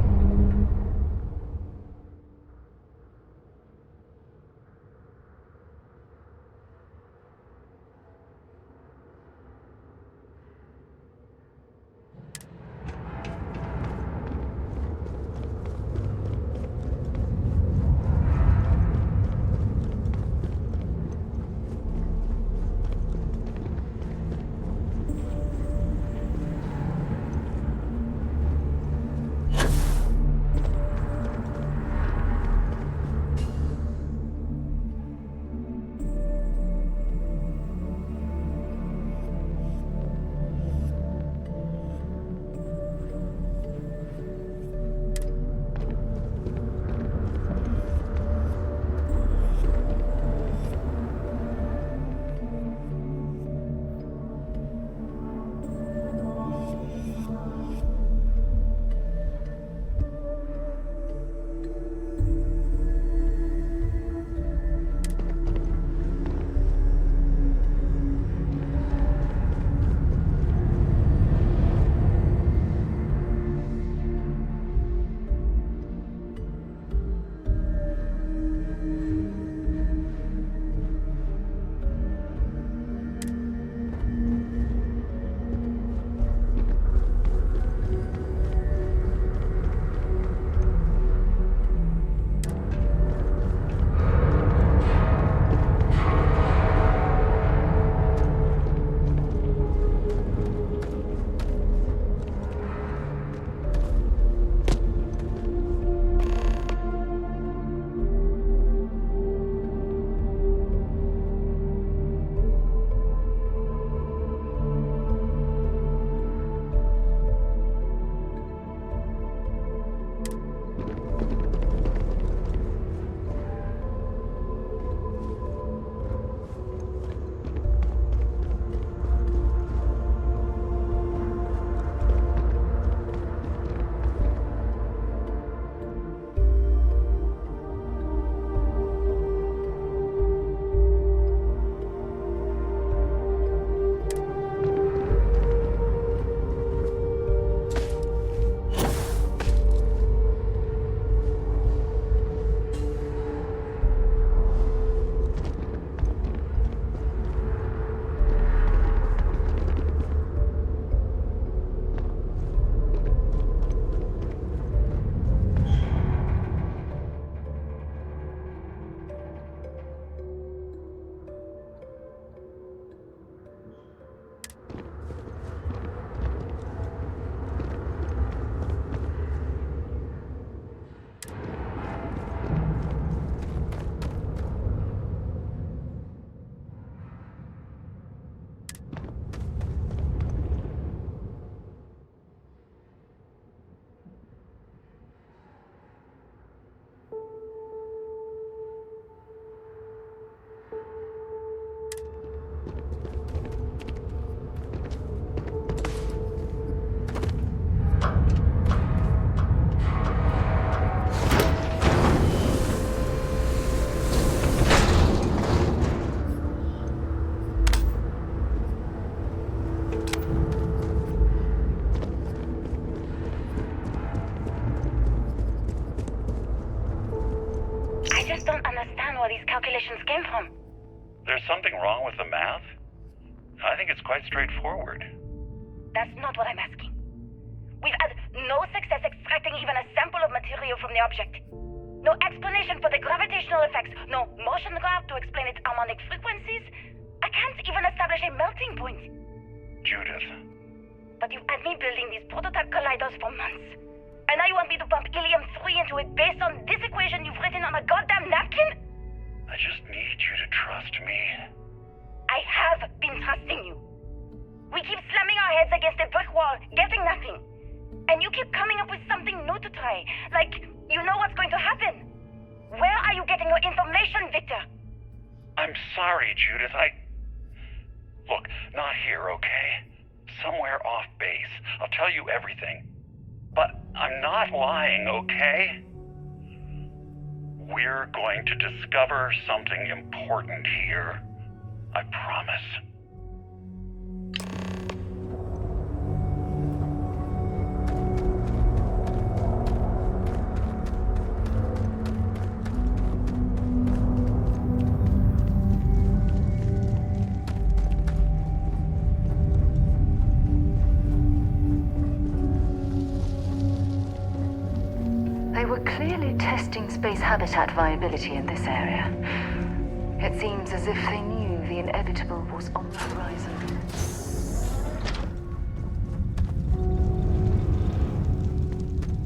calculations came from. There's something wrong with the math? I think it's quite straightforward. That's not what I'm asking. We've had no success extracting even a sample of material from the object. No explanation for the gravitational effects, no motion graph to explain its harmonic frequencies. I can't even establish a melting point. Judith. But you've had me building these prototype colliders for months. And now you want me to pump helium-3 into it based on this equation you've written on a goddamn napkin? I just need you to trust me. I have been trusting you. We keep slamming our heads against a brick wall, getting nothing. And you keep coming up with something new to try. Like, you know what's going to happen. Where are you getting your information, Victor? I'm sorry, Judith. Look, not here, okay? Somewhere off base. I'll tell you everything. But I'm not lying, okay? We're going to discover something important here. I promise. They were clearly testing space habitat viability in this area. It seems as if they knew the inevitable was on the horizon.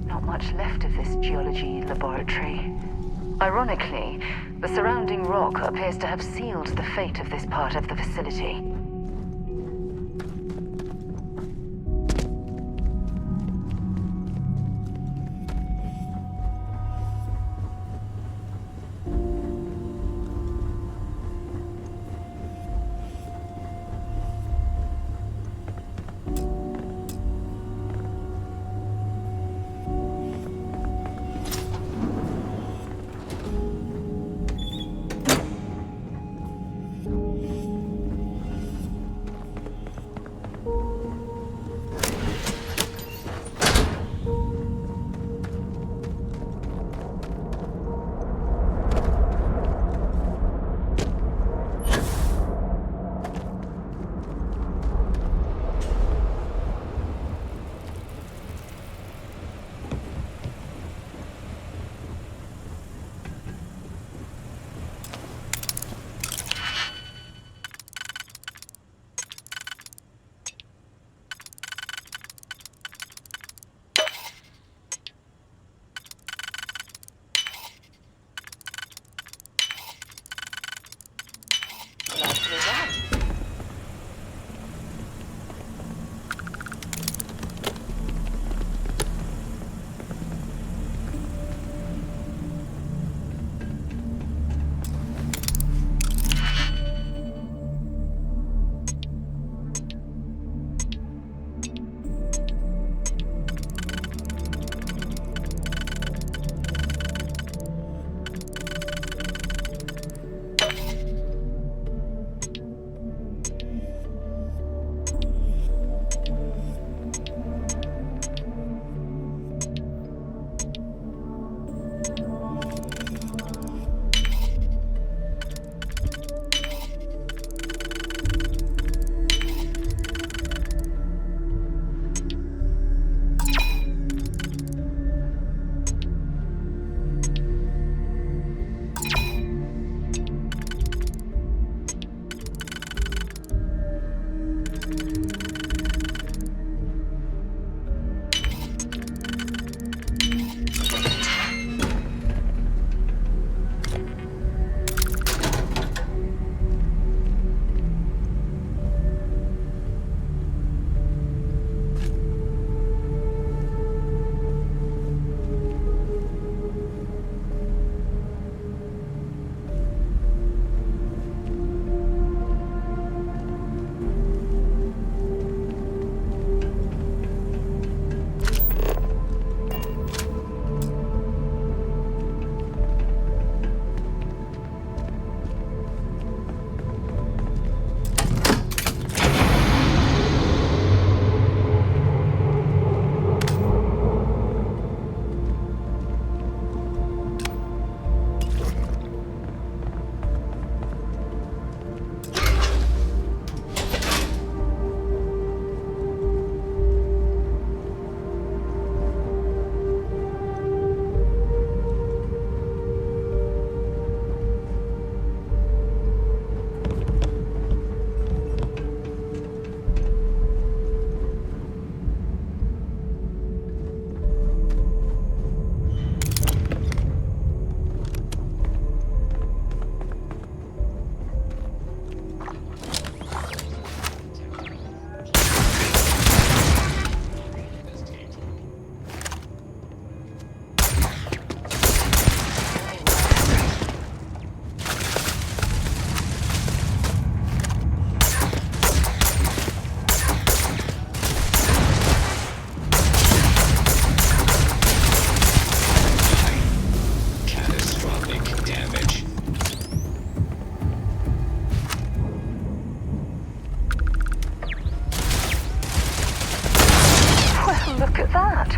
Not much left of this geology laboratory. Ironically, the surrounding rock appears to have sealed the fate of this part of the facility. Look at that.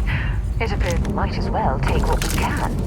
It appears we might as well take what we can.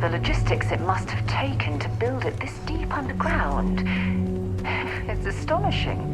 The logistics it must have taken to build it this deep underground. It's astonishing.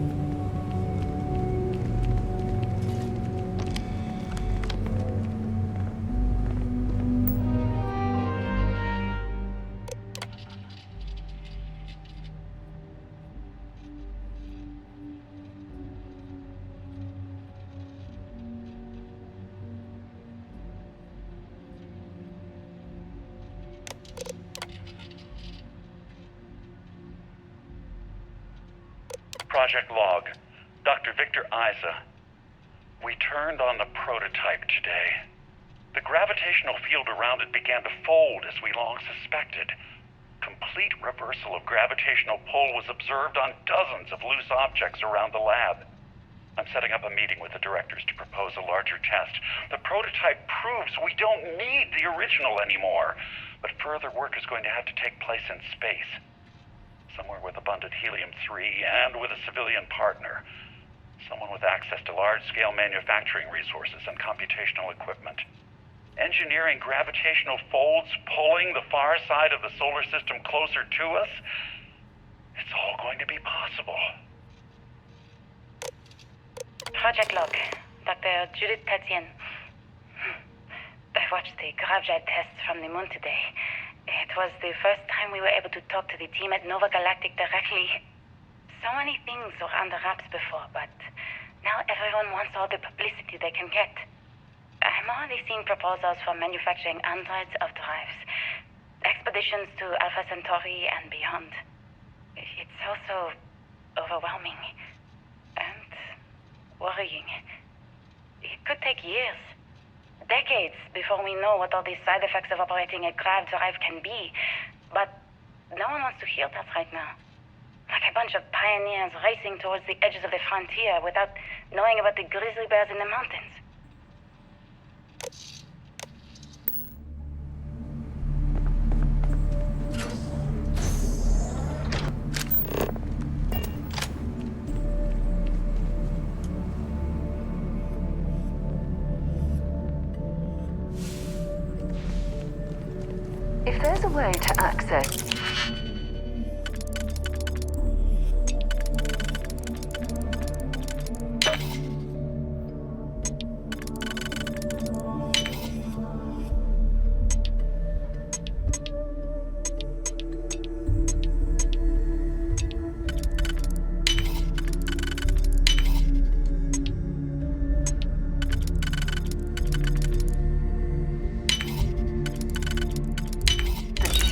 Project log. Dr. Victor Isa. We turned on the prototype today. The gravitational field around it began to fold as we long suspected. Complete reversal of gravitational pull was observed on dozens of loose objects around the lab. I'm setting up a meeting with the directors to propose a larger test. The prototype proves we don't need the original anymore, but further work is going to have to take place in space. Somewhere with abundant helium-3 and with a civilian partner. Someone with access to large-scale manufacturing resources and computational equipment. Engineering gravitational folds pulling the far side of the solar system closer to us. It's all going to be possible. Project log. Dr. Judith Tatien. I watched the gravjet tests from the moon today. It was the first time we were able to talk to the team at Nova Galactic directly. So many things were under wraps before, but now everyone wants all the publicity they can get. I'm already seeing proposals for manufacturing androids of drives, expeditions to Alpha Centauri and beyond. It's also overwhelming and worrying. It could take years. Decades before we know what all the side effects of operating a grav drive can be. But no one wants to hear that right now. Like a bunch of pioneers racing towards the edges of the frontier without knowing about the grizzly bears in the mountains. If there's a way to access...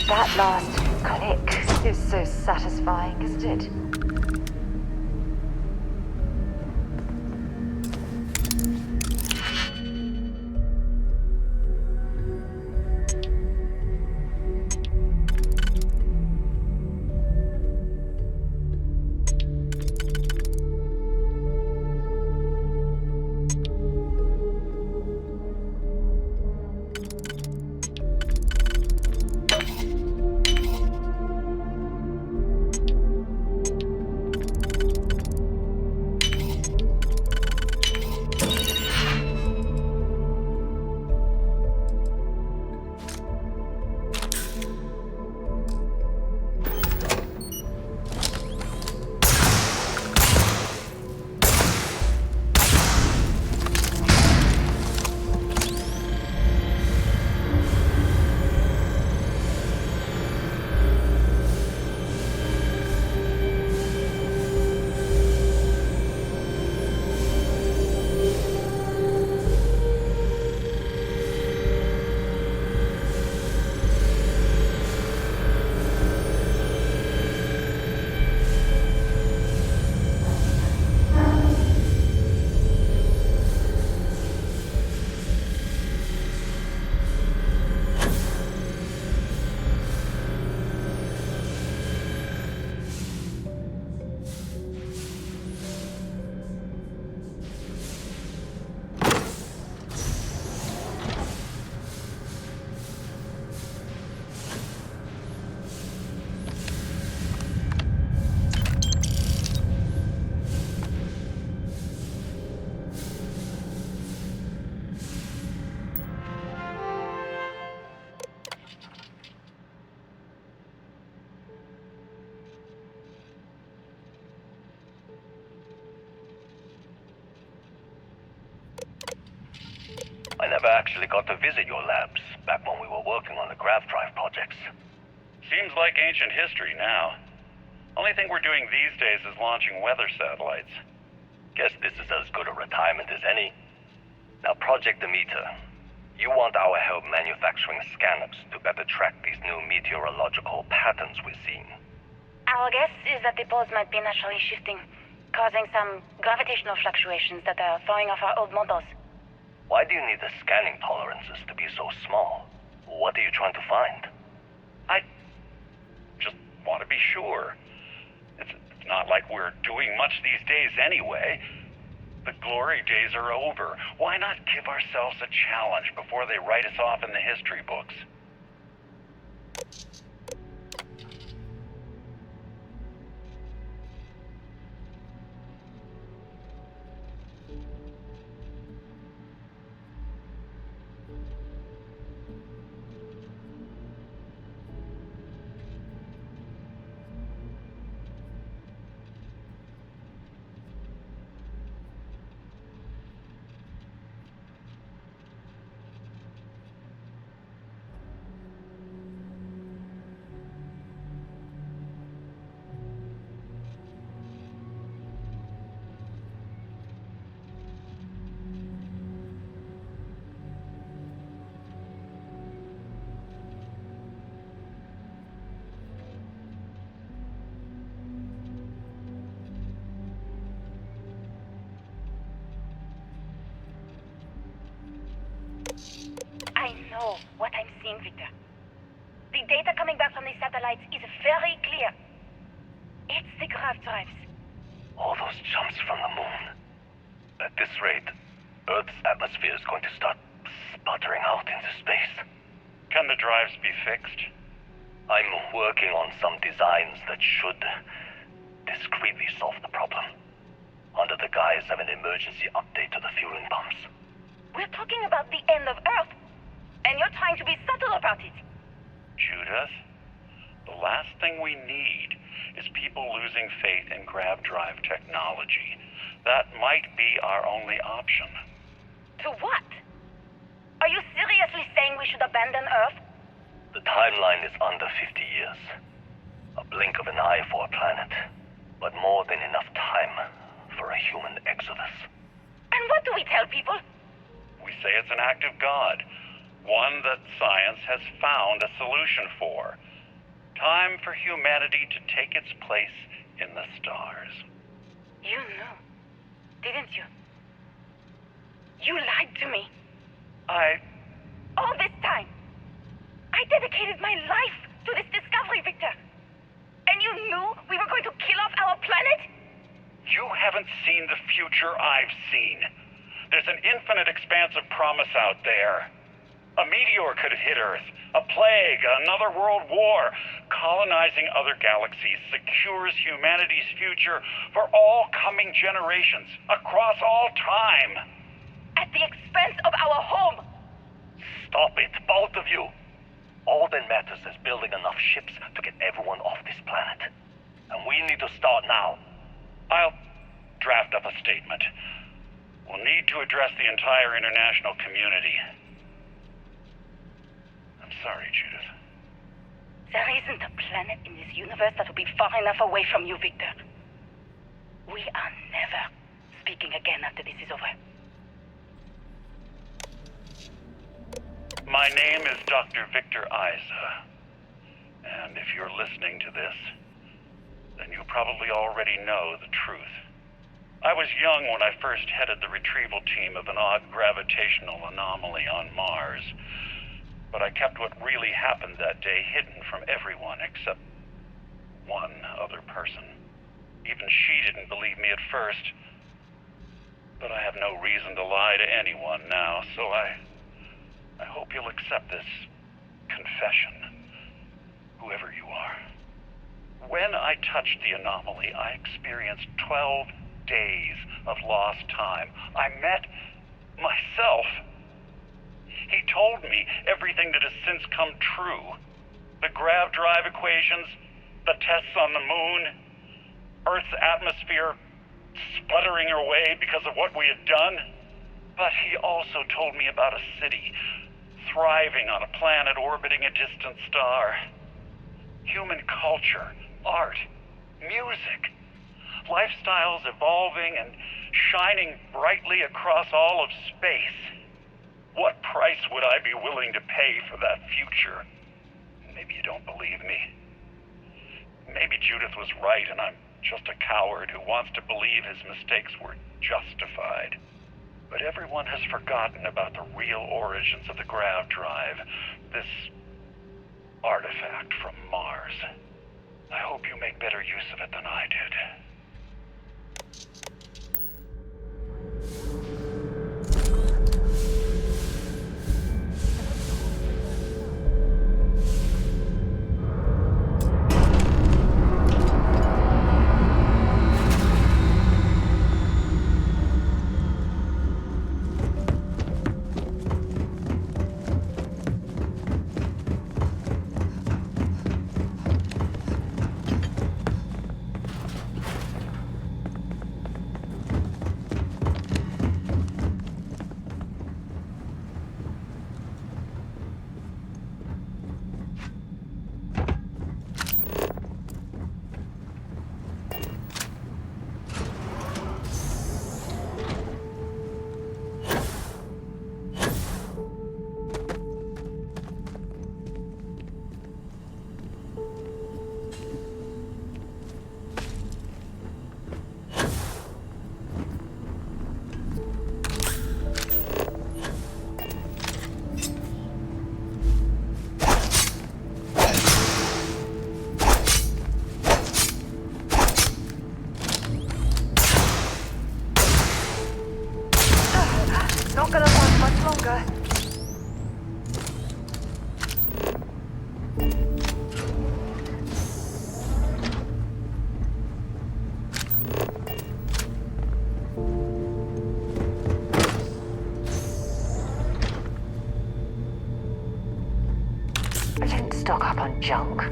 That last click is so satisfying, isn't it? never actually got to visit your labs back when we were working on the grav drive projects. Seems like ancient history now. Only thing we're doing these days is launching weather satellites. Guess this is as good a retirement as any. Now, Project Demeter. You want our help manufacturing scanners to better track these new meteorological patterns we're seeing. Our guess is that the poles might be naturally shifting, causing some gravitational fluctuations that are throwing off our old models. Why do you need the scanning tolerances to be so small? What are you trying to find? I just want to be sure. It's not like we're doing much these days anyway. The glory days are over. Why not give ourselves a challenge before they write us off in the history books? I know what I'm seeing, Victor. The data coming back from the satellites is very clear. It's the grav drives. All those jumps from the moon. At this rate, Earth's atmosphere is going to start sputtering out into space. Can the drives be fixed? I'm working on some designs that should discreetly solve the problem, under the guise of an emergency update to the fueling pumps. We're talking about the end of Earth, and you're trying to be subtle about it. Judith, the last thing we need is people losing faith in grav drive technology. That might be our only option. To what? Are you seriously saying we should abandon Earth? The timeline is under 50 years. A blink of an eye for a planet, but more than enough time for a human exodus. And what do we tell people? We say it's an act of God, one that science has found a solution for. Time for humanity to take its place in the stars. You knew, didn't you? You lied to me. All this time, I dedicated my life to this discovery, Victor. And you knew we were going to kill off our planet? You haven't seen the future I've seen. There's an infinite expanse of promise out there. A meteor could have hit Earth, a plague, another world war. Colonizing other galaxies secures humanity's future for all coming generations, across all time. At the expense of our home. Stop it, both of you. All that matters is building enough ships to get everyone off this planet. And we need to start now. I'll draft up a statement. We'll need to address the entire international community. I'm sorry, Judith. There isn't a planet in this universe that will be far enough away from you, Victor. We are never speaking again after this is over. My name is Dr. Victor Isa. And if you're listening to this, then you probably already know the truth. I was young when I first headed the retrieval team of an odd gravitational anomaly on Mars. But I kept what really happened that day hidden from everyone except one other person. Even she didn't believe me at first. But I have no reason to lie to anyone now, so I hope you'll accept this confession, whoever you are. When I touched the anomaly, I experienced 12 days of lost time. I met myself. He told me everything that has since come true. The grav drive equations, the tests on the moon, Earth's atmosphere sputtering away because of what we had done. But he also told me about a city thriving on a planet orbiting a distant star. Human culture, art, music, lifestyles evolving and shining brightly across all of space. What price would I be willing to pay for that future? Maybe you don't believe me. Maybe Judith was right and I'm just a coward who wants to believe his mistakes were justified. But everyone has forgotten about the real origins of the grav drive, this artifact from Mars. I hope you make better use of it than I did. Not gonna last much longer. I didn't stock up on junk.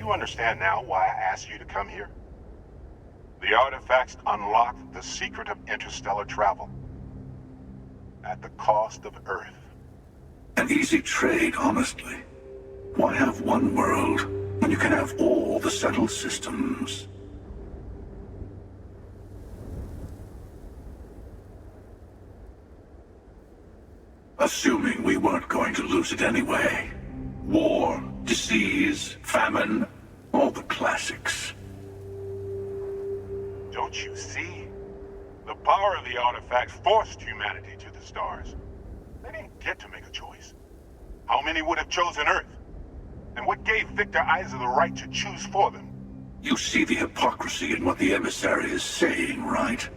you understand now why I asked you to come here? The artifacts unlock the secret of interstellar travel. At the cost of Earth. An easy trade, honestly. Why have one world when you can have all the settled systems? Assuming we weren't going to lose it anyway. War, disease, famine, all the classics. Don't you see? The power of the artifacts forced humanity to the stars. They didn't get to make a choice. How many would have chosen Earth? And what gave Victor Isa the right to choose for them? You see the hypocrisy in what the emissary is saying, right?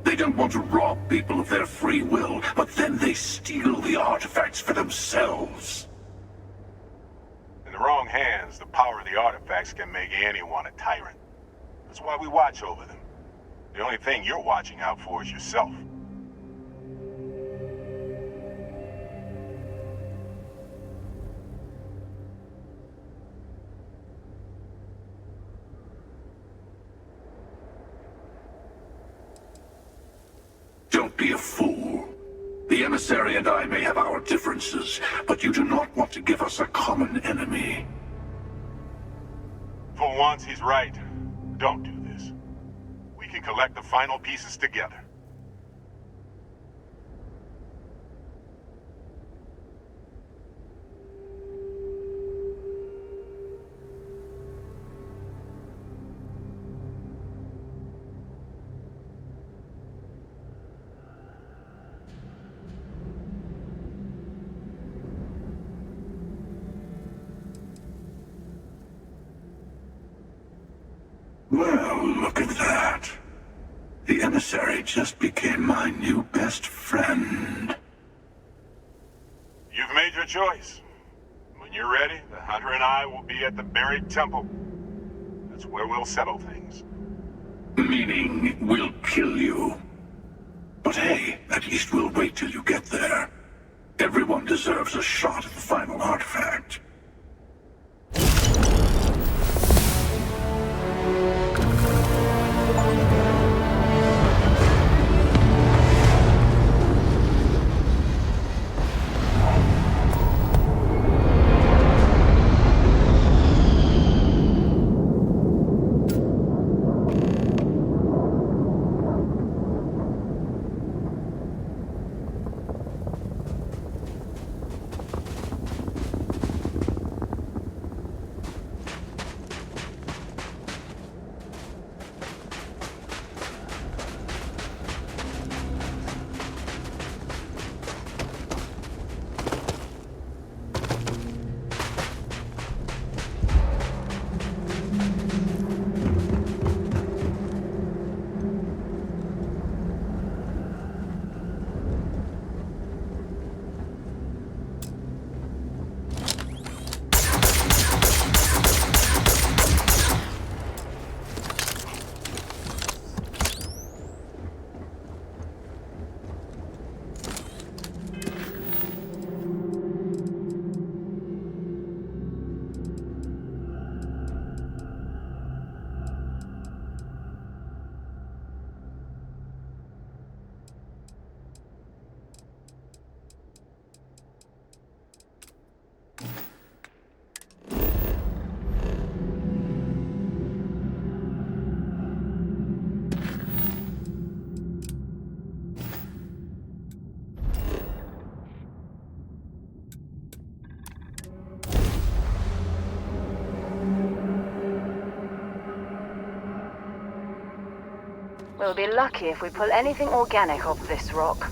They don't want to rob people of their free will, but then they steal the artifacts for themselves. In the wrong hands, the power of the artifacts can make anyone a tyrant. That's why we watch over them. The only thing you're watching out for is yourself. Don't be a fool. The emissary and I may have our differences, but you do not want to give us a common enemy. For once, he's right. Don't do this. We can collect the final pieces together. Well, look at that. The emissary just became my new best friend. You've made your choice. When you're ready, the Hunter and I will be at the buried temple. That's where we'll settle things. Meaning, we'll kill you. But hey, at least we'll wait till you get there. Everyone deserves a shot at the final artifact. We'll be lucky if we pull anything organic off this rock.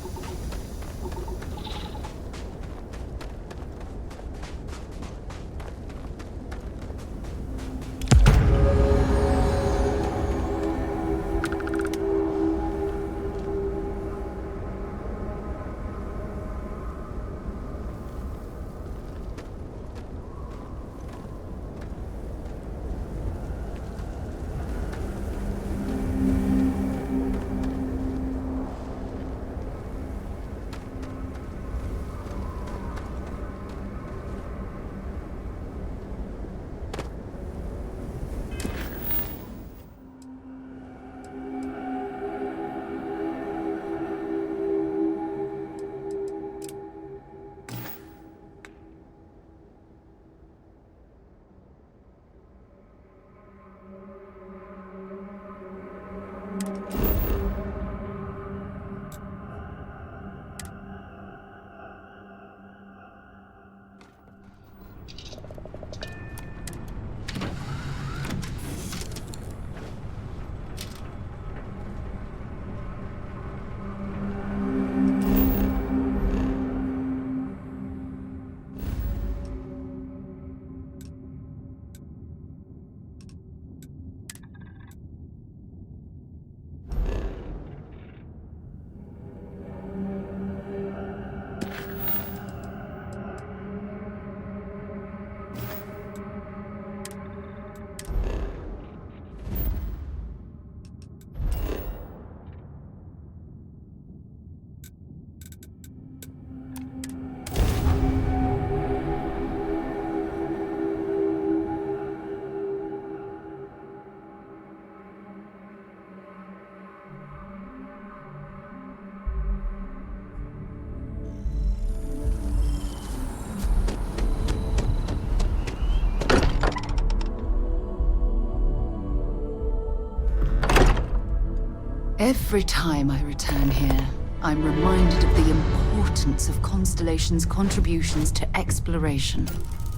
Every time I return here, I'm reminded of the importance of Constellation's contributions to exploration.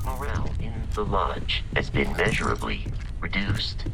Morale in the lodge has been measurably reduced.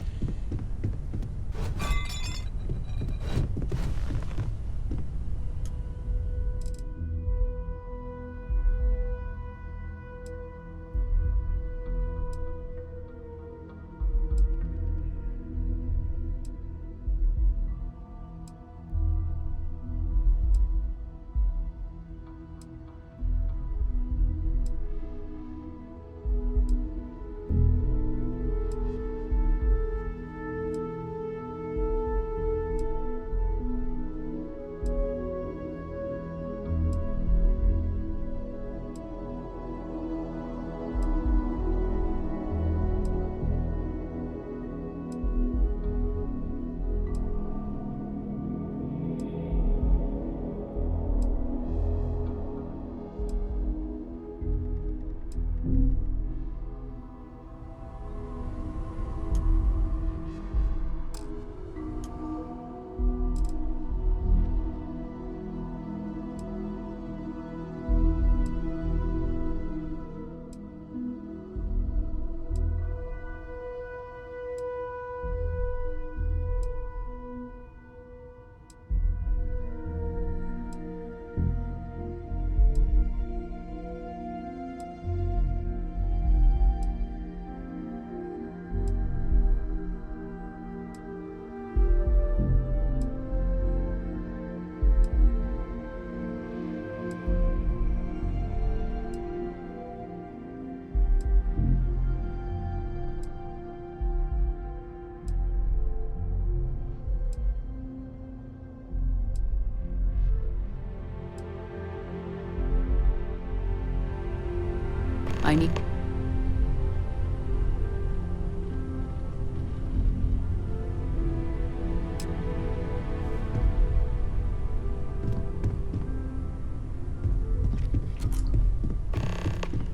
I need...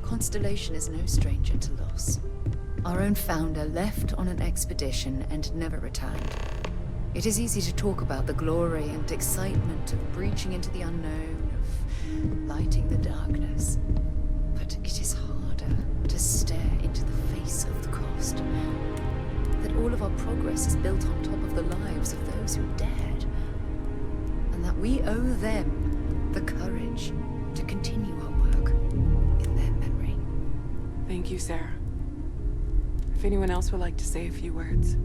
Constellation is no stranger to loss. Our own founder left on an expedition and never returned. It is easy to talk about the glory and excitement of breaching into the unknown, of lighting the darkness. But it is harder to stare into the face of the cost. That all of our progress is built on top of the lives of those who dared. And that we owe them the courage to continue our work in their memory. Thank you, Sarah. If anyone else would like to say a few words.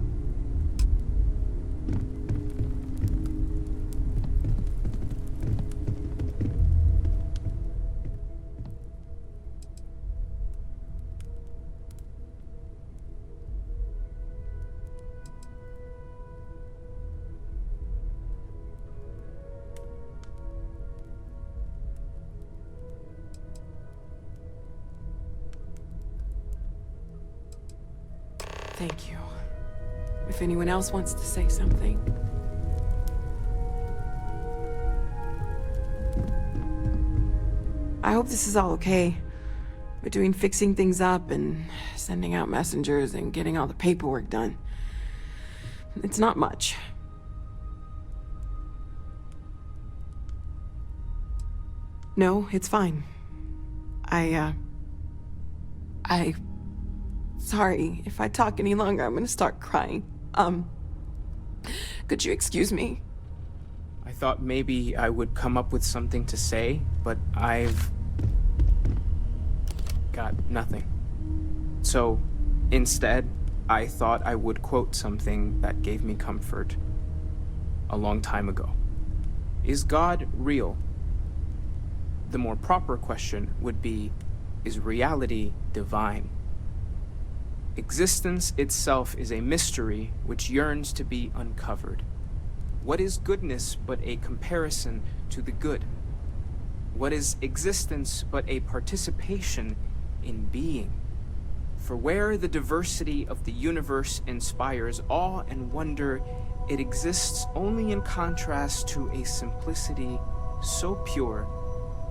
Thank you. If anyone else wants to say something. I hope this is all okay. Between fixing things up and sending out messengers and getting all the paperwork done. It's not much. No, it's fine. Sorry, if I talk any longer, I'm gonna start crying. Could you excuse me? I thought maybe I would come up with something to say, but I've got nothing. So, instead, I thought I would quote something that gave me comfort a long time ago. Is God real? The more proper question would be, is reality divine? Existence itself is a mystery which yearns to be uncovered. What is goodness but a comparison to the good? What is existence but a participation in being? For where the diversity of the universe inspires awe and wonder, it exists only in contrast to a simplicity so pure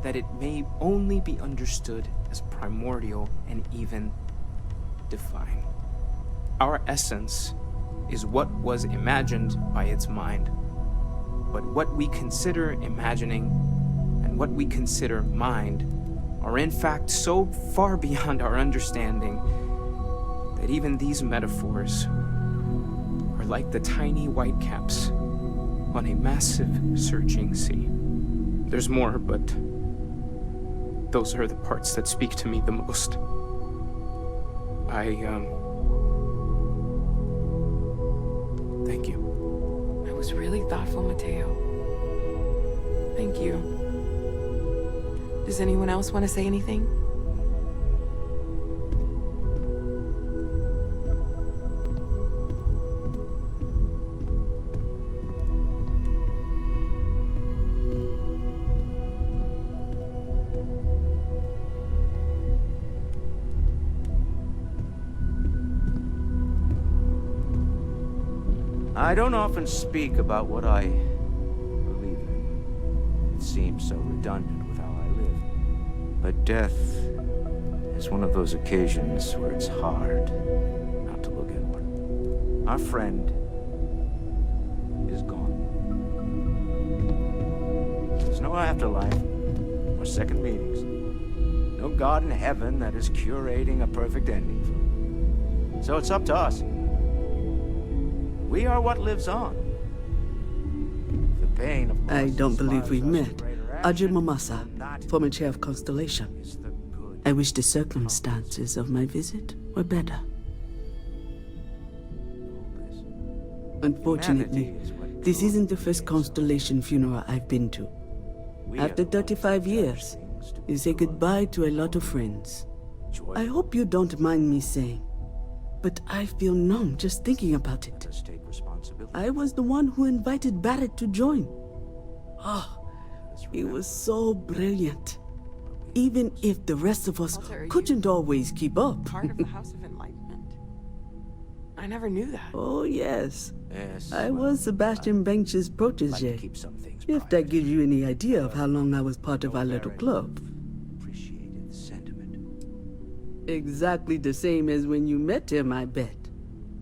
that it may only be understood as primordial and even divine. Our essence is what was imagined by its mind. but what we consider imagining and what we consider mind are in fact so far beyond our understanding that even these metaphors are like the tiny whitecaps on a massive searching sea. There's more, but those are the parts that speak to me the most. Thank you. That was really thoughtful, Mateo. Thank you. Does anyone else want to say anything? I don't often speak about what I believe in. It seems so redundant with how I live. But death is one of those occasions where it's hard not to look inward. Our friend is gone. There's no afterlife or second meetings. No God in heaven that is curating a perfect ending for him. So it's up to us. We are what lives on. The pain of I don't believe we've met. Ajay Mamasa, former chair of Constellation. I wish the circumstances of my visit were better. Unfortunately, this isn't the first Constellation funeral I've been to. After 35 years, you say goodbye to a lot of friends. I hope you don't mind me saying, but I feel numb just thinking about it. I was the one who invited Barrett to join. Oh, he was so brilliant. Even if the rest of us couldn't always keep up. Part of the House of Enlightenment. I never knew that. Oh, yes. I was Sebastian Banks's protege. If that gives you any idea of how long I was part of our little club. Exactly the same as when you met him, I bet.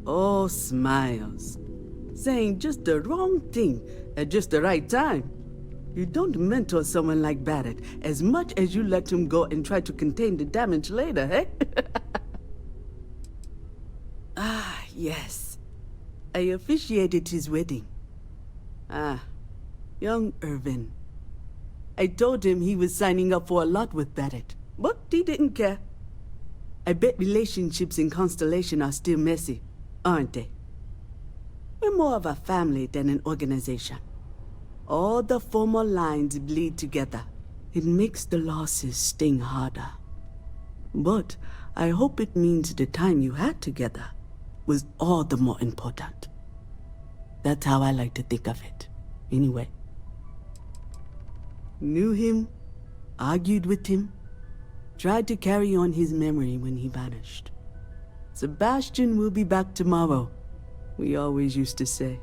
Oh, smiles. Saying just the wrong thing at just the right time. You don't mentor someone like Barrett as much as you let him go and try to contain the damage later, eh? Ah, yes. I officiated his wedding. Ah, young Irvin. I told him he was signing up for a lot with Barrett, but he didn't care. I bet relationships in Constellation are still messy, aren't they? We're more of a family than an organization. All the former lines bleed together. It makes the losses sting harder. But I hope it means the time you had together was all the more important. That's how I like to think of it, anyway. Knew him, argued with him, tried to carry on his memory when he vanished. Sebastian will be back tomorrow, we always used to say.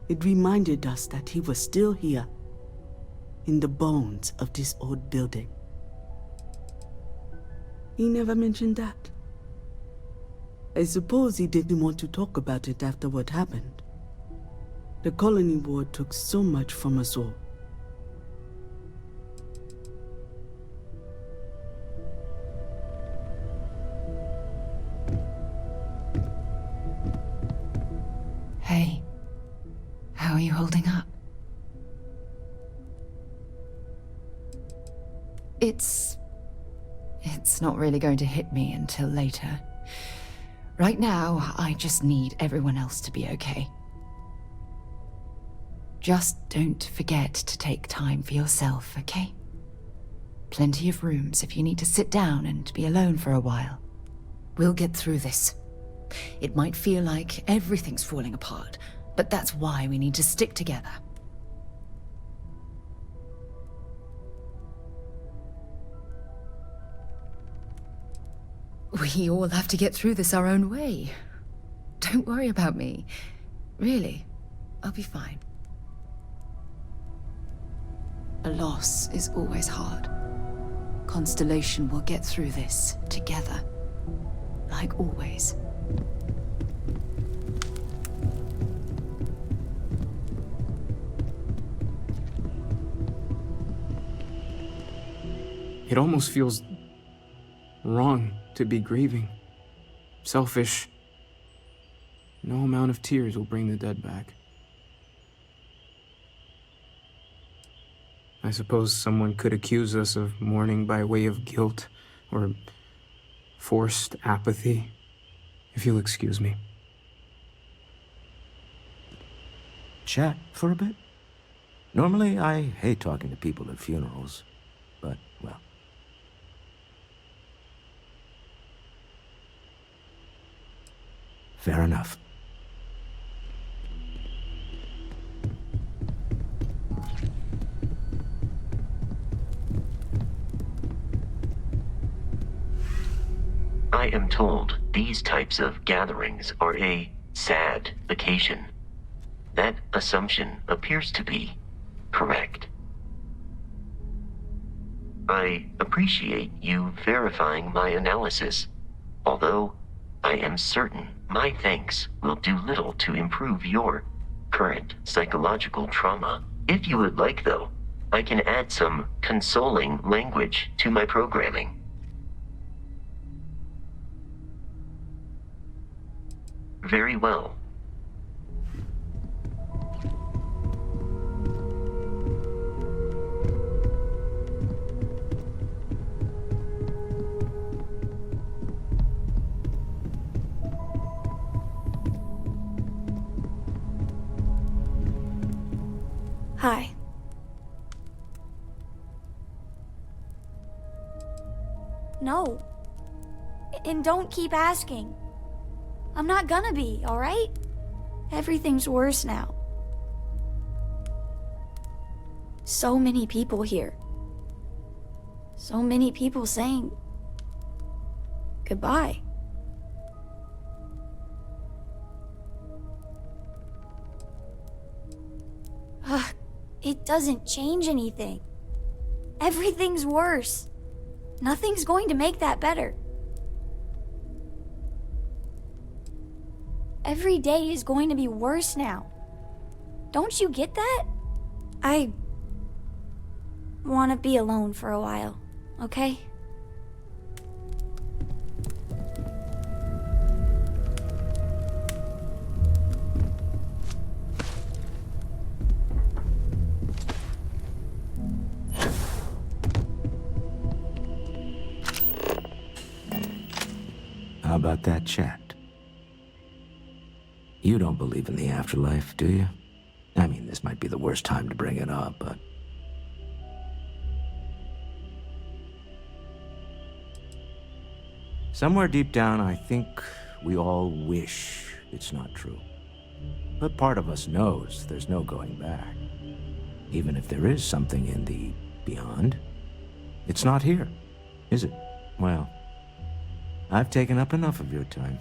It reminded us that he was still here, in the bones of this old building. He never mentioned that. I suppose he didn't want to talk about it after what happened. The colony war took so much from us all. Hey, how are you holding up? It's not really going to hit me until later. Right now, I just need everyone else to be okay. Just don't forget to take time for yourself, okay? Plenty of rooms if you need to sit down and be alone for a while. We'll get through this. It might feel like everything's falling apart, but that's why we need to stick together. We all have to get through this our own way. Don't worry about me. Really, I'll be fine. A loss is always hard. Constellation will get through this together, like always. It almost feels wrong to be grieving. Selfish. No amount of tears will bring the dead back. I suppose someone could accuse us of mourning by way of guilt or forced apathy, if you'll excuse me. Chat for a bit? Normally, I hate talking to people at funerals, but, well. Fair enough. I am told these types of gatherings are a sad occasion. That assumption appears to be correct. I appreciate you verifying my analysis, although I am certain my thanks will do little to improve your current psychological trauma. If you would like, though, I can add some consoling language to my programming. Very well. Hi. No. And don't keep asking. I'm not gonna be, alright? Everything's worse now. So many people here. So many people saying goodbye. Ugh, it doesn't change anything. Everything's worse. Nothing's going to make that better. Every day is going to be worse now. Don't you get that? I want to be alone for a while, okay? How about that, Chat? You don't believe in the afterlife, do you? I mean, this might be the worst time to bring it up, but... Somewhere deep down, I think we all wish it's not true. But part of us knows there's no going back. Even if there is something in the beyond, it's not here, is it? Well, I've taken up enough of your time.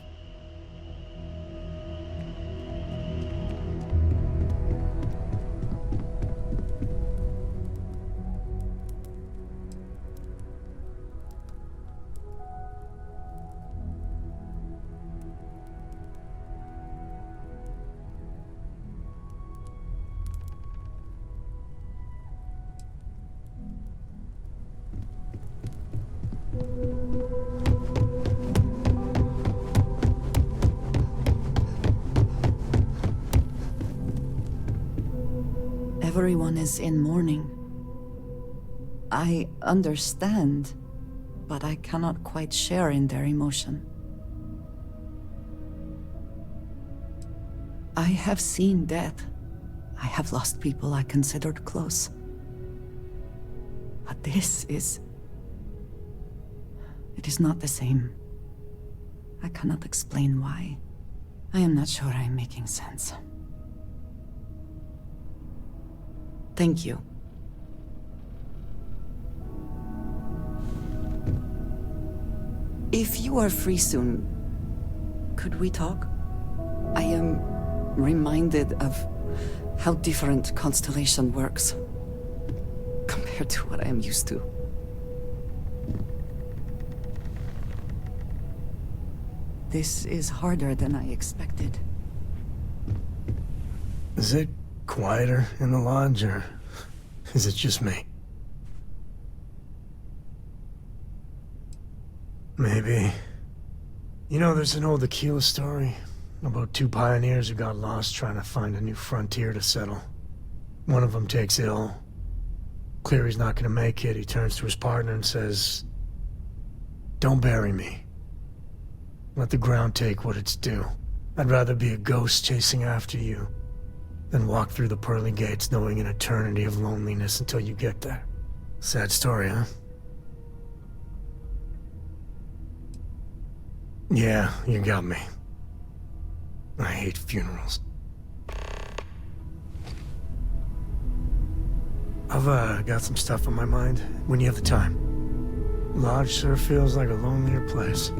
Everyone is in mourning. I understand, but I cannot quite share in their emotion. I have seen death. I have lost people I considered close. But this is... it is not the same. I cannot explain why. I am not sure I am making sense. Thank you. If you are free soon, could we talk? I am reminded of how different Constellation works compared to what I am used to. This is harder than I expected. Is it quieter in the lodge, or is it just me? Maybe. You know, there's an old Aquila story about two pioneers who got lost trying to find a new frontier to settle. One of them takes ill. Clear he's not gonna make it, he turns to his partner and says, "Don't bury me. Let the ground take what it's due. I'd rather be a ghost chasing after you than walk through the pearly gates knowing an eternity of loneliness until you get there." Sad story, huh? Yeah, you got me. I hate funerals. I've got some stuff on my mind when you have the time. Lodge sure feels like a lonelier place.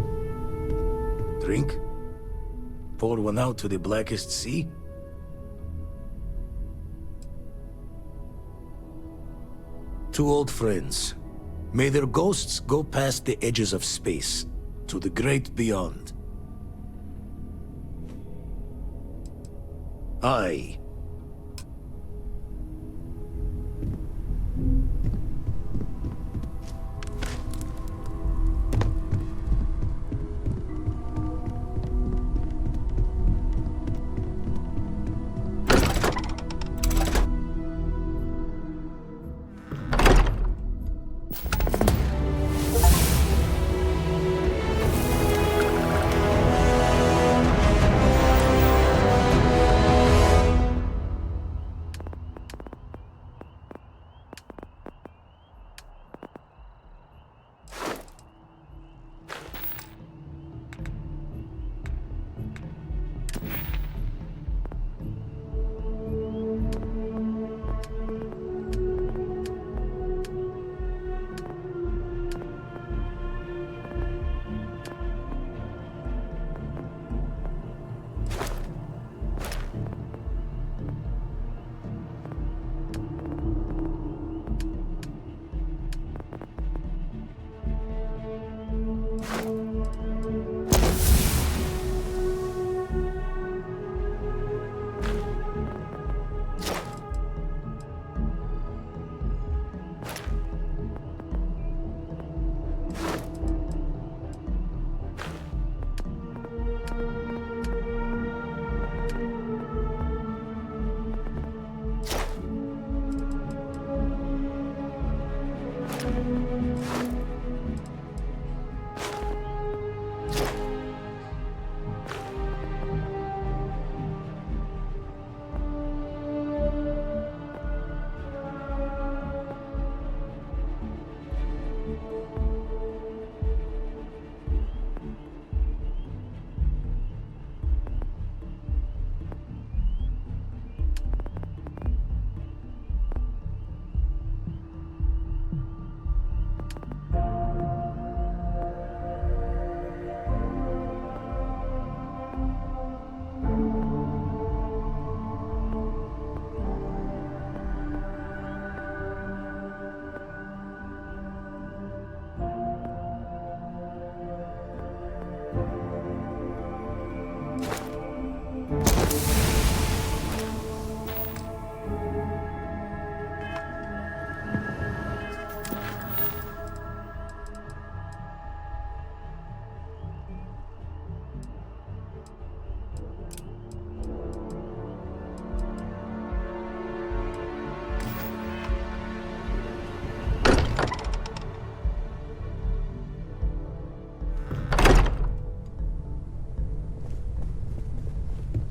Drink? Pour one out to the blackest sea? Two old friends. May their ghosts go past the edges of space, to the great beyond. Aye.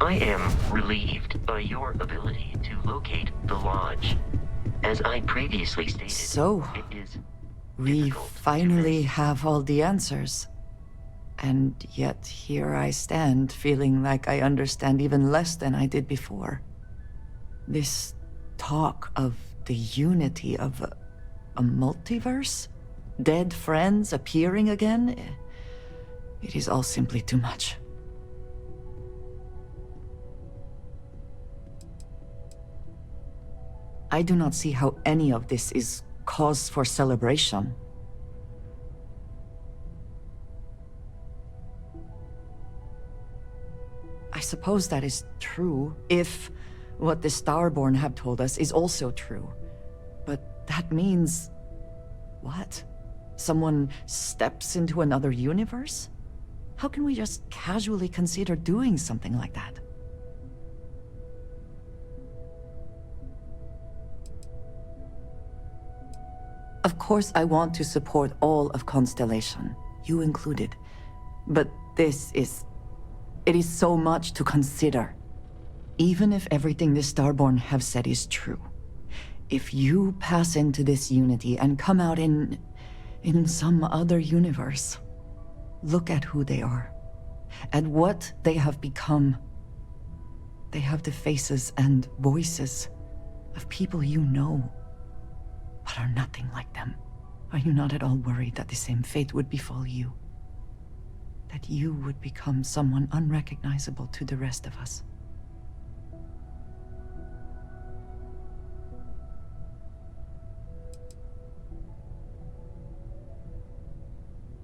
I am relieved by your ability to locate the lodge. As I previously stated, So, it is we finally have all the answers. And yet here I stand, feeling like I understand even less than I did before. This talk of the unity of a multiverse? Dead friends appearing again? It is all simply too much. I do not see how any of this is cause for celebration. I suppose that is true, if what the Starborn have told us is also true. But that means... what? Someone steps into another universe? How can we just casually consider doing something like that? Of course, I want to support all of Constellation, you included. But it is so much to consider. Even if everything the Starborn have said is true, if you pass into this unity and come out in some other universe, look at who they are, at what they have become. They have the faces and voices of people you know, but are nothing like them. Are you not at all worried that the same fate would befall you? That you would become someone unrecognizable to the rest of us?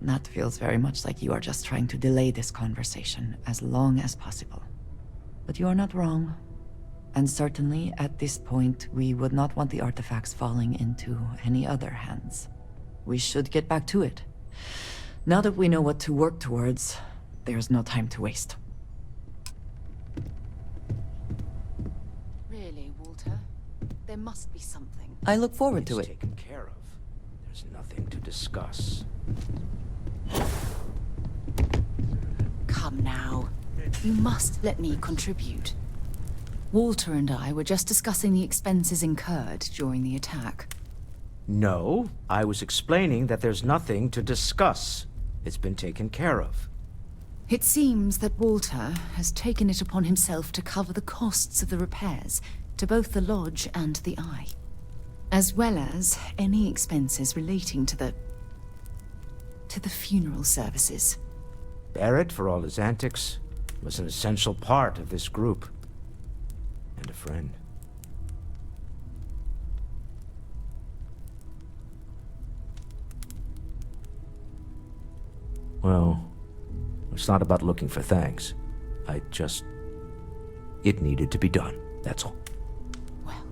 That feels very much like you are just trying to delay this conversation as long as possible. But you are not wrong. And certainly, at this point, we would not want the artifacts falling into any other hands. We should get back to it. Now that we know what to work towards, there's no time to waste. Really, Walter? There must be something. I look forward to it. Taken care of. There's nothing to discuss. Come now. You must let me contribute. Walter and I were just discussing the expenses incurred during the attack. No, I was explaining that there's nothing to discuss. It's been taken care of. It seems that Walter has taken it upon himself to cover the costs of the repairs to both the lodge and the Eye, as well as any expenses relating to the funeral services. Barrett, for all his antics, was an essential part of this group. And a friend. Well, it's not about looking for thanks. It needed to be done, that's all. Well,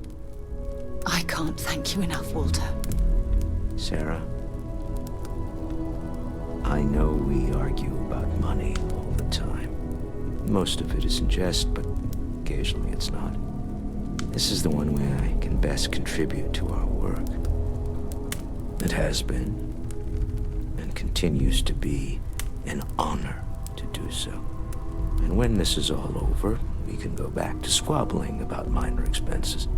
I can't thank you enough, Walter. Sarah, I know we argue about money all the time. Most of it is in jest, but occasionally it's not. This is the one way I can best contribute to our work. It has been, and continues to be, an honor to do so. And when this is all over, we can go back to squabbling about minor expenses.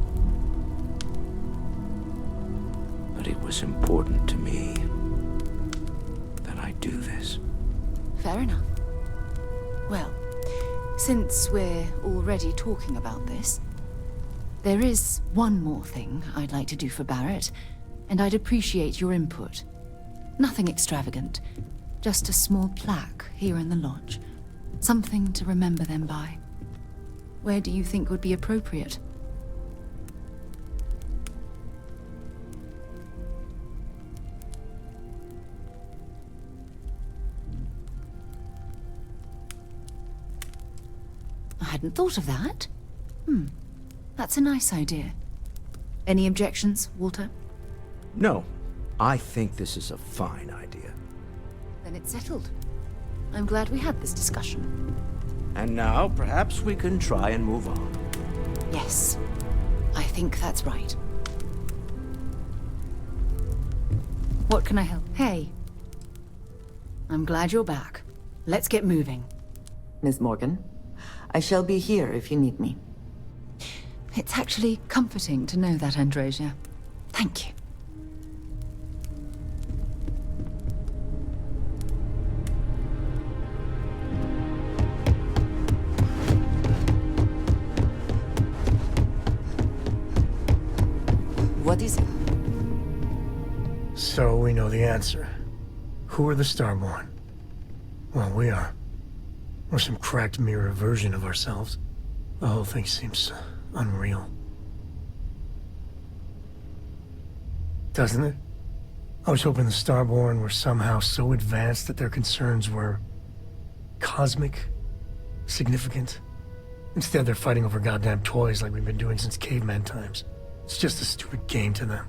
But it was important to me that I do this. Fair enough. Well, since we're already talking about this, there is one more thing I'd like to do for Barrett, and I'd appreciate your input. Nothing extravagant, just a small plaque here in the lodge. Something to remember them by. Where do you think would be appropriate? I hadn't thought of that. That's a nice idea. Any objections, Walter? No, I think this is a fine idea. Then it's settled. I'm glad we had this discussion. And now, perhaps we can try and move on. Yes, I think that's right. What can I help? Hey. I'm glad you're back. Let's get moving. Miss Morgan, I shall be here if you need me. It's actually comforting to know that, Androsia. Thank you. What is it? So we know the answer. Who are the Starborn? Well, we are. We're some cracked mirror version of ourselves. The whole thing seems unreal. Doesn't it? I was hoping the Starborn were somehow so advanced that their concerns were cosmic, significant. Instead, they're fighting over goddamn toys like we've been doing since caveman times. It's just a stupid game to them.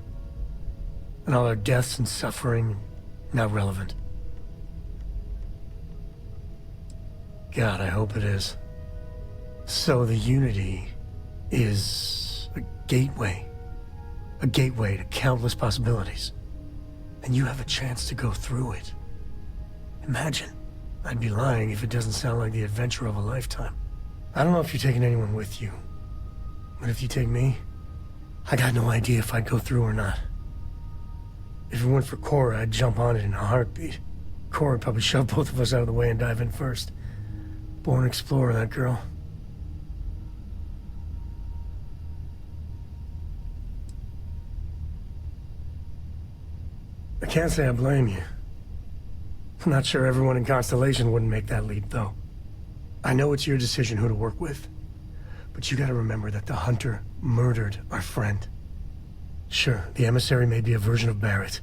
And all our deaths and suffering, not relevant. God, I hope it is. So the Unity is a gateway. A gateway to countless possibilities. And you have a chance to go through it. Imagine. I'd be lying if it doesn't sound like the adventure of a lifetime. I don't know if you're taking anyone with you. But if you take me, I got no idea if I'd go through or not. If it weren't for Cora, I'd jump on it in a heartbeat. Cora would probably shove both of us out of the way and dive in first. Born explorer, that girl. I can't say I blame you. I'm not sure everyone in Constellation wouldn't make that leap, though. I know it's your decision who to work with, but you gotta remember that the Hunter murdered our friend. Sure, the emissary may be a version of Barrett,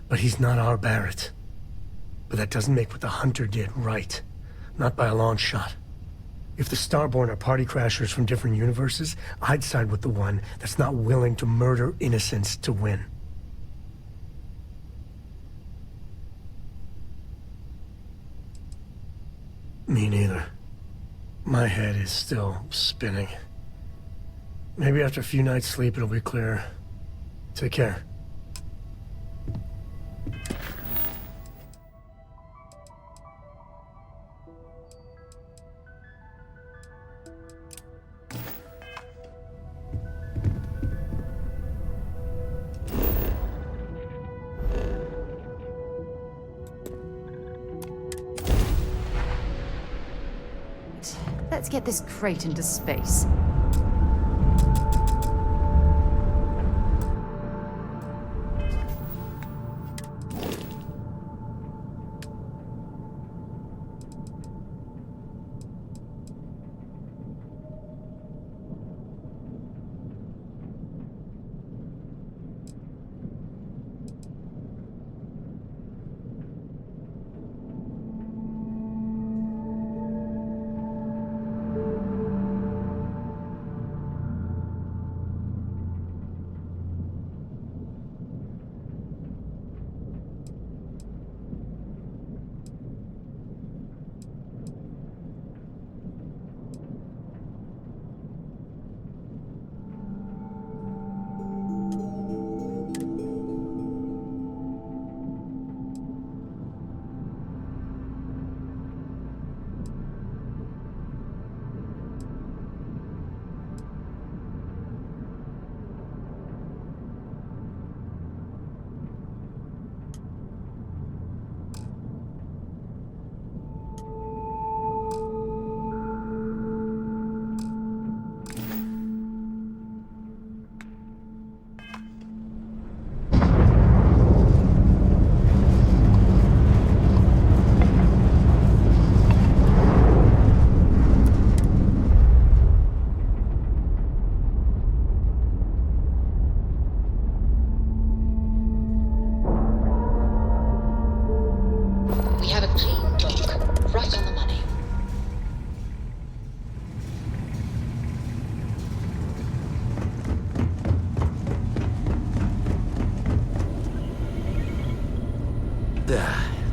but he's not our Barrett. But that doesn't make what the Hunter did right. Not by a long shot. If the Starborn are party crashers from different universes, I'd side with the one that's not willing to murder innocents to win. Me neither. My head is still spinning. Maybe after a few nights' sleep it'll be clearer. Take care. Let's get this crate into space.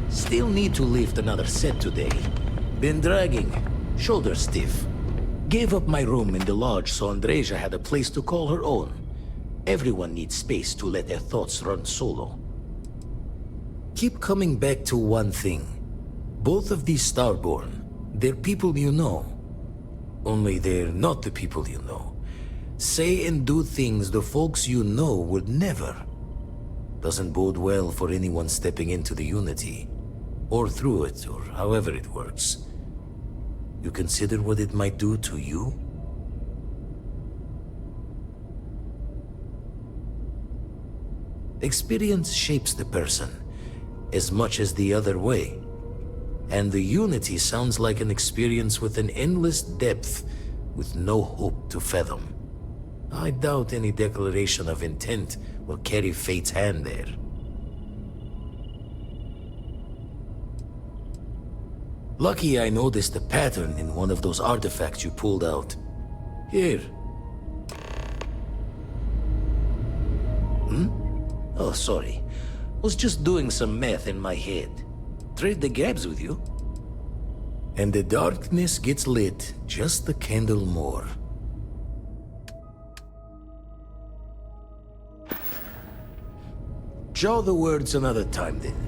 Still need to lift another set today. Been dragging. Shoulder stiff. Gave up my room in the lodge so Andreja had a place to call her own. Everyone needs space to let their thoughts run solo. Keep coming back to one thing. Both of these Starborn, they're people you know. Only they're not the people you know. Say and do things the folks you know would never. Doesn't bode well for anyone stepping into the Unity. Or through it, or however it works. You consider what it might do to you? Experience shapes the person, as much as the other way. And the Unity sounds like an experience with an endless depth, with no hope to fathom. I doubt any declaration of intent will carry fate's hand there. Lucky I noticed a pattern in one of those artifacts you pulled out. Here. Oh, sorry. Was just doing some math in my head. Trade the gabs with you. And the darkness gets lit just a candle more. Jaw the words another time, then.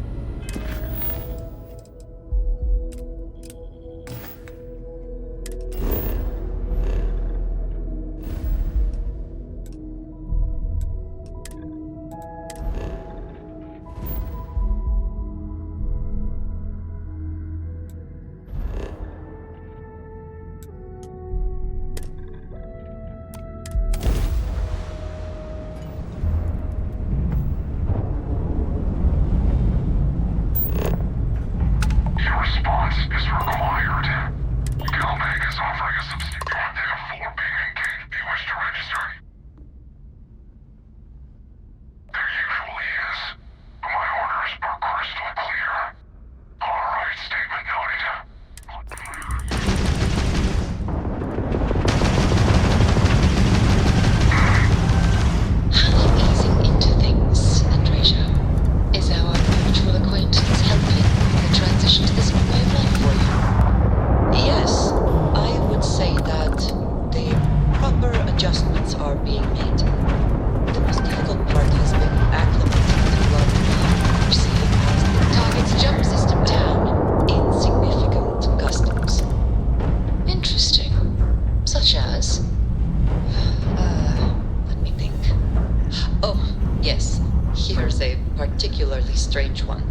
particularly strange one.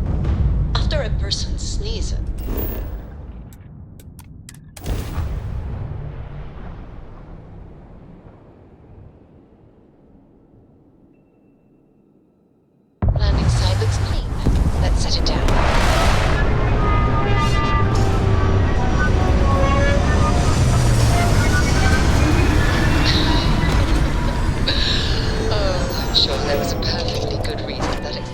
After a person sneezes, landing side looks clean. Let's set it down. Oh, I'm sure there was a perfectly good reason that it...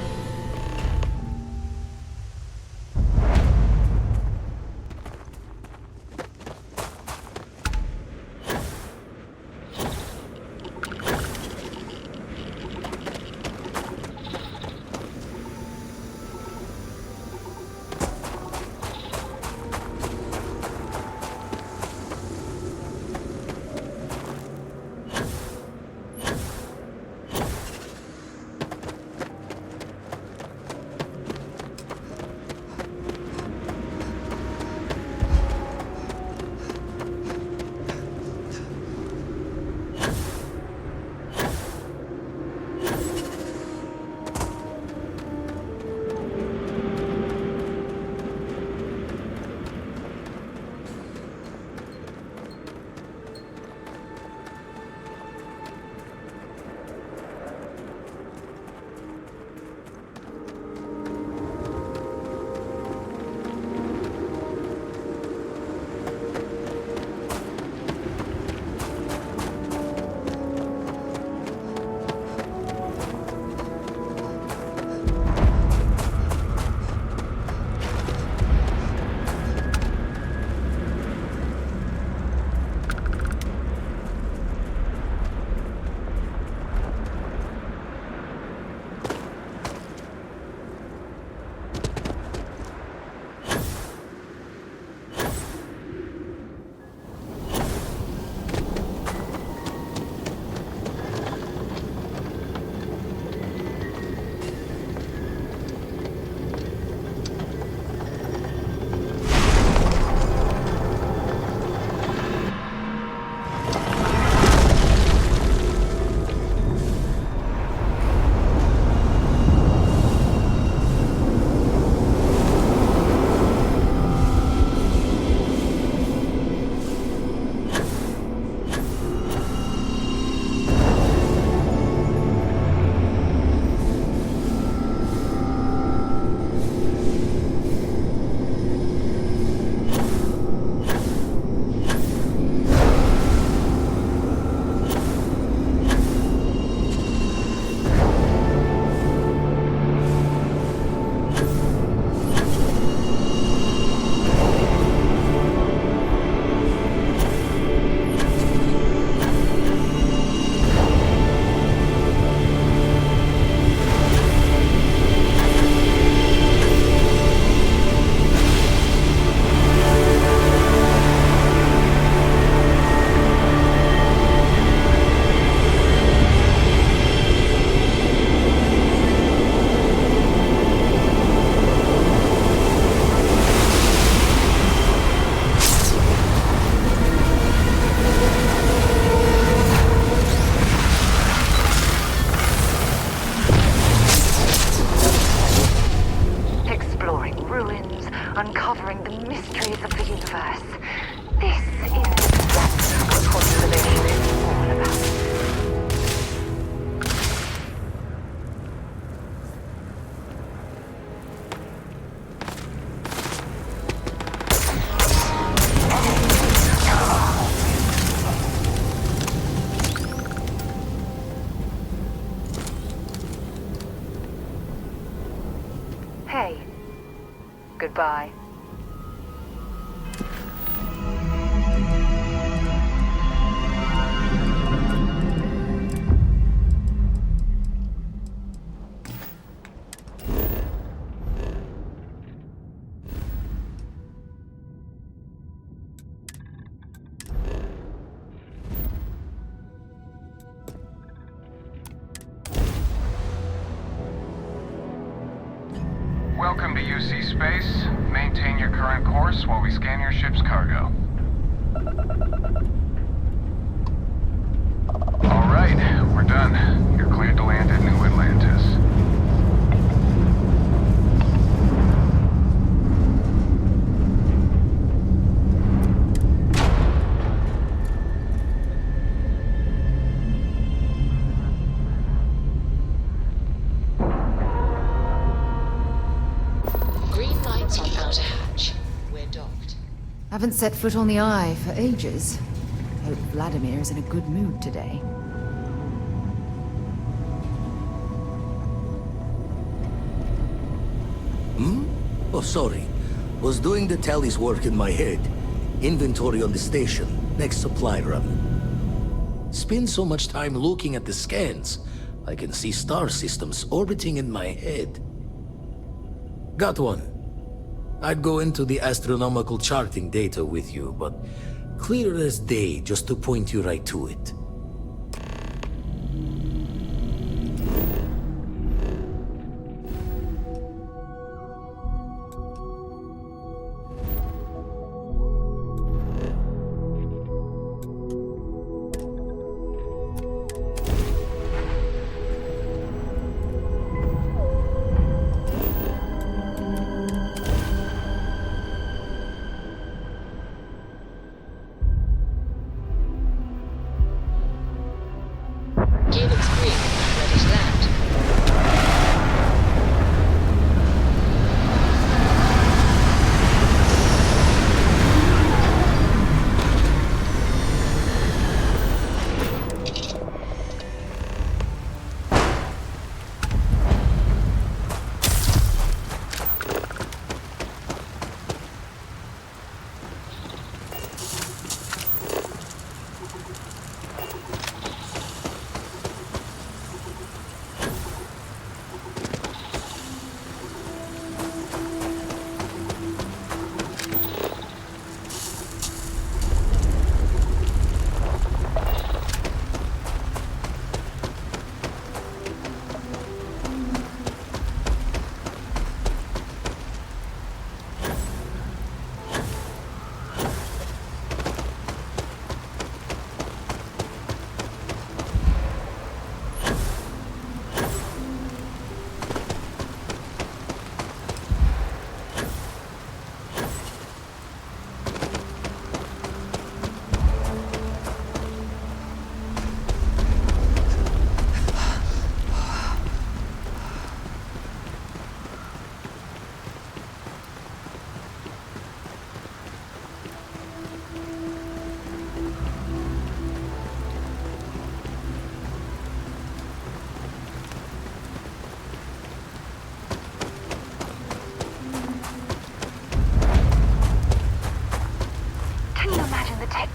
mysteries of the universe. This is what constellation is all about. Hey. Goodbye. Welcome to UC Space. Maintain your current course while we scan your ship's cargo. All right, we're done. You're cleared to land at New Atlantis. Haven't set foot on the Eye for ages. Hope Vladimir is in a good mood today. Oh, sorry. Was doing the tally's work in my head. Inventory on the station, next supply run. Spend so much time looking at the scans, I can see star systems orbiting in my head. Got one. I'd go into the astronomical charting data with you, but clear as day just to point you right to it.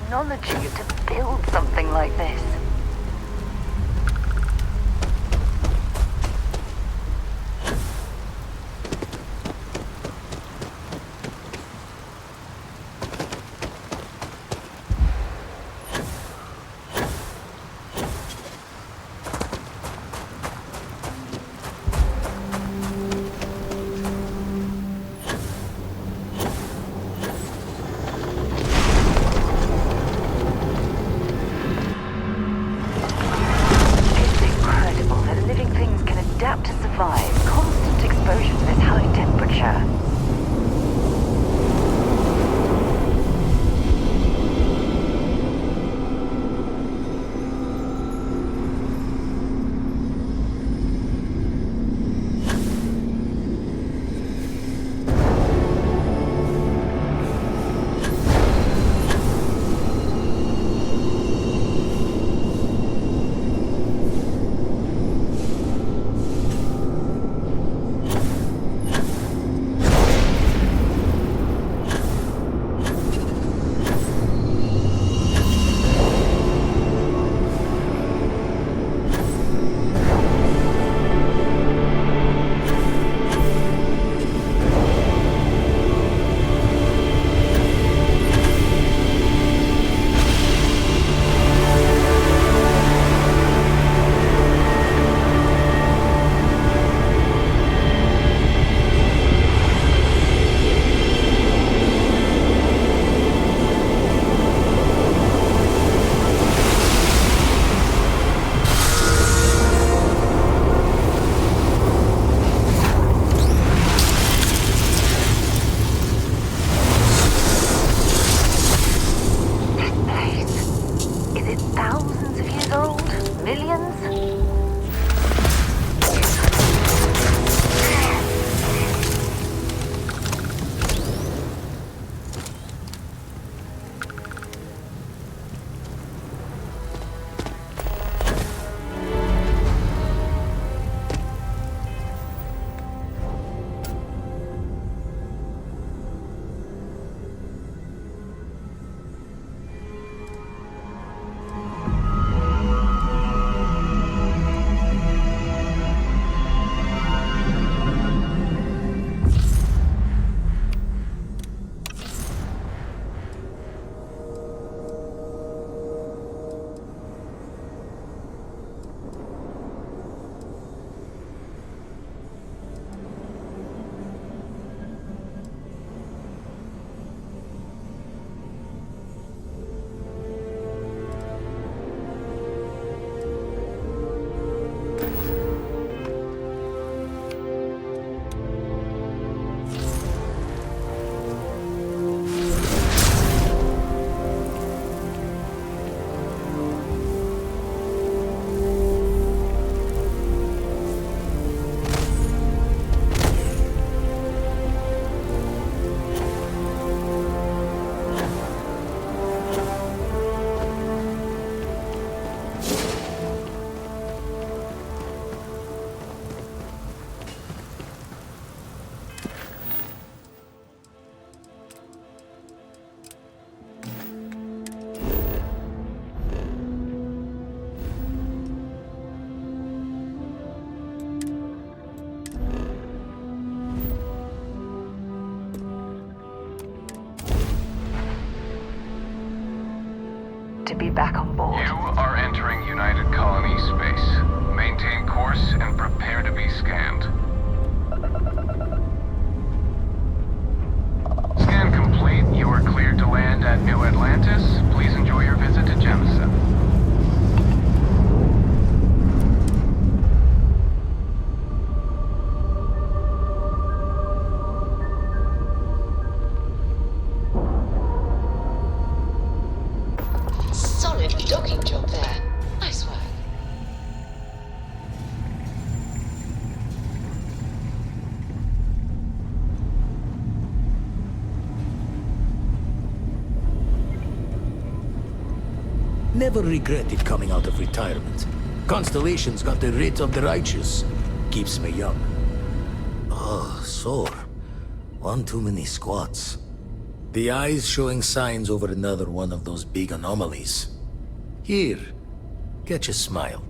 Technology to build something like this. to be back on board. You are entering United Colony space. Maintain course and prepare to be scanned. Scan complete. You are cleared to land at New Atlantis. Please enjoy your visit to Jemison. Solid docking job there. Nice work. Never regretted coming out of retirement. Constellation's got the writ of the righteous. Keeps me young. Oh, sore. One too many squats. The eye's showing signs over another one of those big anomalies. Here, catch a smile.